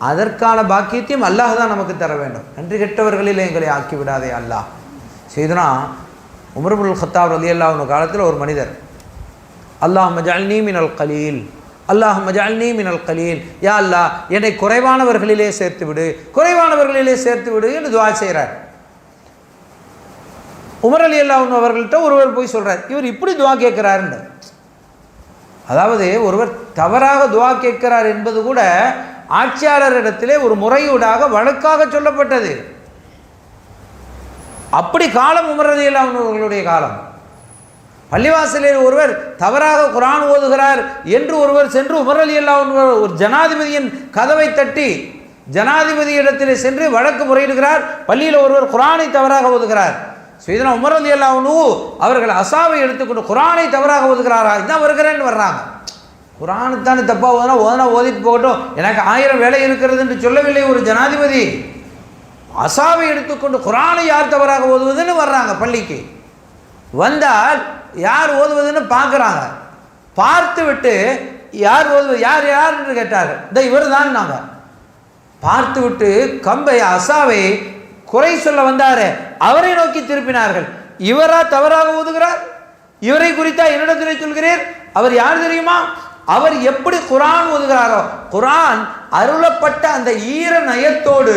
அதற்கான பாக்கியத்தையும் அல்லாஹ் தான் நமக்கு தர வேண்டும். நன்றி கெட்டவர்களில் எங்களை ஆக்கிவிடாதே அல்லாஹ். செய்துனா உமர் இப்னுல் கத்தாப் ரலியல்லாஹு அன்ஹு காலத்தில் ஒரு மனிதர், அல்லாஹும்ம ஜஅல்னி மினல் கலீல், அல்லாஹும்ம ஜஅல்னி மினல் கலீல், யா அல்லாஹ் என்னை குறைவானவர்களிலே சேர்த்து விடு, குறைவானவர்களிலே சேர்த்து விடு என்று துஆ செய்கிறார். உமர் ரலியல்லாஹு அன்ஹு அவர்கள்ட்ட ஒருவர் போய் சொல்கிறார், இவர் இப்படி துஆ கேட்கிறாருன்னு. அதாவது ஒருவர் தவறாக துஆ கேட்கிறார் என்பது கூட ஆட்சியாளரிடத்திலே ஒரு முறையீடாக வழக்காக சொல்லப்பட்டது. அப்படி காலம் உமர் ரலியல்லாஹு அன்ஹு அவர்களுடைய காலம். பள்ளிவாசலில் ஒருவர் தவறாக குர்ஆன் ஓதுகிறார் என்று ஒருவர் சென்று உமர் ரலியல்லாஹு அன்ஹு ஒரு ஜனாதிபதியின் கதவை தட்டி ஜனாதிபதியிடத்தில் சென்று வழக்கு முறையிடுகிறார். பள்ளியில் ஒருவர் குர்ஆனை தவறாக ஓதுகிறார். சையதுனா உமர் ரலியல்லாஹு அன்ஹு அவர்கள் அசாவை எடுத்துக்கொண்டு குர்ஆனை தவறாக ஓதுகிறாரா, இதான் வருகிறேன்னு வர்றாங்க. குர்ஆனுத்தானே தப்பாக ஓதுனா ஓதிட்டு போகட்டும், எனக்கு 1000 வேலை இருக்கிறது என்று சொல்லவில்லை ஒரு ஜனாதிபதி. அசாவை எடுத்துக்கொண்டு குர்ஆனை யார் தவறாக ஓதுவதுன்னு வர்றாங்க. பள்ளிக்கு வந்தால் யார் ஓதுவதுன்னு பார்க்குறாங்க. பார்த்து விட்டு யார் ஓதுவது, யார் யார் என்று கேட்டார்கள். இந்த இவர் தான். நாங்கள் பார்த்து விட்டு கம்பை, அசாவை குறை சொல்ல வந்தார், அவரை நோக்கி திருப்பினார்கள். இவரா தவறாக ஓதுகிறார்? இவரை குறித்தா என்னிடத்தில் சொல்கிறீர்? அவர் யார் தெரியுமா? அவர் எப்படி குர்ஆன் ஓதுகிறாரோ, குர்ஆன் அருளப்பட்ட அந்த ஈர நயத்தோடு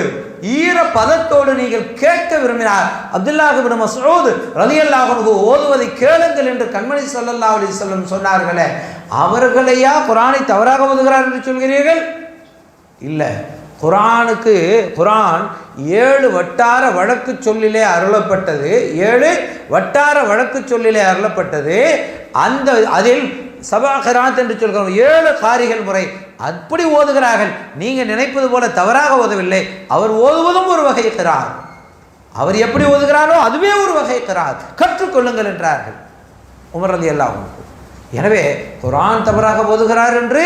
ஈர பதத்தோடு நீங்கள் கேட்க விரும்பினார். அப்துல்லாஹ் இப்னு மஸ்ஊத் ரலியல்லாஹு அன்ஹு ஓதுவதை கேளுங்கள் என்று கண்மணி ஸல்லல்லாஹு அலைஹி வஸல்லம் சொன்னார்களே, அவர்களையா குர்ஆனை தவறாக ஓதுகிறார் என்று சொல்கிறீர்கள்? இல்லை. குர்ஆன் 7 வட்டார வழக்கு சொல்லிலே அருளப்பட்டது. 7 வட்டார வழக்கு சொல்லிலே அருளப்பட்டது. அந்த அதில் சபா கிராத் என்று சொல்கிறோம், 7 காரிகள் முறை அப்படி ஓதுகிறார்கள். நீங்க நினைப்பது போல தவறாக ஓதவில்லை. அவர் ஓதுவதும் ஒரு வகை கிராத். அவர் எப்படி ஓதுகிறாரோ அதுவே ஒரு வகை கிராத். கற்றுக்கொள்ளுங்கள் என்றார்கள் உமர் ரலியல்லாஹு அன்ஹு. எனவே குர்ஆன் தவறாக ஓதுகிறார் என்று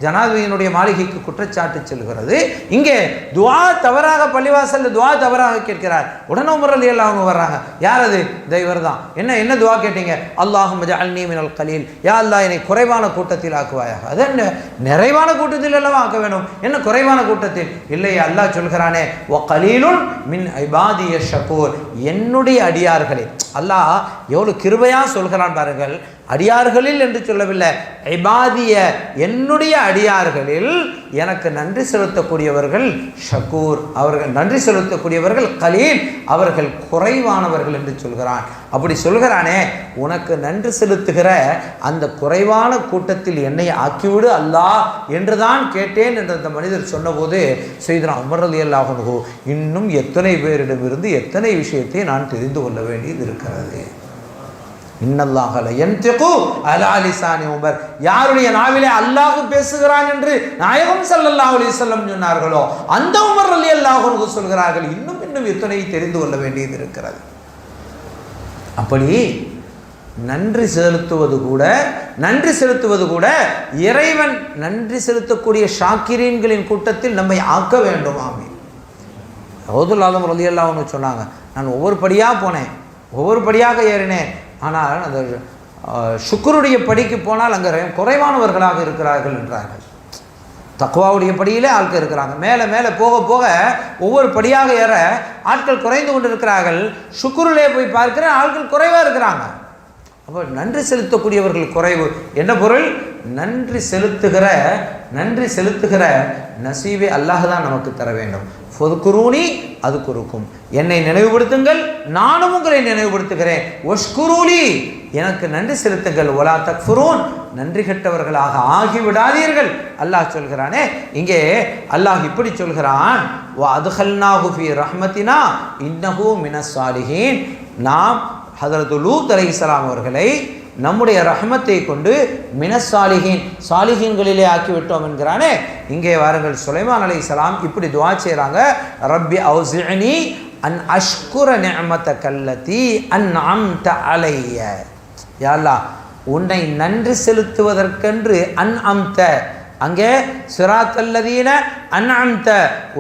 ஜனாதிபதியினுடைய மாளிகைக்கு குற்றச்சாட்டு செல்கிறது. இங்கே துஆ தவறாக, பள்ளிவாசல்ல துஆ தவறாக கேட்கிறார். உடனே உமர் ரலியல்லாஹு அன்ஹு வர்றாங்க. யார் அது? இவர் தான். என்ன துஆ கேட்டீங்க? அல்லாஹும்ம ஜஅல்னி மினல் கலீல், யா அல்லாஹ் என்னை குறைவான கூட்டத்தில் ஆக்குவாயாக. அது என்ன, நிறைவான கூட்டத்தில் அல்லவா ஆக்க வேணும், என்ன குறைவான கூட்டத்தில்? இல்லையே, அல்லாஹ் சொல்கிறானே வ கலீலுன் மின் இபாதிய ஷகூர், என்னுடைய அடியார்களே. அல்லாஹ் எவ்வளவு கிருபையா சொல்கிறான் பாருங்கள். அடியார்களில் என்று சொல்லவில்லை, இபாதிய என்னுடைய அடியார்களில் எனக்கு நன்றி செலுத்தக்கூடியவர்கள் ஷக்கூர், அவர்கள் நன்றி செலுத்தக்கூடியவர்கள் கலீல், அவர்கள் குறைவானவர்கள் என்று சொல்கிறான். அப்படி சொல்கிறானே, உனக்கு நன்றி செலுத்துகிற அந்த குறைவான கூட்டத்தில் என்னை ஆக்கிவிடு அல்லாஹ் என்றுதான் கேட்டேன் என்று அந்த மனிதர் சொன்னபோது சையதுனா உமர் ரலியல்லாஹு அன்ஹு, இன்னும் எத்தனை பேரிடமிருந்து எத்தனை விஷயத்தை நான் தெரிந்து கொள்ள வேண்டியது இருக்கிறது. இன்னல்லாஹ லயன்திகு அலா லிசானி உமர், யாருடைய நாவிலே அல்லாஹ் பேசுகிறான் என்று நாயகம் ஸல்லல்லாஹு அலைஹி வஸல்லம் சொன்னார்களோ அந்த உமர் ரலியல்லாஹு அன்ஹு சொல்கிறார்கள், இன்னும் எத்தனை தெரிந்து கொள்ள வேண்டியது இருக்கிறது. அப்படி நன்றி செலுத்துவது கூட இறைவன் நன்றி செலுத்தக்கூடிய ஷாக்கிரீன்களின் கூட்டத்தில் நம்மை ஆக்க வேண்டும். ஆமீன். ரவுதுல் ஆலம் ரலியல்லாஹு அன்ஹு சொன்னாங்க, நான் ஒவ்வொரு படியாக போனேன், ஒவ்வொரு படியாக ஏறினேன். ஆனால் அந்த சுக்ருடைய படிக்கு போனால் அங்கே குறைவானவர்களாக இருக்கிறார்கள் என்றார்கள். தக்வாவுடைய படியிலே ஆட்கள் இருக்கிறாங்க. மேலே போக போக ஒவ்வொரு படியாக ஏற ஆட்கள் குறைந்து கொண்டு இருக்கிறார்கள். சுக்ருலே போய் பார்க்கிற ஆட்கள் குறைவாக இருக்கிறாங்க. அப்போ நன்றி செலுத்தக்கூடியவர்கள் குறைவு. என்ன பொருள்? நன்றி செலுத்துகிற நசீவை அல்லாஹ் தான் நமக்கு தர வேண்டும். ஃபதுகுரூனி அதுகுருக்கும், என்னை நினைவுபடுத்துங்கள் நானும் உங்களை நினைவுபடுத்துகிறேன். ஒஷ்குரூலி, எனக்கு நன்றி செலுத்துங்கள். ஒலா தக்ஃபுரூன், நன்றி கெட்டவர்களாக ஆகிவிடாதீர்கள் அல்லாஹ் சொல்கிறானே. இங்கே அல்லாஹ் இப்படி சொல்கிறான், வ அதுகல்நாஹு ஃபீ ரஹ்மத்தினா இன்னஹு மினஸ் சாலிஹீன், நாம் ஹதரத் லூத் அலைஹிஸ்ஸலாம் அவர்களை நம்முடைய ரஹ்மத்தை கொண்டு மினஸ் சாலிஹீன், சாலிஹீன்களிலே ஆக்கிவிட்டோம் என்கிறானே. இங்கே வாருங்கள், சுலைமான் அலைஹிஸ்ஸலாம் இப்படி துஆ செய்கிறாங்க, ரப்பி அவ்ஸிஅனி அன் அஷ்குர நிஅமதக அல்லதி அன்அம்த அலைய. யா அல்லாஹ், உன்னை நன்றி செலுத்துவதற்கென்று அன்அம்த, அங்கே சிராத்தல்லதீன அன்அம்த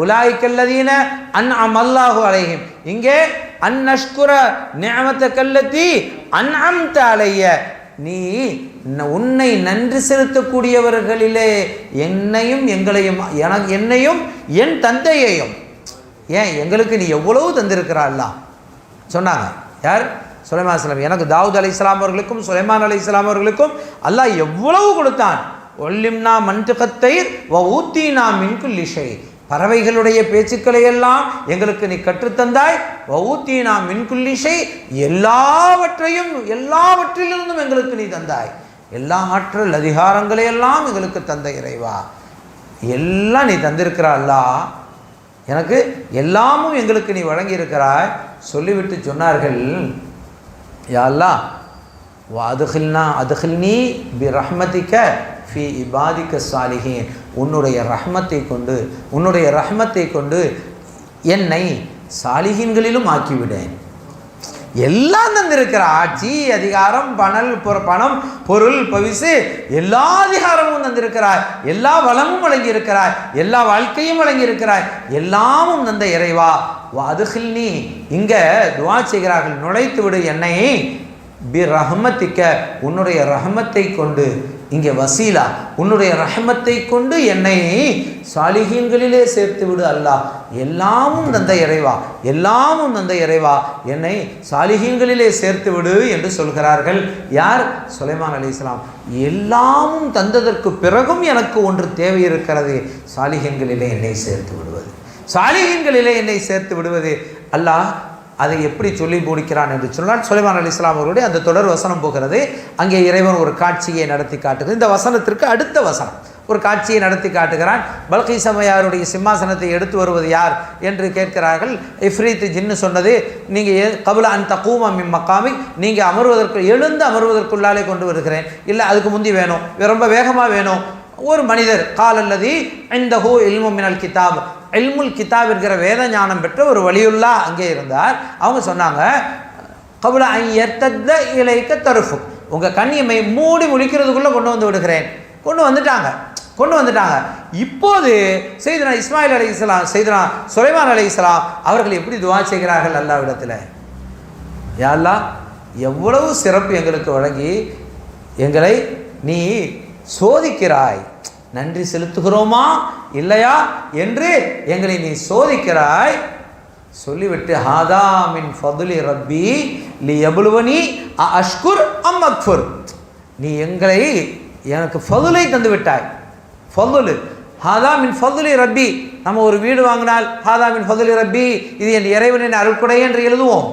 உலாயிக்கல்லதீன அன்அமல்லாஹு அலைஹிம், இங்கே அன்அஷ்குர நிஅமதக அல்லதி அன்அம்த அலைய, நீ உன்னை நன்றி செலுத்தக்கூடியவர்களிலே என்னையும் என்னையும் என் தந்தையையும், ஏன் எங்களுக்கு நீ எவ்வளவு தந்திருக்கிறாள் சொன்னாங்க. யார்? சுலைமான் அலைஹிஸ்ஸலாம். எனக்கு தாவூத் அலைஹிஸ்ஸலாம் அவர்களுக்கும் சுலைமான் அலைஹிஸ்ஸலாம் அவர்களுக்கும் அல்லாஹ் எவ்வளவு கொடுத்தான். ஒல்லிம்னா மன்துகத்தைர் வ ஊத்தீனா மின் குல்லி ஷை, பறவைகளுடைய பேச்சுக்களை எல்லாம் எங்களுக்கு நீ கற்றுத்தந்தாய். வ ஊத்தீனா மின் குல்லி ஷை, எல்லாவற்றிலிருந்தும் எங்களுக்கு நீ தந்தாய். எல்லா ஆற்றல் அதிகாரங்களை எல்லாம் எங்களுக்கு தந்த இறைவா, எல்லாம் நீ தந்திருக்கிறா அல்லாஹ், எனக்கு எல்லாமும் எங்களுக்கு நீ வழங்கி இருக்கிறாய். சொல்லிவிட்டு சொன்னார்கள், யா அல்லாஹ் வ அதுகில்னி பி ரஹ்மதிக ஃபி இபாதிக சாலிஹீன், உன்னுடைய ரஹ்மத்தை கொண்டு என்னை சாலிஹீன்களிலும் ஆக்கிவிடேன். எல்லாம் தந்திருக்கிற ஆட்சி, அதிகாரம், பணம், பொருள், பவிசு, எல்லா அதிகாரமும் தந்திருக்கிறாய், எல்லா வளமும் வழங்கி இருக்கிறாய், எல்லா வாழ்க்கையும் வழங்கி இருக்கிறாய், எல்லாமும் தந்த இறைவா. அதுகில்னி, இங்க துஆ செய்கிறார்கள், நுழைத்து விடு என்னை பி ரஹ்மத்திக்க, உன்னுடைய ரஹ்மத்தை கொண்டு, இங்கே வசீலா, உன்னுடைய ரஹ்மத்தை கொண்டு என்னை சாலிஹீன்களிலே சேர்த்து விடு அல்லாஹ். எல்லாமும் தந்த இறைவா, எல்லாமும் தந்த இறைவா, என்னை சாலிஹீன்களிலே சேர்த்து விடு என்று சொல்கிறார்கள். யார்? சுலைமான் அலைஹிஸ்ஸலாம். எல்லாமும் தந்ததற்கு பிறகும் எனக்கு ஒன்று தேவை இருக்கிறது, சாலிஹீன்களிலே என்னை சேர்த்து விடுவது, சாலிஹீன்களிலே என்னை சேர்த்து விடுவது. அல்லாஹ் அதை எப்படி சொல்லி முடிக்கிறான் என்று சொன்னால், சுலைமான் அலைஹிஸ்ஸலாம் அவர்களுடைய அந்த தொடர் வசனம் போகிறது. அங்கே இறைவன் ஒரு காட்சியை நடத்தி காட்டுகிறது. இந்த வசனத்திற்கு அடுத்த வசனம் ஒரு காட்சியை நடத்தி காட்டுகிறான். பல்கீஸ் அம்மையாருடைய சிம்மாசனத்தை எடுத்து வருவது யார் என்று கேட்கிறார்கள். இஃப்ரீத் ஜின்னு சொன்னது, நீங்கள் கபுல அன் தகூம மின் மக்காமி, நீங்கள் அமர்வதற்கு எழுந்து அமர்வதற்குள்ளாலே கொண்டு வருகிறேன், இல்லை அதுக்கு முந்தி வேணும், ரொம்ப வேகமாக வேணும். ஒரு மனிதர் காலல்லதி இந்தஹு இல்மு மினல் கிதாப், இல்முல் கிதாப் என்கிற வேத ஞானம் பெற்ற ஒரு வலியுல்லா அங்கே இருந்தார். அவங்க சொன்னாங்க, கபுல ஐயர்த்தத்த இலைக்க தருஃபு, உங்கள் கண்ணியமை மூடி முழிக்கிறதுக்குள்ளே கொண்டு வந்து விடுகிறேன். கொண்டு வந்துட்டாங்க. இப்போது சையதுனா இஸ்மாயில் அலைஹிஸ்ஸலாம், சையதுனா சுலைமான் அலைஹிஸ்ஸலாம் அவர்கள் எப்படி துஆ செய்கிறார்கள் அல்லாஹ்விடத்தில், யா அல்லாஹ், எவ்வளவு சிறப்பு எங்களுக்கு வழங்கி எங்களை நீ சோதிக்கிறாய், நன்றி செலுத்துகிறோமா இல்லையா என்று எங்களை நீ சோதிக்கிறாய். சொல்லிவிட்டு ஹாதா மின் ஃபதுலி ரப்பி லியப்லுவனி அஷ்குர் அம் அக்ஃபுர், நீ எங்களை எனக்கு ஃபதுலை தந்து விட்டாய். ஃபதுலு ஹாதா மின் ஃபதுலி ரப்பி. நம்ம ஒரு வீடு வாங்கினால் ஹாதா மின் ஃபதுலி ரப்பி, இது என் இறைவனின் அருட்கொடை என்று எழுதுவோம்.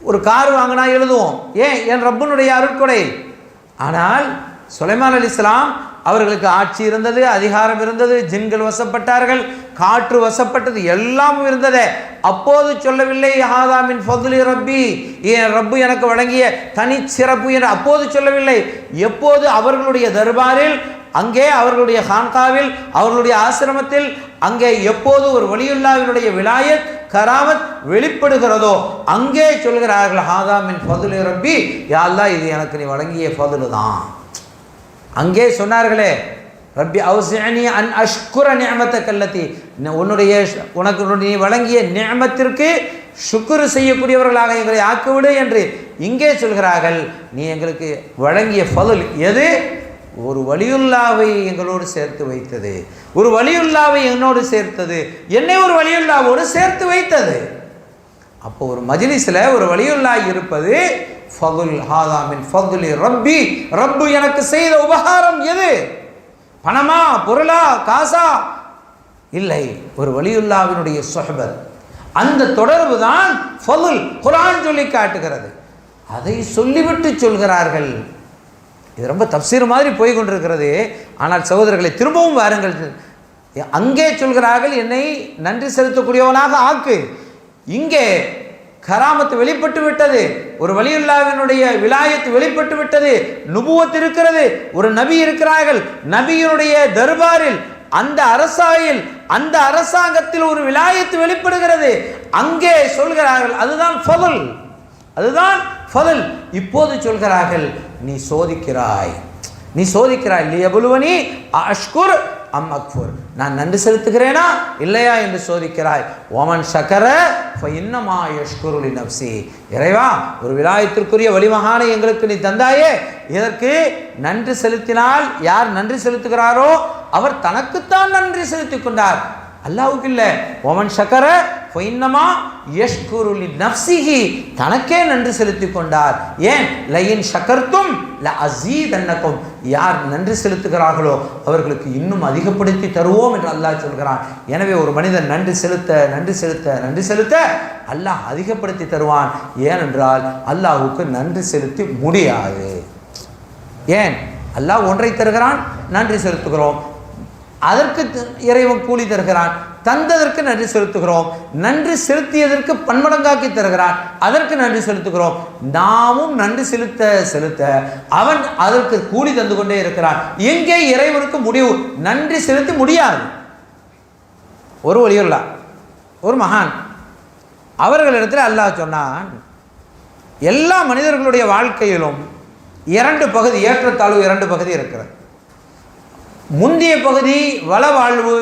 ஒரு கார் வாங்கினா எழுதுவோம், ஏன் என் ரப்பனுடைய அருட்கொடை. ஆனால் சுலைமான் அலைஹிஸ்ஸலாம் அவர்களுக்கு ஆட்சி இருந்தது, அதிகாரம் இருந்தது, ஜின்கள் வசப்பட்டார்கள், காற்று வசப்பட்டது, எல்லாம் இருந்ததே. அப்போது சொல்லவில்லை ஹாதா மின் ஃபதுலி ரப்பி, என் ரப்பு எனக்கு வழங்கிய தனி சிறப்பு என்று அப்போது சொல்லவில்லை. எப்போது அவர்களுடைய தர்பாரில், அங்கே அவர்களுடைய ஹான்காவில், அவர்களுடைய ஆசிரமத்தில், அங்கே எப்போது ஒரு வலியுல்லாவினுடைய விலாயத் கராமத் வெளிப்படுகிறதோ அங்கே சொல்கிறார்கள் ஹாதா மின் ஃபதுலி ரப்பி, யா அல்லாஹ், இது எனக்கு நீ வழங்கிய ஃபதுலு தான். அங்கே சொன்னார்களே, ரப்பி அவ்ஸிஅனி அன் அஷ்குர நிஅமத்தக அல்லதி, உனக்கு நீ வழங்கிய நிஅமத்திற்கு ஷுக்ர் செய்யக்கூடியவர்களாக எங்களை ஆக்கிவிடு என்று இங்கே சொல்கிறார்கள். நீ எங்களுக்கு வழங்கிய ஃபதுல் எது? ஒரு வலியுல்லாவை எங்களோடு சேர்த்து வைத்தது, ஒரு வலியுல்லாவை என்னோடு சேர்த்தது, என்னை ஒரு வலியுல்லாவோடு சேர்த்து வைத்தது. அப்போ ஒரு மஜ்லிஸில் ஒரு வலியுல்லா இருப்பது ஃபதுல், ஹாதா மின் ஃபதுலி ரப்பி, ரப்பு எனக்கு செய்த உபகாரம் எது? பணமா, பொருளா, காசா? இல்லை, ஒரு வலியுல்லாவினுடைய சொஹபத், அந்த தொடர்பு தான் ஃபதுல். குர்ஆன் சொல்லி காட்டுகிறது. அதை சொல்லிவிட்டு சொல்கிறார்கள். இது ரொம்ப தப்சீர் மாதிரி போய் கொண்டிருக்கிறது. ஆனால் சகோதரர்களை திரும்பவும் வாருங்கள், அங்கே சொல்கிறார்கள் என்னை நன்றி செலுத்தக்கூடியவனாக ஆக்கு. இங்கே கராமத்து வெளிப்பட்டு விட்டது, ஒரு வலியுல்லாவினுடைய விலாயத்து வெளிப்பட்டு விட்டது, நுபுவத் இருக்கிறது, ஒரு நபி இருக்கிறார்கள், நபியினுடைய தர்பாரில், அந்த அரசாயில், அந்த அரசாங்கத்தில் ஒரு விலாயத்து வெளிப்படுகிறது. அங்கே சொல்கிறார்கள் அதுதான் ஃபதுல், அதுதான் ஃபதுல். இப்போது சொல்கிறார்கள் நீ சோதிக்கிறாய், நீ சோதிக்கிறாய். லியப்லுவனி அஷ்குர் அம் அக்ஃபுர், நான் நன்றி செலுத்துகிறேனா இல்லையா என்று சோதிக்கிறாய். ஓமன் ஷக்கர ஃபஇன்னமா யஷ்குரு லிநஃப்ஸி, இறைவா, ஒரு விலாயத்திற்குரிய வலிமகானை எங்களுக்கு நீ தந்தாயே, இதற்கு நன்றி செலுத்தினால், யார் நன்றி செலுத்துகிறாரோ அவர் தனக்குத்தான் நன்றி செலுத்திக் கொண்டார், அல்லாஹ்வுக்கு இல்லை. ஓமன் ஷக்கர ஃபஇன்னமா யஷ்குரு லிநஃப்ஸிஹி, தனக்கே நன்றி செலுத்திக் கொண்டார். ஏன்? லயின் ஷக்கர்தும் லஅஸீதன்னகும், யார் நன்றி செலுத்துகிறார்களோ அவர்களுக்கு இன்னும் அதிகப்படுத்தி தருவோம் என்று அல்லாஹ் சொல்கிறான். எனவே ஒரு மனிதன் நன்றி செலுத்த நன்றி செலுத்த நன்றி செலுத்த அல்லாஹ் அதிகப்படுத்தி தருவான். ஏனென்றால் அல்லாஹ்வுக்கு நன்றி செலுத்தி முடியாது. ஏன்? அல்லாஹ் ஒன்றை தருகிறான், நன்றி செலுத்துகிறோம், அதற்கு இறைவன் கூலி தருகிறான், தந்ததற்கு நன்றி செலுத்துகிறோம், நன்றி செலுத்தியதற்கு பன்மடங்காக்கி தருகிறான், அதற்கு நன்றி செலுத்துகிறோம். நாமும் நன்றி செலுத்த செலுத்த அவன் அதற்கு கூலி தந்து கொண்டே இருக்கிறான். எங்கே இறைவனுக்கு முடிவு? நன்றி செலுத்தி முடியாது. ஒரு வலியுல்லா, ஒரு மகான், அவர்களிடத்தில் அல்லாஹ் சொன்னான், எல்லா மனிதர்களுடைய வாழ்க்கையிலும் இரண்டு பகுதி, ஏற்றத்தாழ்வு இரண்டு பகுதி இருக்கிறது. முந்திய பகுதி வள வாழ்வு,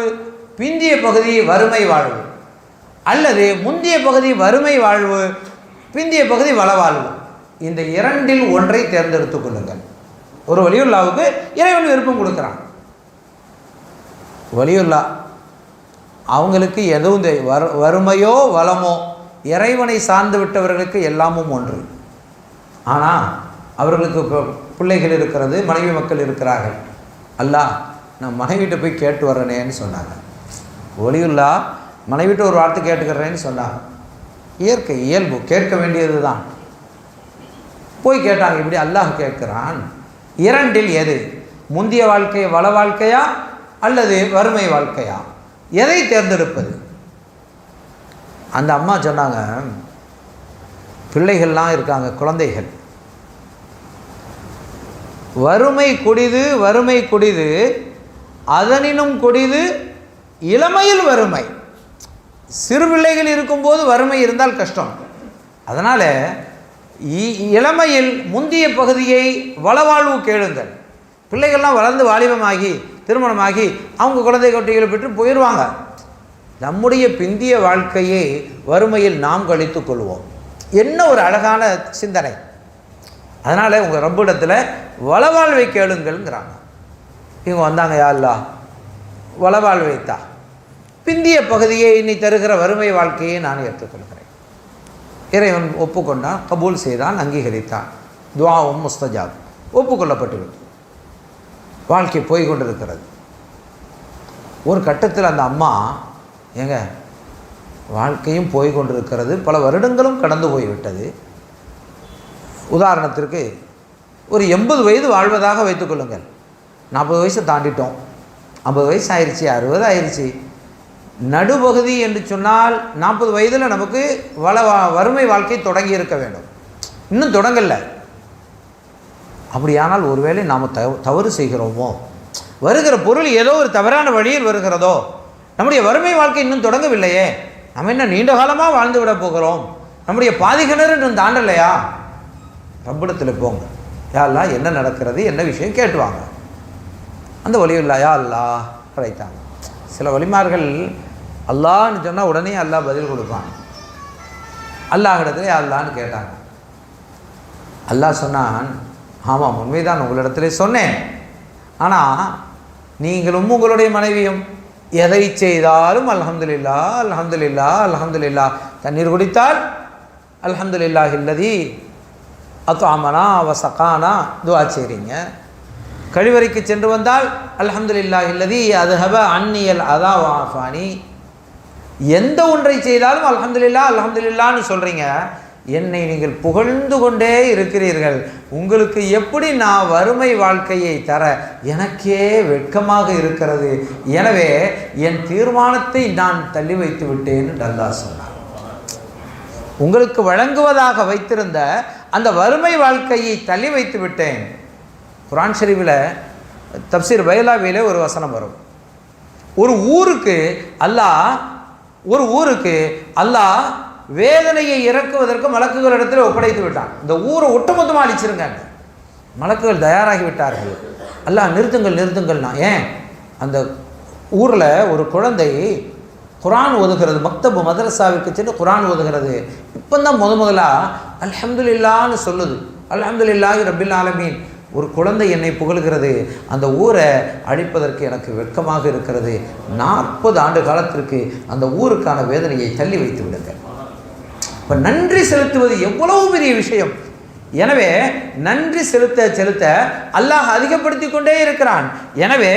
பிந்திய பகுதி வறுமை வாழ்வு, அல்லது முந்திய பகுதி வறுமை வாழ்வு, பிந்திய பகுதி வள வாழ்வு. இந்த இரண்டில் ஒன்றை தேர்ந்தெடுத்துக் கொள்ளுங்கள். ஒரு வலியுல்லாவுக்கு இறைவன் விருப்பம் கொடுக்குறான். வலியுல்லா அவங்களுக்கு எதுவும் வறுமையோ வளமோ, இறைவனை சார்ந்து விட்டவர்களுக்கு எல்லாமும் ஒன்று. ஆனால் அவர்களுக்கு பிள்ளைகள் இருக்கிறது, மனைவி மக்கள் இருக்கிறார்கள். அல்லாஹ் நான் மனைவிட்ட போய் கேட்டு வர்றேனேன்னு சொன்னாங்க. வலியுல்லா மனைவிட்ட ஒரு வார்த்தை கேட்டுக்கிறேன்னு சொன்னாங்க. இயற்கை இயல்பு, கேட்க வேண்டியது தான். போய் கேட்டாங்க. இப்படி அல்லாஹ் கேட்குறான், இரண்டில் எது முந்திய வாழ்க்கை, வள வாழ்க்கையா அல்லது வறுமை வாழ்க்கையா, எதை தேர்ந்தெடுப்பது? அந்த அம்மா சொன்னாங்க, பிள்ளைகள்லாம் இருக்காங்க, குழந்தைகள். வறுமை கொடிது, வறுமை கொடிது, அதனினும் கொடிது இளமையில் வறுமை. சிறு பிள்ளைகள் இருக்கும்போது வறுமை இருந்தால் கஷ்டம். அதனால் இளமையில் முந்திய பகுதியை வளவாழ்வு கேளுங்கள். பிள்ளைகள்லாம் வளர்ந்து வாலிபமாகி திருமணமாகி அவங்க குழந்தை குட்டிகளை பெற்று போயிடுவாங்க. நம்முடைய பிந்திய வாழ்க்கையை வறுமையில் நாம் கழித்து கொள்வோம். என்ன ஒரு அழகான சிந்தனை! அதனால் உங்கள் ரப்பிடத்தில் வளவாழ்வை கேளுங்கள்ங்கிறாங்க. இவங்க வந்தாங்க, யா அல்லாஹ் வளவாழ்வைத்தா, பிந்திய பகுதியை நீ தருகிற வறுமை வாழ்க்கையை நான் ஏற்றுக்கொள்கிறேன். இறைவன் ஒப்புக்கொண்டான், கபூல் செய்தான், அங்கீகரித்தான். துஆவும் முஸ்தஜாப், ஒப்புக்கொள்ளப்பட்டுவிட்டு வாழ்க்கை போய்கொண்டிருக்கிறது. ஒரு கட்டத்தில் அந்த அம்மா, ஏங்க வாழ்க்கையும் போய்கொண்டிருக்கிறது, பல வருடங்களும் கடந்து போய்விட்டது. உதாரணத்திற்கு ஒரு 80 வயது வாழ்வதாக வைத்துக்கொள்ளுங்கள். 40 வயசை தாண்டிட்டோம், 50 வயசு ஆயிடுச்சு, 60 ஆயிடுச்சு. நடுப்பகுதி என்று சொன்னால் 40 வயதில் நமக்கு வறுமை வாழ்க்கை தொடங்கி இருக்க வேண்டும். இன்னும் தொடங்கலை. அப்படியானால் ஒருவேளை நாம் தவறு செய்கிறோமோ, வருகிற பொருள் ஏதோ ஒரு தவறான வழியில் வருகிறதோ, நம்முடைய வறுமை வாழ்க்கை இன்னும் தொடங்கவில்லையே, நம்ம என்ன நீண்ட காலமாக வாழ்ந்து விட போகிறோம், நம்முடைய பாதிகிணறு இன்னும் தாண்டலையா? ரப்பிடத்தில் போங்க, யா அல்லாஹ் என்ன நடக்கிறது, என்ன விஷயம் கேட்டுவாங்க. அந்த வலியுல்லா யா அல்லாஹ் கிடைத்தாங்க. சில வலிமார்கள் அல்லாஹ்னு சொன்னால் உடனே அல்லாஹ் பதில் கொடுப்பாங்க. அல்லாஹ் இடத்துல யா அல்லாஹ்னு கேட்டாங்க. அல்லாஹ் சொன்னான், ஆமாம் உண்மைதான், உங்களிடத்துல சொன்னேன். ஆனால் நீங்களும் உங்களுடைய மனைவியும் எதை செய்தாலும் அல்ஹம்துலில்லாஹ் அல்ஹம்துலில்லாஹ் அல்ஹம்துலில்லாஹ். தண்ணீர் குடித்தால் அல்ஹம்துலில்லாஹ் இல்லதி அத்அமனா வஸகானா துஆ செய்றீங்க. கழிவறைக்கு சென்று வந்தால் அல்ஹம்துலில்லாஹ் இல்லதி அத்ஹப அன்னியல் அதா வஆஃபானி. எந்த ஒன்றை செய்தாலும் அல்ஹம்துலில்லாஹ் அல்ஹம்துலில்லாஹ்னு சொல்கிறீங்க. என்னை நீங்கள் புகழ்ந்து கொண்டே இருக்கிறீர்கள். உங்களுக்கு எப்படி நான் வறுமை வாழ்க்கையை தர எனக்கே வெட்கமாக இருக்கிறது. எனவே என் தீர்மானத்தை நான் தள்ளி வைத்து விட்டேன் என்று அல்லாஹ் சொன்னார். உங்களுக்கு வழங்குவதாக வைத்திருந்த அந்த வறுமை வாழ்க்கையை தள்ளி வைத்து விட்டேன். குர்ஆன் ஷரீஃபில் தப்சீர் பைலாவிலே ஒரு வசனம் வரும். ஒரு ஊருக்கு அல்லாஹ் வேதனையை இறக்குவதற்கு மலக்குகளிடத்தில் ஒப்படைத்து விட்டான். இந்த ஊரை ஒட்டுமொத்தமாக அழிச்சிருங்க. மலக்குகள் தயாராகி விட்டார்கள். அல்லாஹ் நிறுத்துங்கள்னா, ஏன் அந்த ஊரில் ஒரு குழந்தை குர்ஆன் ஓதுகிறது, மக்தபு மதரசாவிற்கு சென்று குர்ஆன் ஓதுகிறது. இப்போ தான் முதலாக அல்ஹம்துலில்லாஹ்னு சொல்லுது. அல்ஹம்துலில்லாஹி ரப்பில் ஆலமீன். ஒரு குழந்தை என்னை புகழ்கிறது. அந்த ஊரை அழிப்பதற்கு எனக்கு வெட்கமாக இருக்கிறது. 40 ஆண்டு காலத்திற்கு அந்த ஊருக்கான வேதனையை தள்ளி வைத்து விடுங்கள். இப்போ நன்றி செலுத்துவது எவ்வளவு பெரிய விஷயம். எனவே நன்றி செலுத்த அல்லாஹ் அதிகப்படுத்தி கொண்டே இருக்கிறான். எனவே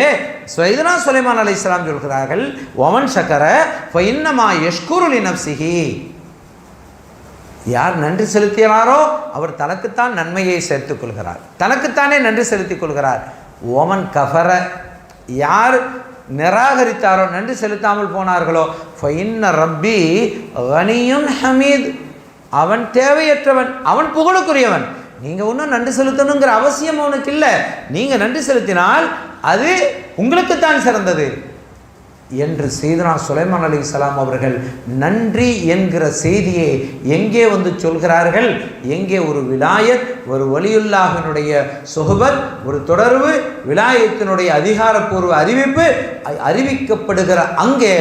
சையதுனா சுலைமான் அலைஹிஸ்ஸலாம் சொல்கிறார்கள், வமன் ஷக்கர ஃபஇன்னமா யஷ்குரு லினஃப்ஸிஹி. யார் நன்றி செலுத்தினாரோ அவர் தனக்குத்தான் நன்மையை சேர்த்துக் கொள்கிறார், தனக்குத்தானே நன்றி செலுத்திக் கொள்கிறார். ஓமன் கஃபர, யார் நிராகரித்தாரோ, நன்றி செலுத்தாமல் போனார்களோ, ஃபஇன்ன ரப்பி கனியுன் ஹமீத், அவன் தேவையற்றவன், அவன் புகழுக்குரியவன். நீங்கள் ஒன்றும் நன்றி செலுத்தணுங்கிற அவசியம் அவனுக்கு இல்லை. நீங்கள் நன்றி செலுத்தினால் அது உங்களுக்குத்தான் சிறந்தது. என்று சையதுனா சுலைமான் அலைஹிஸ்ஸலாம் அவர்கள் நன்றி என்கிற செய்தியை எங்கே வந்து சொல்கிறார்கள்? எங்கே ஒரு விலாயத், ஒரு வலியுல்லாஹினுடைய சுஹபத், ஒரு தொடர்பு, விலாயத்தினுடைய அதிகாரப்பூர்வ அறிவிப்பு அறிவிக்கப்படுகிற அங்கே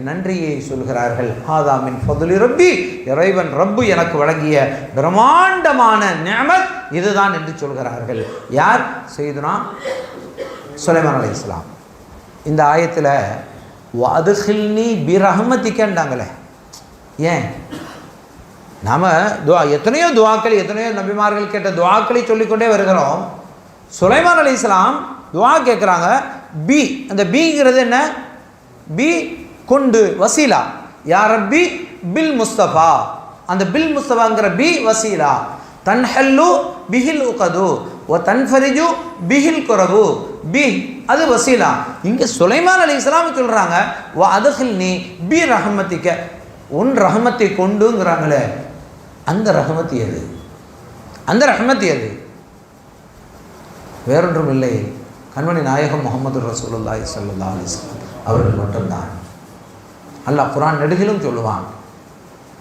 நன்றியை சொல்கிறார்கள். ஹாதா மின் ஃபதுலி ரப்பி, இறைவன் ரப்பு எனக்கு வழங்கிய பிரம்மாண்டமான நிஅமத் இதுதான் என்று சொல்கிறார்கள். யார்? சையதுனா சுலைமான் அலைஹிஸ்ஸலாம். இந்த ஆயத்தில் வதுஹில்னி பிரஹ்மதிக்கண்டாங்களே. ஏன்? நாம் எத்தனையோ துவாக்கள், எத்தனையோ நபிமார்கள் கேட்ட துவாக்களை சொல்லிக்கொண்டே வருகிறோம். சுலைமான் அலைஹிஸ்ஸலாம் துவா கேட்குறாங்க. பி, அந்த பிங்கிறது என்ன? பி கொண்டு வசீலா. யா ரப்பி பில் முஸ்தபா, அந்த பில் முஸ்தபாங்கிற பி வசீலா. தன்ஹல்லு பிஹில் உகது ஒ தன்ஃபரிஜு பிஹில் குரபு, பி அது வசீலா. இங்கே சுலைமான் அலைஹிஸ்ஸலாம் சொல்கிறாங்க வ அதுஹில்னி பி ரஹமத்திக்க, உன் ரஹமத்தை கொண்டுங்கிறாங்களே, அந்த ரஹமத்து எது? அந்த ரஹமத்து எது? வேறொன்றும் இல்லை, கண்மணி நாயகம் முஹம்மது ரசூலுல்லாஹி ஸல்லல்லாஹு அலைஹி வஸல்லம் அவர்கள் மட்டும்தான். அல்லாஹ் குர்ஆன் நெடுகிலும் சொல்லுவான்.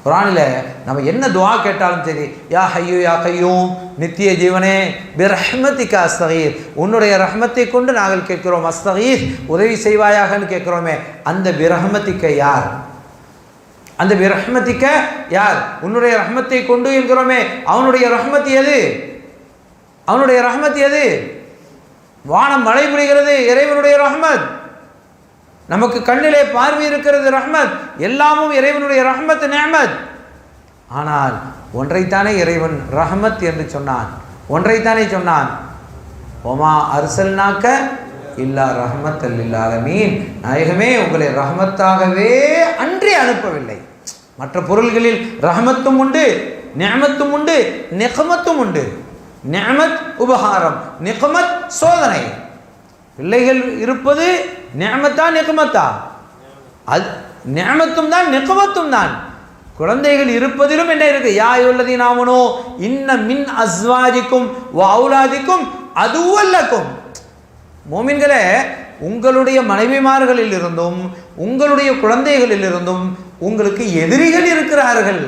குர்ஆனில் நம்ம என்ன துஆ கேட்டாலும் சரி, யா ஹய்யூ யா கய்யூம், நித்திய ஜீவனே, பிரஹ்மதிக அஸ்தகீர், உன்னுடைய ரஹ்மத்தை கொண்டு நாங்கள் கேட்கிறோம், அஸ்தகீர் உதவி செய்வாயாகன்னு கேட்கிறோமே, அந்த பிரஹ்மதிக யார்? அந்த பிரஹ்மதிக யார்? உன்னுடைய ரஹ்மத்தை கொண்டு என்கிறோமே, அவனுடைய ரஹ்மத் எது? அவனுடைய ரஹ்மத் எது? வானம் மழை பொழிகிறது, இறைவனுடைய ரஹ்மத். நமக்கு கண்ணிலே பார்வை இருக்கிறது, ரஹ்மத். எல்லாமும் இறைவனுடைய ரஹ்மத், நிஅமத். ஆனால் ஒன்றைத்தானே இறைவன் ரஹ்மத் என்று சொன்னான், ஒன்றைத்தானே சொன்னான். ஒமா அர்சல்னாக்க இல்லா ரஹ்மத்தல் லில் ஆலமீன், நாயகமே உங்களை ரஹ்மத்தாகவே அன்றி அனுப்பவில்லை. மற்ற பொருள்களில் ரஹ்மத்தும் உண்டு, நிஅமத்தும் உண்டு, நிக்மத்தும் உண்டு. நிஅமத் உபகாரம், நிக்மத் சோதனை. பிள்ளைகள் இருப்பது நிஅமத்தா நிக்மத்தா? அது நிஅமத்தும் தான் நிக்மத்தும் தான். குழந்தைகள் இருப்பதிலும் என்ன இருக்கு? யா அய்யுஹல்லதீன ஆமனூ இன்ன மின் அஸ்வாஜிக்கும் வ அவுலாதிக்கும் அதுவல்லக்கும். மோமின்களே, உங்களுடைய மனைவிமார்களில் இருந்தும் உங்களுடைய குழந்தைகளில் இருந்தும் உங்களுக்கு எதிரிகள் இருக்கிறார்கள்.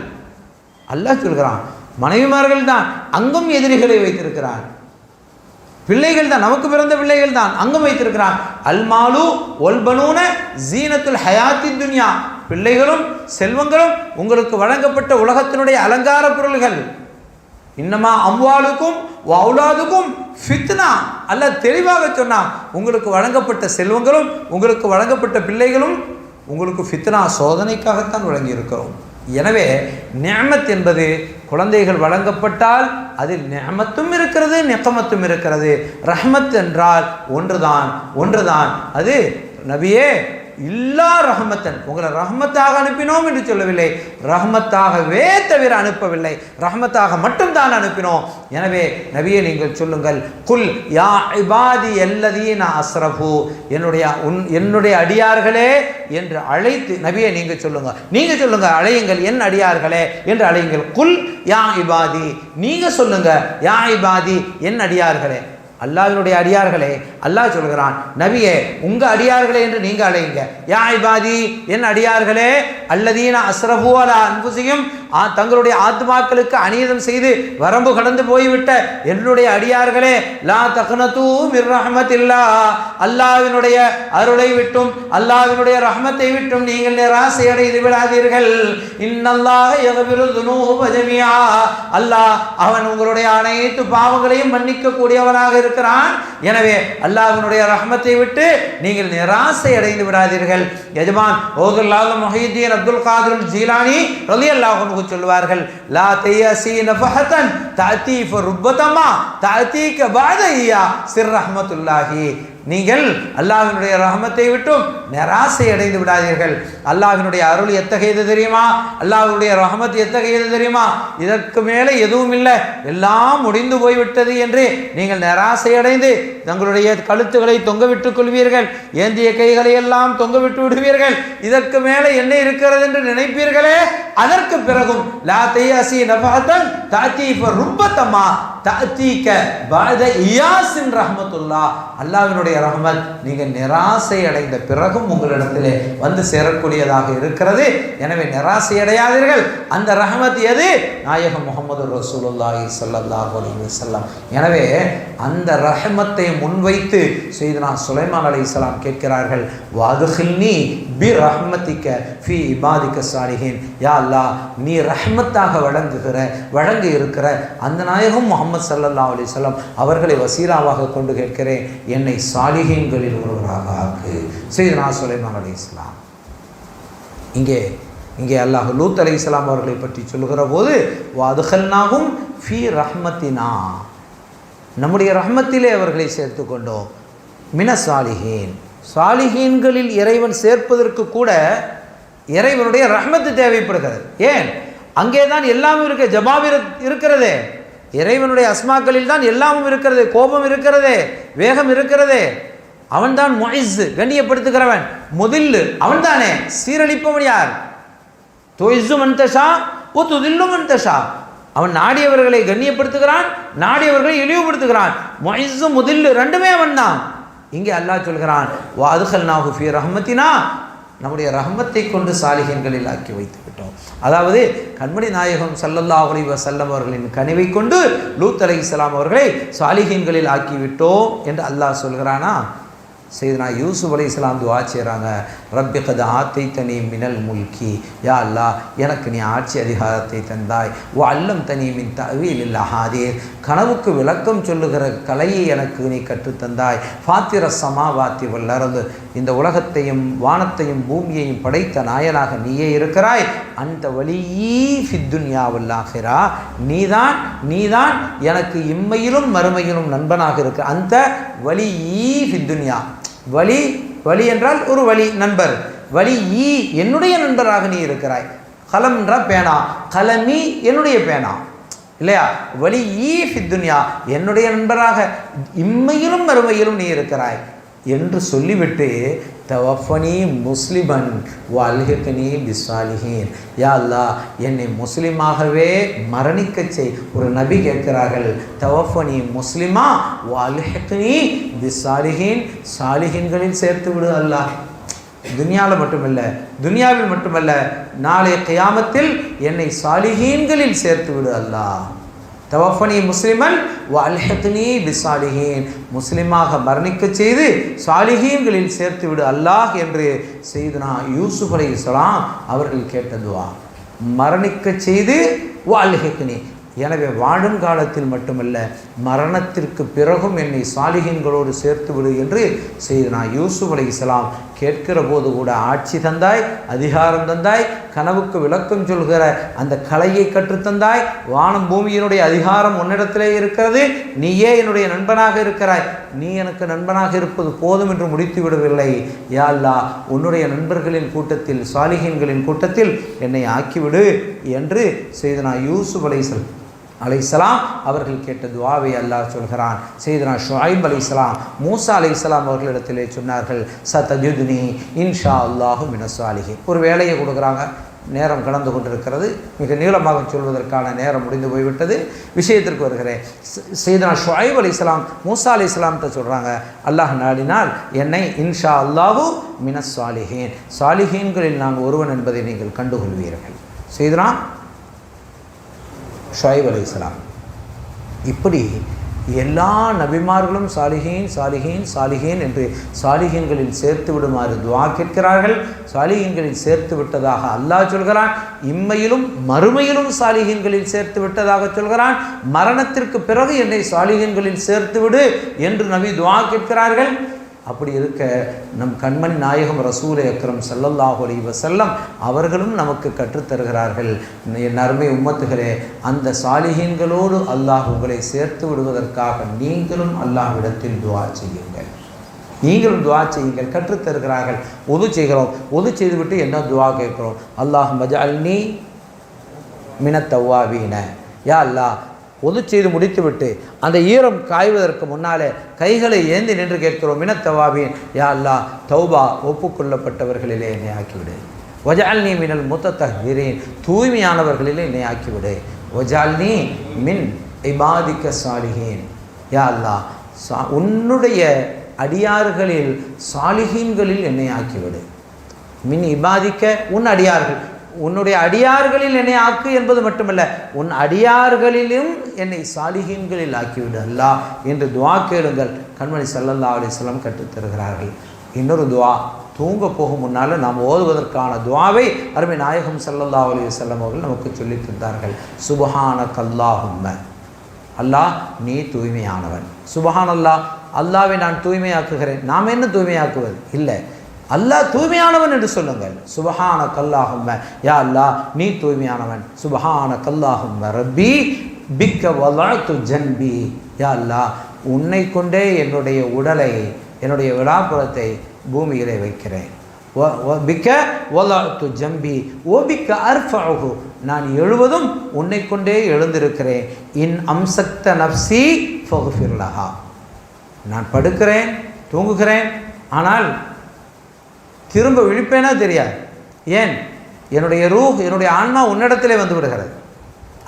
அல்லாஹ் சொல்கிறான், மனைவிமார்கள் தான், அங்கும் எதிரிகளை வைத்திருக்கிறான். பிள்ளைகள் தான், நமக்கு பிறந்த பிள்ளைகள் தான், அங்கும் வைத்திருக்கிறான். அல்மாலு ஒல்பனூன ஜீனத்துல் ஹயாத்தி துன்யா, பிள்ளைகளும் செல்வங்களும் உங்களுக்கு வழங்கப்பட்ட உலகத்தினுடைய அலங்கார பொருள்கள். இன்னமா அம்வாலுக்கும் வௌலாதுக்கும் ஃபித்னா, அல்லாஹ் தெளிவாக சொன்னான், உங்களுக்கு வழங்கப்பட்ட செல்வங்களும் உங்களுக்கு வழங்கப்பட்ட பிள்ளைகளும் உங்களுக்கு ஃபித்னா, சோதனைக்காகத்தான் வழங்கி இருக்கிறோம். எனவே நிஅமத் என்பது குழந்தைகள் வழங்கப்பட்டால் அதில் நிஅமத்தும் இருக்கிறது, நிக்மத்தும் இருக்கிறது. ரஹ்மத் என்றால் ஒன்றுதான். அது நபியே இல்லா ரஹ்மத்தன், உங்களை ரஹ்மத்தாக அனுப்பினோம் என்று சொல்லவில்லை, ரஹ்மத்தாகவே தவிர அனுப்பவில்லை, ரஹ்மத்தாக மட்டும்தான் அனுப்பினோம். எனவே நபியே நீங்கள் சொல்லுங்கள், குல் யா இபாதி அல்லதீன அஸ்ரஃபு, என்னுடைய அடியார்களே என்று அழைத்து, நபியே நீங்கள் சொல்லுங்க, அழையுங்கள், என் அடியார்களே என்று அழையுங்கள். குல் யா இபாதி, நீங்க சொல்லுங்க, யா இபாதி என் அடியார்களே, அல்லாஹ்வினுடைய அடியார்களே. அல்லாஹ் சொல்கிறான், நபியே உங்க அடியார்களே என்று நீங்க அழையுங்க. யா இபாதி என் அடியார்களே, அல்லதீன அஸ்ரஃபு அலா அன்ஃபுஸிஹிம், தங்களுடைய ஆத்மாக்களுக்கு அநீதம் செய்து வரம்பு கடந்து போய்விட்ட என்னுடைய அடியார்களே, லா தக்னது மிர் ரஹ்மத்தில்லாஹ், அல்லாஹ்வினுடைய அருளை விட்டும் அல்லாஹ்வினுடைய ரஹ்மத்தை விட்டும் நீங்கள் நிராசை அடைந்து விடாதீர்கள். இன்னல்லாஹ யக்ஃபிரு ذுனூப ஜமீஆ, அல்லாஹ் அவன் உங்களுடைய அனைத்து பாவங்களையும் மன்னிக்க கூடியவனாக இருக்கிறான். எனவே அல்லாஹ்வினுடைய ரஹ்மத்தை விட்டு நீங்கள் நிராசை அடைந்து விடாதீர்கள். எஜமான் ஓதுல்லாஹ் முஹியுத்தீன் அப்துல் காதிர் ஜீலானி ரலியல்லாஹு அன்ஹு சொல்வார்கள், லா தயஸி நஃபஹதன் தஅதி ஃபருபதமா தஅதீக பஅதஹியா சிர் ரஹ்மத்துல்லாஹி, நீங்கள் அல்லாஹ்வினுடைய ரஹமத்தை விட்டும் நிராசை அடைந்து விடாதீர்கள். அல்லாஹ்வினுடைய அருள் எத்தகையது தெரியுமா? அல்லாஹ்வுடைய ரஹமத் எத்தகையது தெரியுமா? இதற்கு மேலே எதுவும் இல்லை, எல்லாம் முடிந்து போய்விட்டது என்று நீங்கள் நிராசை அடைந்து தங்களுடைய கழுத்துக்களை தொங்க விட்டுக் கொள்வீர்கள், ஏந்திய கைகளை எல்லாம் தொங்க விட்டு விடுவீர்கள். இதற்கு மேலே என்ன இருக்கிறது என்று நினைப்பீர்களே, அதற்கு பிறகும் லா தயஸி நஃபஹதன் தஅதி ஃபருபதமா தஅதீக பஅத இயாஸின் ரஹ்மத்துல்லாஹ், அல்லாஹ்வினுடைய ரஹ்மத் நீங்கள் நிராசை அடைந்த பிறகும் உங்களிடத்திலே வந்து சேரக்கூடியதாக இருக்கிறது. எனவே நிராசை அடையாதீர்கள். அந்த ரஹ்மத் எது? நாயகம் முஹம்மது ரசூலுல்லாஹி ஸல்லல்லாஹு அலைஹி வஸல்லம். எனவே அந்த ரஹ்மத்தை முன்வைத்து சையதுனா சுலைமான் அலைஹிஸ்ஸலாம் கேட்கிறார்கள், வஅத்கில்னி பி ரஹ்மத்திக ஃபீ இபாதிக ஸாலிஹீன். யா அல்லாஹ், நீ ரஹ்மத்தாக வழங்கி இருக்கிற அந்த நாயகம் முஹம்மது ஸல்லல்லாஹு அலைஹி வஸல்லம் அவர்களை வசீலாவாக கொண்டு கேட்கிறேன், என்னை சாலிஹீன்களில் ஒருவராக ஆக்கு. சையதுனா சுலைமான் அலைஹிஸ்ஸலாம். இங்கே அல்லாஹ் லூத் அலைஹிஸ்ஸலாம் அவர்களை பற்றி சொல்லுகிற போது வஅத்கல்னாஹும் ஃபீ ரஹ்மத்தினா, நம்முடைய ரஹ்மத்திலே அவர்களை சேர்த்து கொண்டோம். மின சாலிஹீன், சாலிஹீன்களில் இறைவன் சேர்ப்பதற்கு கூட இறைவனுடைய ரஹ்மத்து தேவைப்படுகிறது. ஏன்? அங்கே தான் எல்லாமும் இருக்க, ஜபாபிரத் இருக்கிறதே, இறைவனுடைய அஸ்மாக்களில் தான் எல்லாமும் இருக்கிறது. கோபம் இருக்கிறதே, வேகம் இருக்கிறதே. அவன்தான் முஇஸ், கண்ணியப்படுத்துகிறவன். முதில்லு அவன்தானே, சீரழிப்பவன் யார்? துஇஸ்ஸு மன் தஷா வ துதில்லு மன் தஷா. அவன் நாடியவர்களை கண்ணியப்படுத்துகிறான், நாடியவர்களை இழிவுபடுத்துகிறான். முஇஸ்ஸு முதில்லு ரெண்டுமே அவன் தான். இங்கே அல்லாஹ் சொல்கிறான், வஅத்கல்னாஹு ஃபீ ரஹ்மத்தினா, நம்முடைய ரஹ்மத்தை கொண்டு சாலிஹீன்களில் ஆக்கி வைத்து விட்டோம். அதாவது கண்மணி நாயகம் ஸல்லல்லாஹு அலைஹி வஸல்லம் அவர்களின் கனிவை கொண்டு லூத் அலைஹிஸ்ஸலாம் அவர்களை சாலிஹீன்களில் ஆக்கி விட்டோம் என்று அல்லாஹ் சொல்கிறானா? சையதுனா யூசுப் அலைஹிஸ்ஸலாம் துஆ செய்கிறாங்க, ரப்பி கத் ஆத்தைத்தனி மினல் முல்கி, யா அல்லாஹ், எனக்கு நீ ஆட்சி அதிகாரத்தை தந்தாய். வ அல்லம்தனி மின் தஅவீலில் அஹாதீஸ், கனவுக்கு விளக்கம் சொல்லுகிற கலையை எனக்கு நீ கற்றுத்தந்தாய். ஃபாத்திர ஸமாவாத்தி வல் அர்து, இந்த உலகத்தையும் வானத்தையும் பூமியையும் படைத்த நாயனாக நீயே இருக்கிறாய். அந்த வலியீ ஃபித் துன்யா வல் ஆখিরা, நீதான் எனக்கு இம்மையிலும் மறுமையிலும் நண்பனாக இருக்க. அந்த வலியீ ஃபித் துன்யா, வலி என்றால் ஒரு வலி, நண்பர். வலி ஈ, என்னுடைய நண்பராக நீ இருக்கிறாய். கலம் என்றால் பேனா, கலமி என்னுடைய பேனா இல்லையா? வலி ஈ ஃபித் துன்யா, என்னுடைய நண்பராக இம்மையிலும் மறுமையிலும் நீ இருக்கிறாய் என்று சொல்லிவிட்டு தவஃபனி முஸ்லிமன் வல்ஹிக்னி பிஸ்ஸாலிஹீன், யா அல்லாஹ், என்னை முஸ்லிமாகவே மரணிக்க செய். ஒரு நபி கேட்கிறார்கள், தவஃபனி முஸ்லிமா வல்ஹிக்னி பிஸ்ஸாலிஹீன், சாலிஹீன்களில் சேர்த்து விடு அல்லாஹ். துனியாவில் மட்டுமல்ல, நாளை கியாமத்தில் என்னை சாலிஹீன்களில் சேர்த்து விடு அல்லாஹ். தவஃபனி முஸ்லிமன் வ அல்ஹிக்னி பிஸ்ஸாலிஹீன், முஸ்லிமாக மரணிக்க செய்து சாலிஹீன்களில் சேர்த்து விடு அல்லாஹ் என்று சையதுனா யூசுப் அலைஹிஸ்ஸலாம் அவர்கள் கேட்ட துஆ. மரணிக்க செய்து வ அல்ஹிக்னி, எனவே வாழும் காலத்தில் மட்டுமல்ல மரணத்திற்கு பிறகும் என்னை சாலிஹீன்களோடு சேர்த்து விடு என்று சையதுனா யூசுப் அலைஹிஸ்ஸலாம் கேட்கிற போது கூட ஆட்சி தந்தாய், அதிகாரம் தந்தாய், கனவுக்கு விளக்கம் சொல்கிற அந்த கலையை கற்றுத்தந்தாய். வானம் பூமியினுடைய அதிகாரம் உன்னிடத்திலே இருக்கிறது, நீயே என்னுடைய நண்பனாக இருக்கிறாய். நீ எனக்கு நண்பனாக இருப்பது போதும் என்று முடித்து விடவில்லை. யா அல்லாஹ், உன்னுடைய நண்பர்களின் கூட்டத்தில், சாலிஹீன்களின் கூட்டத்தில் என்னை ஆக்கிவிடு என்று சையதுனா யூசுப் அலைஹிஸ்ஸலாம் அவர்கள் கேட்ட துஆவை அல்லாஹ் சொல்கிறான். சையதுனா ஷுஐப் அலைஹிஸ்ஸலாம் மூசா அலைஹிஸ்ஸலாம் அவர்களிடத்திலே சொன்னார்கள், சதஜுதுனி இன்ஷா அல்லாஹு மினஸ் சாலிஹீன். ஒரு வேலையை கொடுக்குறாங்க, நேரம் கடந்து கொண்டிருக்கிறது, மிக நீளமாக சொல்வதற்கான நேரம் முடிந்து போய்விட்டது. விஷயத்திற்கு வருகிறேன். சையதுனா ஷுஐப் அலைஹிஸ்ஸலாம் மூசா அலைஹிஸ்ஸலாம்கிட்ட சொல்கிறாங்க, அல்லாஹ் நாடினால் என்னை இன்ஷா அல்லாஹு மினஸ் சாலிஹீன், சாலிஹீன்களில் நான் ஒருவன் என்பதை நீங்கள் கண்டுகொள்வீர்கள். சையதுனா ஷுஐப் அலைஹிஸ்ஸலாம். இப்படி எல்லா நபிமார்களும் சாலிஹீன் என்று சாலிஹீன்களில் சேர்த்து விடுமாறு துஆ கேட்கிறார்கள். சாலிஹீன்களில் சேர்த்து விட்டதாக அல்லாஹ் சொல்கிறான். இம்மையிலும் மறுமையிலும் சாலிஹீன்களில் சேர்த்து விட்டதாக சொல்கிறான். மரணத்திற்கு பிறகு என்னை சாலிஹீன்களில் சேர்த்து விடு என்று நபி துஆ கேட்கிறார்கள். அப்படி இருக்க நம் கண்மணி நாயகம் ரசூல் அக்ரம் ஸல்லல்லாஹு அலைஹி வஸல்லம் அவர்களும் நமக்கு கற்றுத்தருகிறார்கள், என் அருமை உம்மத்துகளே, அந்த சாலிஹீன்களோடு அல்லாஹ் உங்களை சேர்த்து விடுவதற்காக நீங்களும் அல்லாஹ்விடத்தில் துஆ செய்யுங்கள். கற்றுத்தருகிறார்கள். ஒது செய்கிறோம், ஒது செய்துவிட்டு என்ன துஆ கேட்கிறோம்? அல்லாஹும்ம ஜஅல்னி மினத் தவ்வாபீன, யா அல்லாஹ், ஒது செய்து முடித்துவிட்டு அந்த ஈரம் காய்வதற்கு முன்னாலே கைகளை ஏந்தி நின்று கேட்கிறோம், மினத் தவாபீன், யா அல்லாஹ், தௌபா ஒப்புக்கொள்ளப்பட்டவர்களிலே என்னை ஆக்கிவிடு. வஜஅல்னி மினல் முத்தத்தஹிரீன், தூய்மையானவர்களிலே என்னை ஆக்கிவிடு. வஜஅல்னி மின் இபாதிக்க சாலிஹீன், யா அல்லாஹ் உன்னுடைய அடியார்களில் சாலிஹீன்களில் என்னை ஆக்கிவிடு. மின் இபாதிக்க உன் அடியார்கள், உன்னுடைய அடியார்களில் என்னை ஆக்கு என்பது மட்டுமல்ல, உன் அடியார்களிலும் என்னை சாலிஹீன்களில் ஆக்கிவிடு அல்லாஹ் என்று துவா கேளுங்கள். கண்மணி ஸல்லல்லாஹு அலைஹி வஸல்லம் கற்றுத் தருகிறார்கள். இன்னொரு துவா, தூங்க போகும் முன்னால் நாம் ஓதுவதற்கான துவாவை அருமை நாயகம் ஸல்லல்லாஹு அலைஹி வஸல்லம் அவர்கள் நமக்கு சொல்லித் தந்தார்கள். சுப்ஹானக அல்லாஹும்ம, அல்லாஹ் நீ தூய்மையானவன். சுபஹான் அல்லாஹ், அல்லாவை நான் தூய்மையாக்குகிறேன். நாம் என்ன தூய்மையாக்குவது? இல்லை, அல்லாஹ் தூய்மையானவன் என்று சொல்லுங்கள். சுபஹானக அல்லாஹும்ம, யா அல்லாஹ் நீ தூய்மையானவன். சுபஹானக அல்லாஹும்ம ரப்பி பிக்க வலஅத்து ஜன்பி, யா அல்லாஹ் உன்னை கொண்டே என்னுடைய உடலை, என்னுடைய விழாப்புறத்தை பூமியிலே வைக்கிறேன். பிக்க வலஅத்து ஜம்பி ஓ பிக்க அர்ஃபஉஹு, நான் எழுவதும் உன்னை கொண்டே எழுந்திருக்கிறேன். இன் அம்சக்த நஃப்ஸி ஃபக்ஃபிர் லஹா, நான் படுக்கிறேன், தூங்குகிறேன், ஆனால் திரும்ப விழிப்பேனா தெரியாது. ஏன்? என்னுடைய ரூஹ், என்னுடைய ஆன்மா உன்னிடத்திலே வந்து விடுகிறது.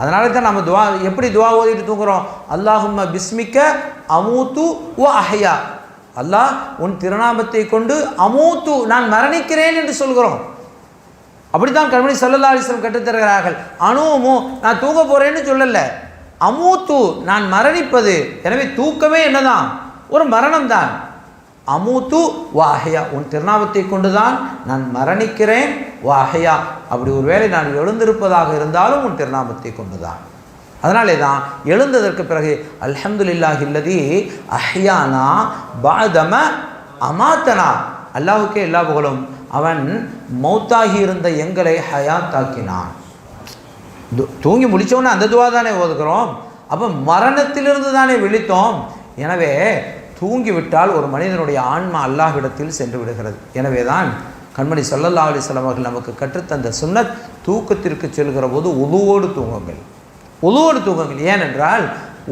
அதனால தான் நம்ம துவா, எப்படி துவா ஓதிட்டு தூங்குறோம்? அல்லாஹும்ம பிஸ்மிக்க அமூத்து வ அஹ்யா, அல்லாஹ் உன் திருநாமத்தை கொண்டு அமூத்து நான் மரணிக்கிறேன் என்று சொல்கிறோம். அப்படித்தான் கண்மணி ஸல்லல்லாஹு அலைஹி வஸல்லம் கற்றுத்தருகிறார்கள். அனுமு நான் தூங்க போறேன்னு சொல்லல, அமூத்து நான் மரணிப்பது. எனவே தூக்கமே என்னதான்? ஒரு மரணம் தான். அமூத்து வாஹயா, உன் திருநாமத்தை கொண்டுதான் நான் மரணிக்கிறேன். வாஹயா, அப்படி ஒருவேளை நான் எழுந்திருப்பதாக இருந்தாலும் உன் திருநாமத்தை கொண்டுதான். அதனாலே தான் எழுந்ததற்கு பிறகு அல்ஹம்துலில்லாஹில்லதி அஹ்யானா பஅதம அமாத்தனா, அல்லாஹுக்கே எல்லா புகழும், அவன் மௌத்தாகி இருந்த எங்களை ஹயாத்தாக்கினான். தூங்கி முடித்தோன்னே அந்த துவா தானே ஓதுகிறோம். அப்போ மரணத்திலிருந்து தானே விழித்தோம். எனவே தூங்கிவிட்டால் ஒரு மனிதனுடைய ஆன்மா அல்லாஹ்விடத்தில் சென்று விடுகிறது. எனவே தான் கண்மணி ஸல்லல்லாஹு அலைஹி வஸல்லம் அவர்கள் நமக்கு கற்றுத்தந்த சுன்னத், தூக்கத்திற்கு செல்கிற போது உதுவோடு தூங்குங்கள், உதுவோடு தூங்குங்கள். ஏனென்றால்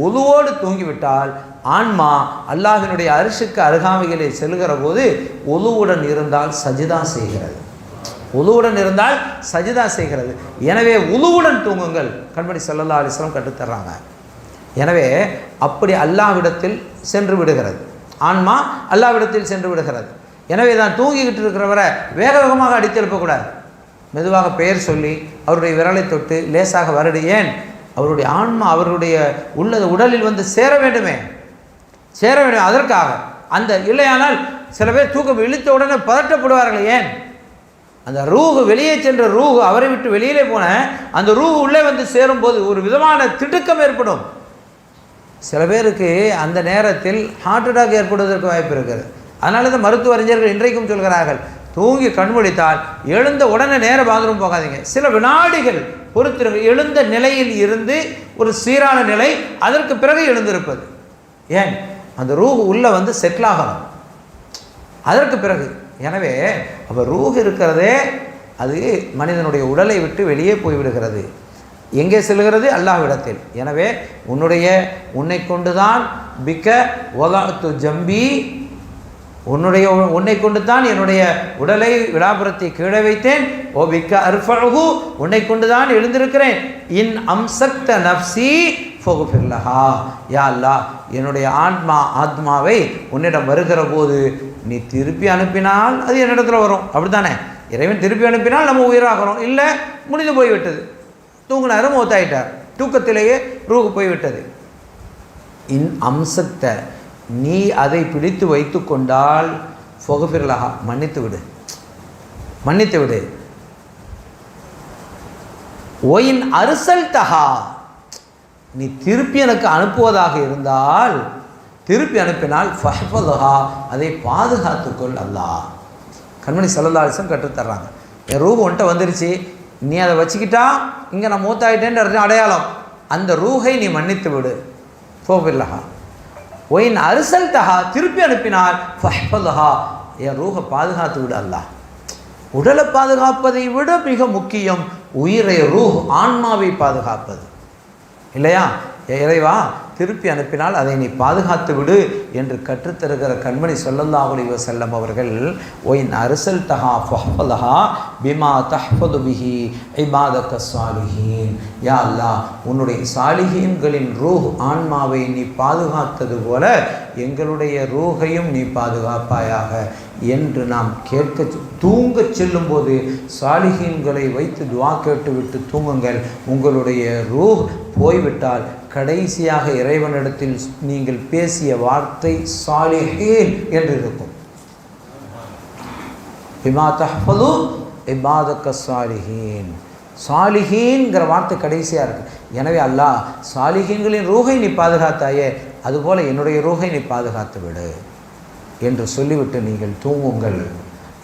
உதுவோடு தூங்கிவிட்டால் ஆன்மா அல்லாஹ்வினுடைய அரிசுக்கு அருகாமையிலே செல்கிற போது உதுவுடன் இருந்தால் சஜிதா செய்கிறது, உதுவுடன் இருந்தால் சஜிதா செய்கிறது. எனவே உதுவுடன் தூங்குங்கள், கண்மணி ஸல்லல்லாஹு அலைஹி வஸல்லம் கற்றுத்தர்றாங்க. எனவே அப்படி அல்லாஹ்விடத்தில் சென்று விடுகிறது, ஆன்மா அல்லாஹ்விடத்தில் சென்று விடுகிறது. எனவே தான் தூங்கிக்கிட்டு இருக்கிறவரை வேக வேகமாக அடித்து எழுப்பக்கூடாது. மெதுவாக பெயர் சொல்லி அவருடைய விரலை தொட்டு லேசாக வருடு. ஏன்? அவருடைய ஆன்மா அவருடைய உள்ளது உடலில் வந்து சேர வேண்டுமே, சேர வேண்டும். அதற்காக அந்த இல்லையானால் சில பேர் தூக்கம் இழுத்த உடனே பதட்டப்படுவார்கள். ஏன்? அந்த ரூஹு வெளியே சென்ற ரூஹு அவரை விட்டு வெளியிலே போன அந்த ரூஹு உள்ளே வந்து சேரும்போது ஒரு விதமான திடுக்கம் ஏற்படும். சில பேருக்கு அந்த நேரத்தில் ஹார்ட் அட்டாக் ஏற்படுவதற்கு வாய்ப்பு இருக்கிறது. அதனால தான் மருத்துவ அறிஞர்கள் இன்றைக்கும் சொல்கிறார்கள், தூங்கி கண்மொழித்தால் எழுந்த உடனே நேர பாத்ரூம் போகாதீங்க, சில வினாடிகள் பொறுத்திருங்க. எழுந்த நிலையில் இருந்து ஒரு சீரான நிலை, அதற்கு பிறகு எழுந்திருப்பது. ஏன்? அந்த ரூஹ் உள்ளே வந்து செட்டில் ஆகணும் அதற்கு பிறகு. எனவே அப்போ ரூஹ் இருக்கிறதே அது மனிதனுடைய உடலை விட்டு வெளியே போய்விடுகிறது. எங்கே செல்கிறது? அல்லாஹ்விடத்தில். எனவே உன்னை கொண்டுதான் பிக்க வலஅத்து ஜம்பி, உன்னை கொண்டு தான் என்னுடைய உடலை விழாபுரத்தை கீழே வைத்தேன். ஓ பிக்க அர்ஃபஉஹு, உன்னை கொண்டு தான் எழுந்திருக்கிறேன். இன் அம்சக்த நஃப்ஸி ஃபக்ஃபிர் லஹா, யா அல்லாஹ் என்னுடைய ஆத்மாவை உன்னிடம் வருகிற போது நீ திருப்பி அனுப்பினால் அது என்னிடத்தில் வரும். அப்படித்தானே? இறைவன் திருப்பி அனுப்பினால் நம்ம உயிராகிறோம். இல்லை, முடிந்து போய்விட்டது, தூங்கினாரு, மௌத்தாயிட்டார், தூக்கத்திலேயே ரூஹு போய்விட்டது. இன் அம்சத்த, நீ அதை பிடித்து வைத்து கொண்டால் ஃபக்ஃபிர் லஹா, மன்னித்து விடு, மன்னித்து விடு. ஒயின் அர்சல்தஹா, நீ திருப்பி எனக்கு அனுப்புவதாக இருந்தால், திருப்பி அனுப்பினால் ஃபஹ்ஃபதுஹா, அதை பாதுகாத்துக்கொள் அல்லாஹ். கண்மணி ஸல்லல்லாஹு அலைஹி வஸல்லம் கற்றுத்தர்றாங்க. என் ரூஹ் ஒன்ட்ட வந்துருச்சு, நீ அதை வச்சுக்கிட்டா இங்கே நான் மூத்தாயிட்டேன்னு அடையாளம், அந்த ரூஹை நீ மன்னித்து விடு. ஃபக்ஃபிர் லஹா. ஒயின் அர்சல்தஹா, திருப்பி அனுப்பினால் ஃபஹ்ஃபதுஹா, என் ரூஹை பாதுகாத்து விடு அல்லாஹ். உடலை பாதுகாப்பதை விட மிக முக்கியம் உயிரை, ரூஹ், ஆன்மாவை பாதுகாப்பது இல்லையா? இறைவா திருப்பி அனுப்பினால் அதை நீ பாதுகாத்து விடு என்று கற்றுத்தருகிற கண்மணி ஸல்லல்லாஹு அலைஹி வஸல்லம் அவர்கள் ஒயின் அர்சல் தஹா ஃபஹ்ஃபலஹா பிமா தஹ்ஃபது பிஹி இபாதக ஸாலிஹீன். யா அல்லாஹ், உன்னுடைய சாலிஹீன்களின் ரூஹ் ஆன்மாவை நீ பாதுகாத்தது போல எங்களுடைய ரூஹையும் நீ பாதுகாப்பாயாக என்று நாம் தூங்கச் செல்லும்போது சாலிஹீன்களை வைத்து துஆ கேட்டுவிட்டு தூங்குங்கள். உங்களுடைய ரூஹ் போய்விட்டால் கடைசியாக இறைவனிடத்தில் நீங்கள் பேசிய வார்த்தை சாலிஹீன் என்று இருக்கும். பிமா தஹ்ஃபது இபாதக ஸாலிஹீன். சாலிஹீன்கிற வார்த்தை கடைசியாக இருக்குது. எனவே அல்லாஹ், சாலிஹீன்களின் ரூஹை நீ பாதுகாத்தாயே, அதுபோல் என்னுடைய ரூஹை நீ பாதுகாத்து விடு என்று சொல்லிவிட்டு நீங்கள் தூங்குங்கள்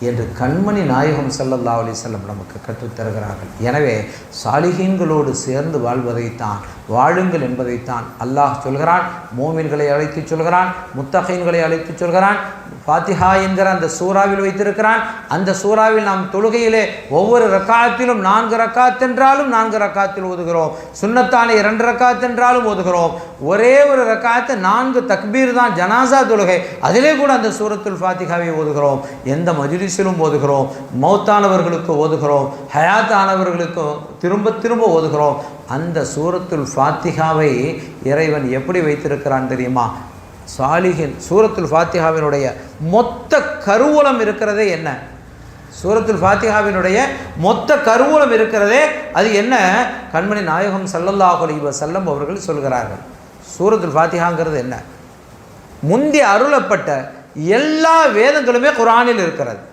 என்று கண்மணி நாயகம் ஸல்லல்லாஹு அலைஹி வஸல்லம் நமக்கு கற்றுத்தருகிறார்கள். எனவே சாலிஹீன்களோடு சேர்ந்து வாழ்வதைத்தான், வாழுங்கள் என்பதைத்தான் அல்லாஹ் சொல்கிறான். மோமின்களை அழைத்து சொல்கிறான், முத்தகீன்களை அழைத்து சொல்கிறான். ஃபாத்திஹா என்கிற அந்த சூறாவில் வைத்திருக்கிறான். அந்த சூறாவில் நாம் தொழுகையிலே ஒவ்வொரு ரக்காத்திலும் 4 ரக்காத் என்றாலும் 4 ரக்காத்தில் ஓதுகிறோம். சுன்னத்தான 2 ரக்காத் என்றாலும் ஓதுகிறோம். ஒரே ஒரு ரக்காத்து 4 தக்பீர் தான் ஜனாசா தொழுகை, அதிலே கூட அந்த சூரத்துல் ஃபாத்திஹாவை ஓதுகிறோம். எந்த மஜ்லிஸிலும் ஓதுகிறோம், மௌத்தானவர்களுக்கு ஓதுகிறோம், ஹயாத்தானவர்களுக்கு திரும்ப திரும்ப ஓதுகிறோம். அந்த சூரத்துல் ஃபாத்திஹாவை இறைவன் எப்படி வைத்திருக்கிறான் தெரியுமா? சாலிஹின் சூரத்துல் ஃபாத்திஹாவினுடைய மொத்த கருவூலம் இருக்கிறதே என்ன? சூரத்துல் ஃபாத்திஹாவினுடைய மொத்த கருவூலம் இருக்கிறதே அது என்ன? கண்மணி நாயகம் ஸல்லல்லாஹு அலைஹி வஸல்லம் அவர்கள் சொல்கிறார்கள். சூரத்துல் ஃபாத்திஹாங்கிறது என்ன? முந்தி அருளப்பட்ட எல்லா வேதங்களுமே குர்ஆனில் இருக்கிறது.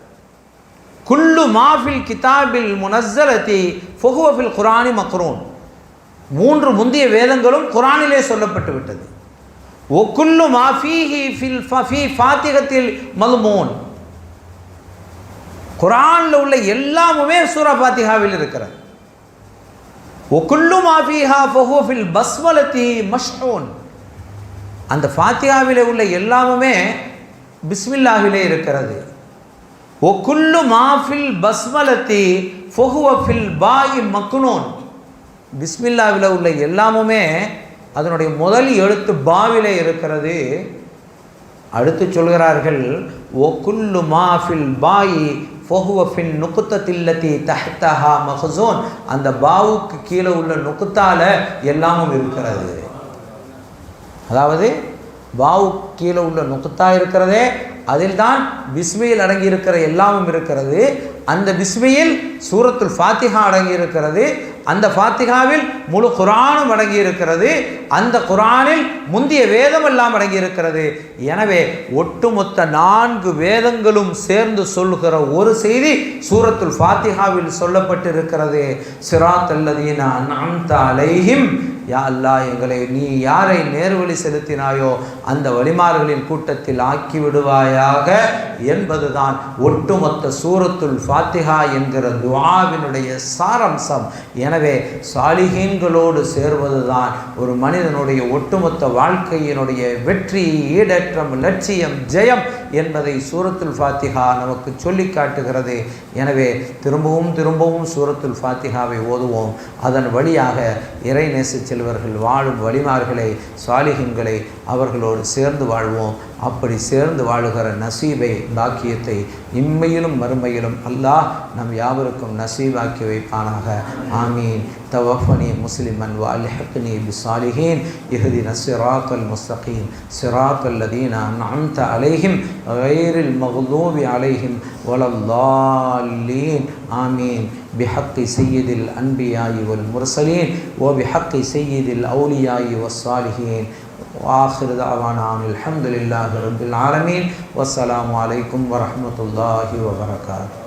குல்லு மாஃபில் கிதாபில் முனஸ்ஸலதி ஃபஹுவ ஃபில் குர்ஆனி மக்ரூன். 3 முந்திய வேதங்களும் குர்ஆனிலே சொல்லப்பட்டு விட்டது. ஒக்குல்லு மாஃபீஹி ஃபி ஃபாத்திஹத்தில் மல்மூன். குர்ஆனில் உள்ள எல்லாமுமே சூரா ஃபாத்திஹாவில் இருக்கிறது. ஒக்குல்லு மாஃபீஹா ஃபஹுவ ஃபில் பஸ்மலதி மஷ்ஹூன். அந்த ஃபாத்திஹாவிலே உள்ள எல்லாமுமே பிஸ்மில்லாஹிலே இருக்கிறது. ஒக்குல்லு மாஃபில் பஸ்மலதி ஃபஹுவ ஃபில் பாஇ மக்னூன். பிஸ்மில்லாவில் உள்ள எல்லாமுமே அதனுடைய முதல் எழுத்து பாவிலே இருக்கிறது. அடுத்து சொல்கிறார்கள், ஒக்குல்லு மாஃபில் பாயி ஃபஹுவ ஃபின் நுக்தத்தில்லதி தஹ்தஹா மஹ்சூன். அந்த பாவுக்கு கீழே உள்ள நுக்தால எல்லாமும் இருக்கிறது. அதாவது பாவுக்கு கீழே உள்ள நுக்தா இருக்கிறதே, அதில் தான் பிஸ்மியில் அடங்கி இருக்கிற எல்லாமும் இருக்கிறது. அந்த பிஸ்மியில் சூரத்துல் ஃபாத்திஹா அடங்கி இருக்கிறது. அந்த ஃபாத்திஹாவில் முழு குர்ஆனும் அடங்கி இருக்கிறது. அந்த குர்ஆனில் முந்திய வேதம் எல்லாம் அடங்கி இருக்கிறது. எனவே ஒட்டுமொத்த 4 வேதங்களும் சேர்ந்து சொல்லுகிற ஒரு செய்தி சூரத்துல் ஃபாத்திஹாவில் சொல்லப்பட்டிருக்கிறது. சிராத்தல்லதீன அன்அம்த அலைஹிம். யா அல்லாஹ், எங்களை நீ யாரை நேர்வழி செலுத்தினாயோ அந்த வழிமார்களின் கூட்டத்தில் ஆக்கி விடுவாயாக என்பதுதான் ஒட்டுமொத்த சூரத்துல் ஃபாத்திஹா என்கிற துஆவினுடைய சாரம்சம். எனவே சாலிஹீன்களோடு சேர்வதுதான் ஒரு மனிதனுடைய ஒட்டுமொத்த வாழ்க்கையினுடைய வெற்றி, ஈடேற்றம், லட்சியம், ஜெயம் என்பதை சூரத்துல் ஃபாத்திஹா நமக்கு சொல்லி காட்டுகிறது. எனவே திரும்பவும் திரும்பவும் சூரத்துல் ஃபாத்திஹாவை ஓதுவோம். அதன் வழியாக இறைநேச செல்வர்கள் வாழும் வழிமார்களை, சாலிஹீன்களை அவர்களோடு சேர்ந்து வாழ்வோம். அப்படி சேர்ந்து வாழுகிற நசீபை, பாக்கியத்தை இம்மையிலும் மறுமையிலும் அல்லாஹ் நம் யாவருக்கும் நசீபாக்கி வைப்பானாக. ஆமீன். தவஃபனி முஸ்லிமன் வ அல்ஹிக்னி பிஸ்ஸாலிஹீன். இஹ்தின ஸிராத்தல் முஸ்தகீம் ஸிராத்தல் லதீன அன்அம்த அலைஹிம் கைரில் மக்தூபி அலைஹிம் வலல்லாலீன். ஆமீன். بحق سيد الأنبياء والمرسلين وبحق سيد الأولياء والصالحين. وآخر دعوانا الحمد لله رب العالمين. والسلام عليكم ورحمة الله وبركاته.